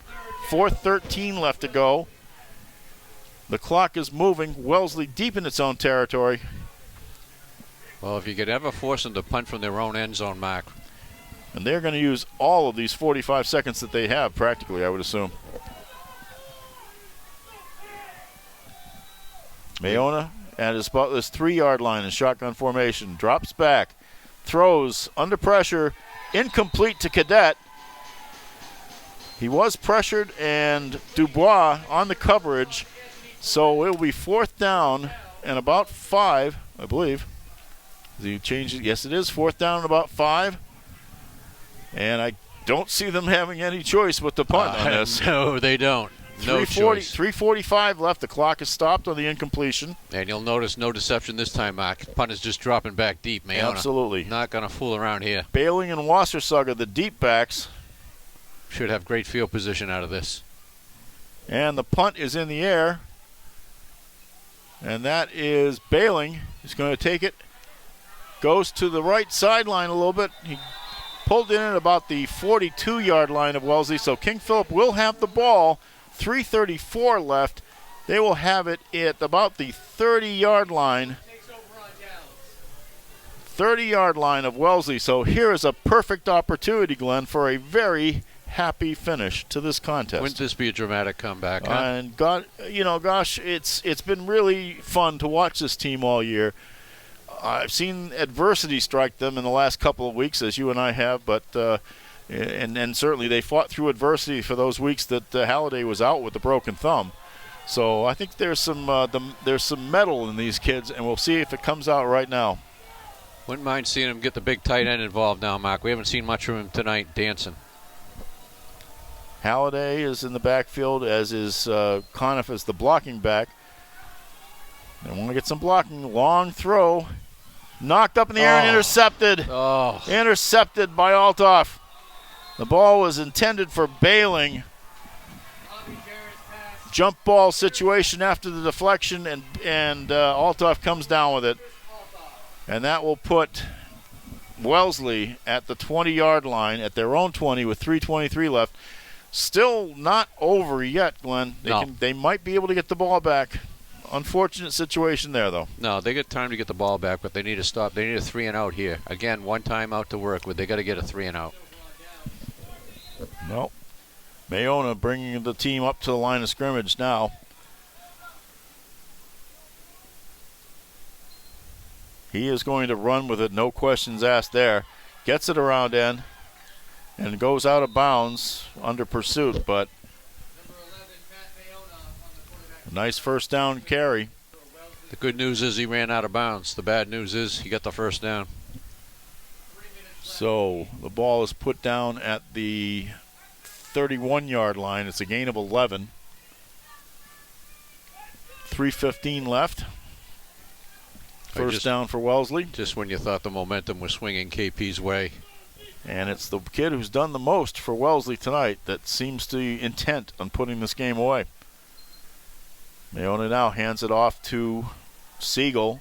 Speaker 1: 4:13 left to go. The clock is moving. Wellesley deep in its own territory.
Speaker 2: Well, if you could ever force them to punt from their own end zone, Mark,
Speaker 1: And they're going to use all of these 45 seconds that they have, practically, I would assume. MIAA at his 3-yard line in shotgun formation. Drops back. Throws under pressure. Incomplete to Cadet. He was pressured, and Dubois on the coverage. So it will be 4th down and about 5, I believe. He changed it. Yes, it is 4th down and about 5. And I don't see them having any choice but to punt on this.
Speaker 2: No, they don't. No choice.
Speaker 1: 3:45 left. The clock is stopped on the incompletion.
Speaker 2: And you'll notice no deception this time, Mark. Punt is just dropping back deep, man.
Speaker 1: Absolutely.
Speaker 2: Not going to fool around here.
Speaker 1: Bailing and Wassersager, the deep backs.
Speaker 2: Should have great field position out of this.
Speaker 1: And the punt is in the air. And that is Bailing. He's going to take it. Goes to the right sideline a little bit. He pulled in at about the 42-yard line of Wellesley. So King Philip will have the ball. 3:34 left. They will have it at about the 30-yard line. 30-yard line of Wellesley. So here is a perfect opportunity, Glenn, for a very happy finish to this contest.
Speaker 2: Wouldn't this be a dramatic comeback, huh?
Speaker 1: And gosh, it's been really fun to watch this team all year. I've seen adversity strike them in the last couple of weeks, as you and I have, but and certainly they fought through adversity for those weeks that Halliday was out with the broken thumb. So I think there's some mettle in these kids, and we'll see if it comes out right now.
Speaker 2: Wouldn't mind seeing him get the big tight end involved now, Mark. We haven't seen much from him tonight dancing.
Speaker 1: Halliday is in the backfield, as is Conniff as the blocking back. They want to get some blocking. Long throw. Knocked up in the air and intercepted.
Speaker 2: Oh.
Speaker 1: Intercepted by Althoff. The ball was intended for Bailing. Jump ball situation after the deflection, and Althoff comes down with it. And that will put Wellesley at the 20-yard line, at their own 20 with 3:23 left. Still not over yet, Glenn. They might be able to get the ball back. Unfortunate situation there, though.
Speaker 2: No, they got time to get the ball back, but they need to stop. They need a 3-and-out here. Again, one time out to work with. They got to get a 3-and-out.
Speaker 1: Well, MIAA bringing the team up to the line of scrimmage now. He is going to run with it, no questions asked there. Gets it around end and goes out of bounds under pursuit, but a nice first down carry.
Speaker 2: The good news is he ran out of bounds. The bad news is he got the first down.
Speaker 1: So the ball is put down at the 31-yard line. It's a gain of 11. 3:15 left. First down for Wellesley.
Speaker 2: Just when you thought the momentum was swinging KP's way.
Speaker 1: And it's the kid who's done the most for Wellesley tonight that seems to be intent on putting this game away. MIAA now hands it off to Siegel,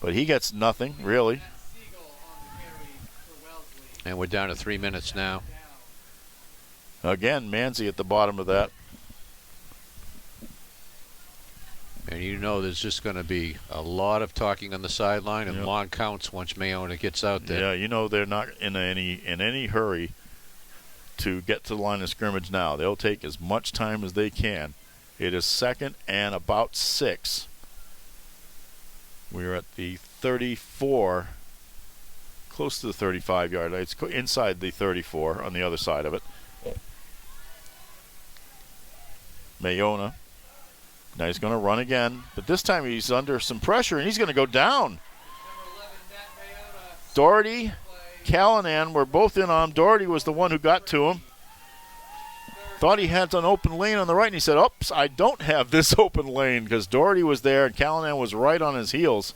Speaker 1: but he gets nothing, really.
Speaker 2: And we're down to 3 minutes now.
Speaker 1: Again, Manzi at the bottom of that.
Speaker 2: And you know there's just going to be a lot of talking on the sideline and long counts once MIAA gets out there.
Speaker 1: Yeah, you know they're not in any hurry to get to the line of scrimmage now. They'll take as much time as they can. It is 2nd and about 6. We're at the 34, close to the 35-yard line. It's inside the 34 on the other side of it. MIAA. Now he's going to run again, but this time he's under some pressure, and he's going to go down. Doherty, Callanan were both in on him. Doherty was the one who got to him. Thought he had an open lane on the right, and he said, oops, I don't have this open lane, because Doherty was there, and Callanan was right on his heels.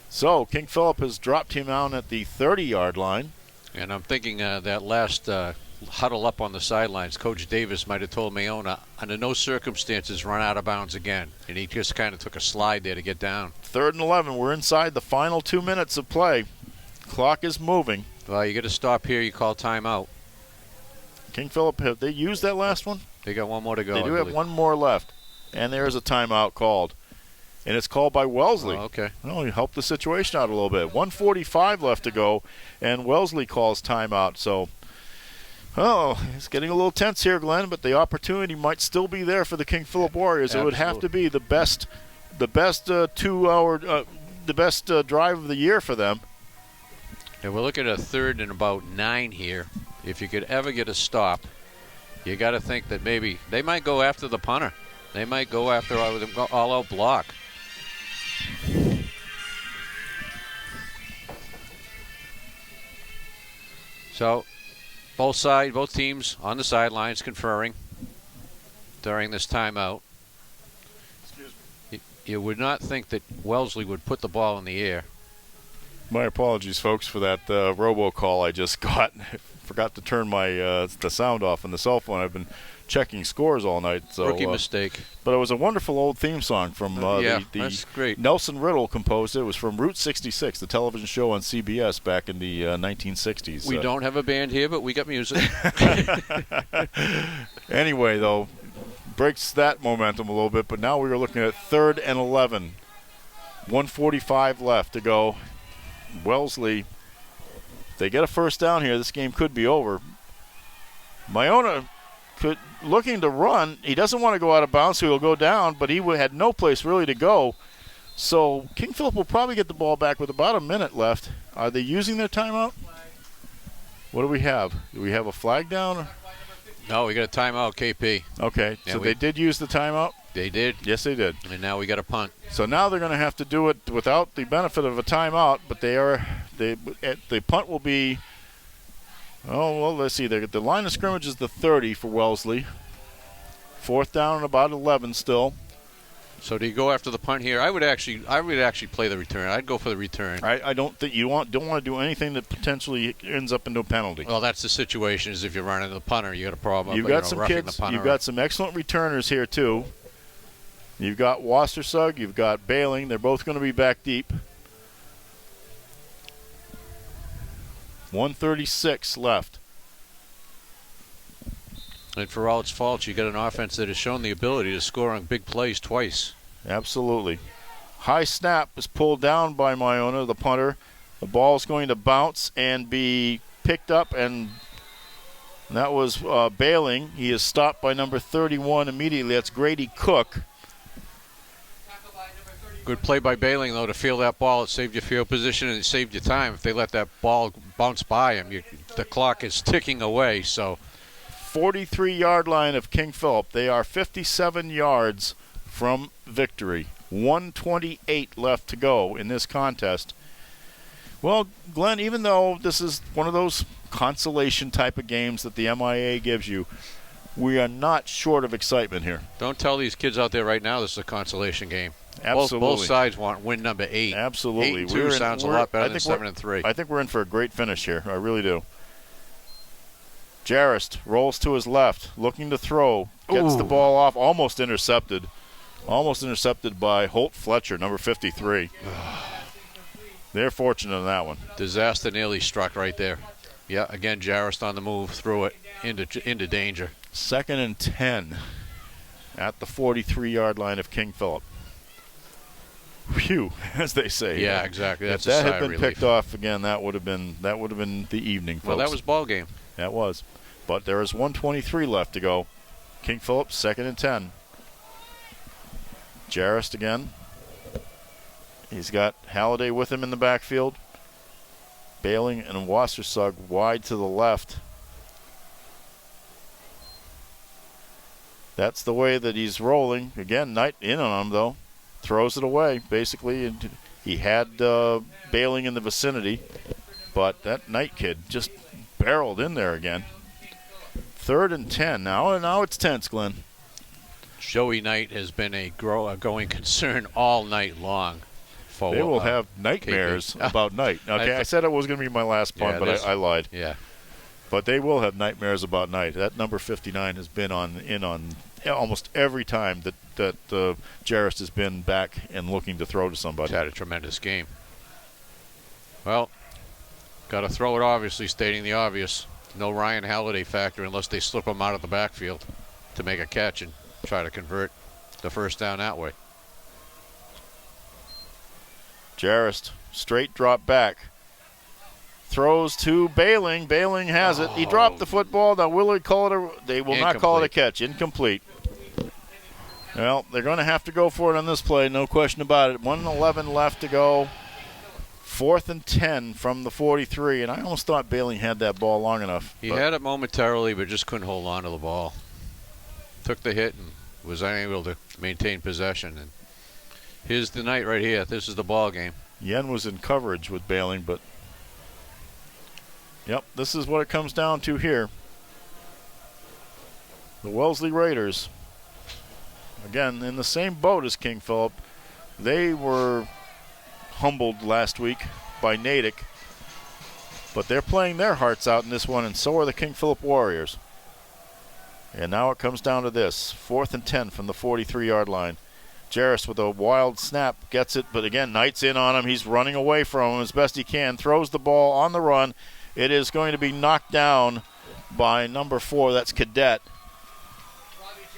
Speaker 1: So King Philip has dropped him down at the 30-yard line.
Speaker 2: And I'm thinking that last huddle up on the sidelines, Coach Davis might have told MIAA, under no circumstances run out of bounds again. And he just kind of took a slide there to get down.
Speaker 1: 3rd and 11. We're inside the final 2 minutes of play. Clock is moving.
Speaker 2: Well, you got to stop here. You call timeout.
Speaker 1: King Philip, have they used that last one?
Speaker 2: They got one more to go.
Speaker 1: They do have one more left. And there is a timeout called. and it's called by Wellesley.
Speaker 2: Oh, okay.
Speaker 1: Well, he helped the situation out a little bit. 1:45 left to go, and Wellesley calls timeout. So, it's getting a little tense here, Glenn, but the opportunity might still be there for the King Philip Warriors.
Speaker 2: Absolutely.
Speaker 1: It would have to be the best 2-hour, the best drive of the year for them.
Speaker 2: And we're looking at a 3rd and about 9 here. If you could ever get a stop, you got to think that maybe they might go after the punter. They might go after all-out block. So, both teams on the sidelines conferring during this timeout. You would not think that Wellesley would put the ball in the air.
Speaker 1: My apologies, folks, for that robocall I just got. I forgot to turn my the sound off on the cell phone. I've been checking scores all night. So,
Speaker 2: Rookie mistake.
Speaker 1: But it was a wonderful old theme song from
Speaker 2: that's great.
Speaker 1: Nelson Riddle composed it. It was from Route 66, the television show on CBS back in the 1960s.
Speaker 2: We don't have a band here, but we got music.
Speaker 1: Anyway, though, breaks that momentum a little bit. But now we are looking at 3rd and 11. 1:45 left to go. Wellesley, if they get a first down here, this game could be over. MIAA looking to run. He doesn't want to go out of bounds, so he'll go down, but he had no place really to go. So King Philip will probably get the ball back with about a minute left. Are they using their timeout? What do we have? Do we have a flag down?
Speaker 2: No, we got a timeout, KP.
Speaker 1: Okay,
Speaker 2: Yeah,
Speaker 1: so they did use the timeout?
Speaker 2: They did.
Speaker 1: Yes, they did.
Speaker 2: And now we got a punt.
Speaker 1: So now they're going to have to do it without the benefit of a timeout, but the punt will be, let's see. The line of scrimmage is the 30 for Wellesley. 4th down and about 11 still.
Speaker 2: So do you go after the punt here? I would actually play the return. I'd go for the return.
Speaker 1: I don't think don't want to do anything that potentially ends up into a penalty.
Speaker 2: Well, that's the situation. Is if you're running the punter, you got a problem.
Speaker 1: You've got some kids. You've got some excellent returners here too. You've got Wassersug. You've got Bailing. They're both going to be back deep. 1:36 left.
Speaker 2: And for all its faults, you got an offense that has shown the ability to score on big plays twice.
Speaker 1: Absolutely. High snap is pulled down by MIAA, the punter. The ball is going to bounce and be picked up, and that was Bailing. He is stopped by number 31 immediately. That's Grady Cook.
Speaker 2: Good play by Bailing, though, to field that ball. It saved your field position and it saved your time. If they let that ball bounce by him, the clock is ticking away. So,
Speaker 1: 43-yard line of King Philip. They are 57 yards from victory. 1:28 left to go in this contest. Well, Glenn, even though this is one of those consolation type of games that the MIAA gives you, we are not short of excitement here.
Speaker 2: Don't tell these kids out there right now this is a consolation game.
Speaker 1: Absolutely.
Speaker 2: Both sides want win number 8.
Speaker 1: Absolutely.
Speaker 2: 8-2 sounds a lot better than 7-3.
Speaker 1: I think we're in for a great finish here. I really do. Jarrist rolls to his left, looking to throw. Gets the ball off, almost intercepted. Almost intercepted by Holt Fletcher, number 53. They're fortunate on that one.
Speaker 2: Disaster nearly struck right there. Yeah, again, Jarrist on the move, threw it into danger.
Speaker 1: 2nd and 10 at the 43-yard line of King Philip. Phew, as they say.
Speaker 2: Yeah, exactly. That's
Speaker 1: if that
Speaker 2: a sigh
Speaker 1: had been
Speaker 2: of
Speaker 1: picked
Speaker 2: relief.
Speaker 1: off again, that would have been the evening, folks.
Speaker 2: Well, that was ball game.
Speaker 1: That was. But there is 1:23 left to go. King Philip, 2nd and 10. Jarrist again. He's got Halliday with him in the backfield. Bailing and Wassersug wide to the left. That's the way that he's rolling. Again, Knight in on him, though. Throws it away, basically. He had Bailing in the vicinity, but that Knight kid just barreled in there again. 3rd and 10 now, and now it's tense, Glenn.
Speaker 2: Joey Knight has been a going concern all night long.
Speaker 1: They will have nightmares about Knight. Okay, I said it was going to be my last punt, but I lied.
Speaker 2: Yeah.
Speaker 1: But they will have nightmares about Knight. That number 59 has been on almost every time that Jarrist has been back and looking to throw to somebody.
Speaker 2: He's had a tremendous game. Well, got to throw it, obviously, stating the obvious. No Ryan Halliday factor unless they slip him out of the backfield to make a catch and try to convert the first down that way.
Speaker 1: Jarrett, straight drop back. Throws to Bailing. Bailing has it. He dropped the football. Now will they call it they will not call it a catch. Incomplete. Well, they're going to have to go for it on this play, no question about it. 1:11 left to go. 4th and 10 from the 43, and I almost thought Bailing had that ball long enough.
Speaker 2: He had it momentarily, but just couldn't hold on to the ball. Took the hit and was unable to maintain possession. And here's the night right here. This is the ball game.
Speaker 1: Yen was in coverage with Bailing, but yep, this is what it comes down to here. The Wellesley Raiders, again, in the same boat as King Philip. They were humbled last week by Natick, but they're playing their hearts out in this one, and so are the King Philip Warriors. And now it comes down to this, 4th and 10 from the 43-yard line. Jarrett with a wild snap gets it, but again, Knight's in on him. He's running away from him as best he can, throws the ball on the run. It is going to be knocked down by number 4, that's Cadet.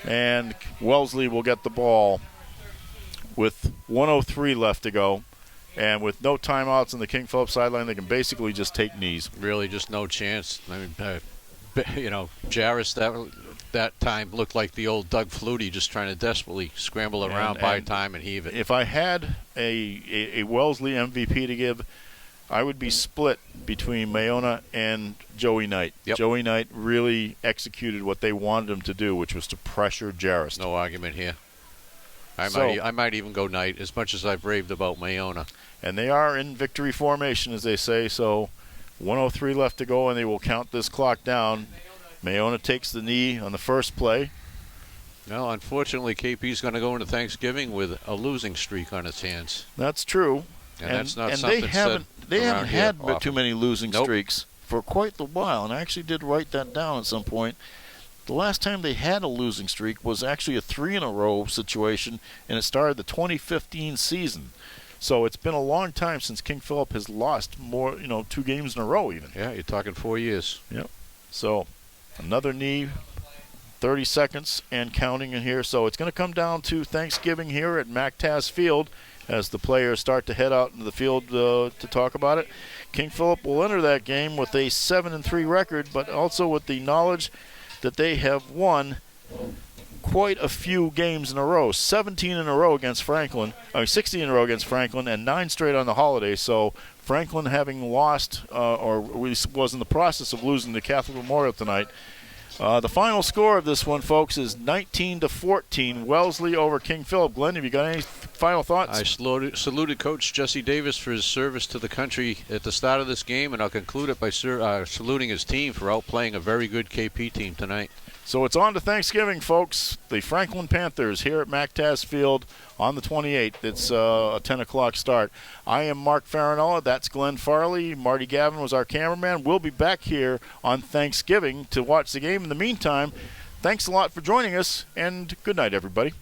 Speaker 1: And Wellesley will get the ball with 1:03 left to go. And with no timeouts on the King Philip sideline, they can basically just take knees.
Speaker 2: Really just no chance. I mean, Jarrett that time looked like the old Doug Flutie, just trying to desperately scramble around, buy time, and heave it.
Speaker 1: If I had a Wellesley MVP to give, I would be split between MIAA and Joey Knight.
Speaker 2: Yep.
Speaker 1: Joey Knight really executed what they wanted him to do, which was to pressure Jarrett.
Speaker 2: No argument here. I might even go Knight, as much as I've raved about MIAA.
Speaker 1: And they are in victory formation, as they say, so 1:03 left to go, and they will count this clock down. MIAA takes the knee on the first play.
Speaker 2: Well, unfortunately, KP's going to go into Thanksgiving with a losing streak on its hands.
Speaker 1: That's true.
Speaker 2: And that's not
Speaker 1: and
Speaker 2: something
Speaker 1: they haven't had
Speaker 2: often.
Speaker 1: too many losing streaks for quite a while, and I actually did write that down at some point. The last time they had a losing streak was actually a 3-in-a-row situation, and it started the 2015 season. So it's been a long time since King Philip has lost more, 2 games in a row even.
Speaker 2: Yeah, you're talking 4 years.
Speaker 1: Yep. So another knee, 30 seconds and counting in here. So it's going to come down to Thanksgiving here at MacTaz Field as the players start to head out into the field to talk about it. King Philip will enter that game with a 7-3 record, but also with the knowledge that they have won quite a few games in a row. 17 in a row against Franklin, 16 in a row against Franklin, and 9 straight on the holiday. So Franklin having lost, or was in the process of losing to Catholic Memorial tonight. The final score of this one, folks, is 19-14. Wellesley over King Philip. Glenn, have you got any final thoughts?
Speaker 2: I saluted Coach Jesse Davis for his service to the country at the start of this game, and I'll conclude it by saluting his team for outplaying a very good KP team tonight.
Speaker 1: So it's on to Thanksgiving, folks. The Franklin Panthers here at MacTaz Field on the 28th. It's a 10 o'clock start. I am Mark Farinella. That's Glenn Farley. Marty Gavin was our cameraman. We'll be back here on Thanksgiving to watch the game. In the meantime, thanks a lot for joining us, and good night, everybody.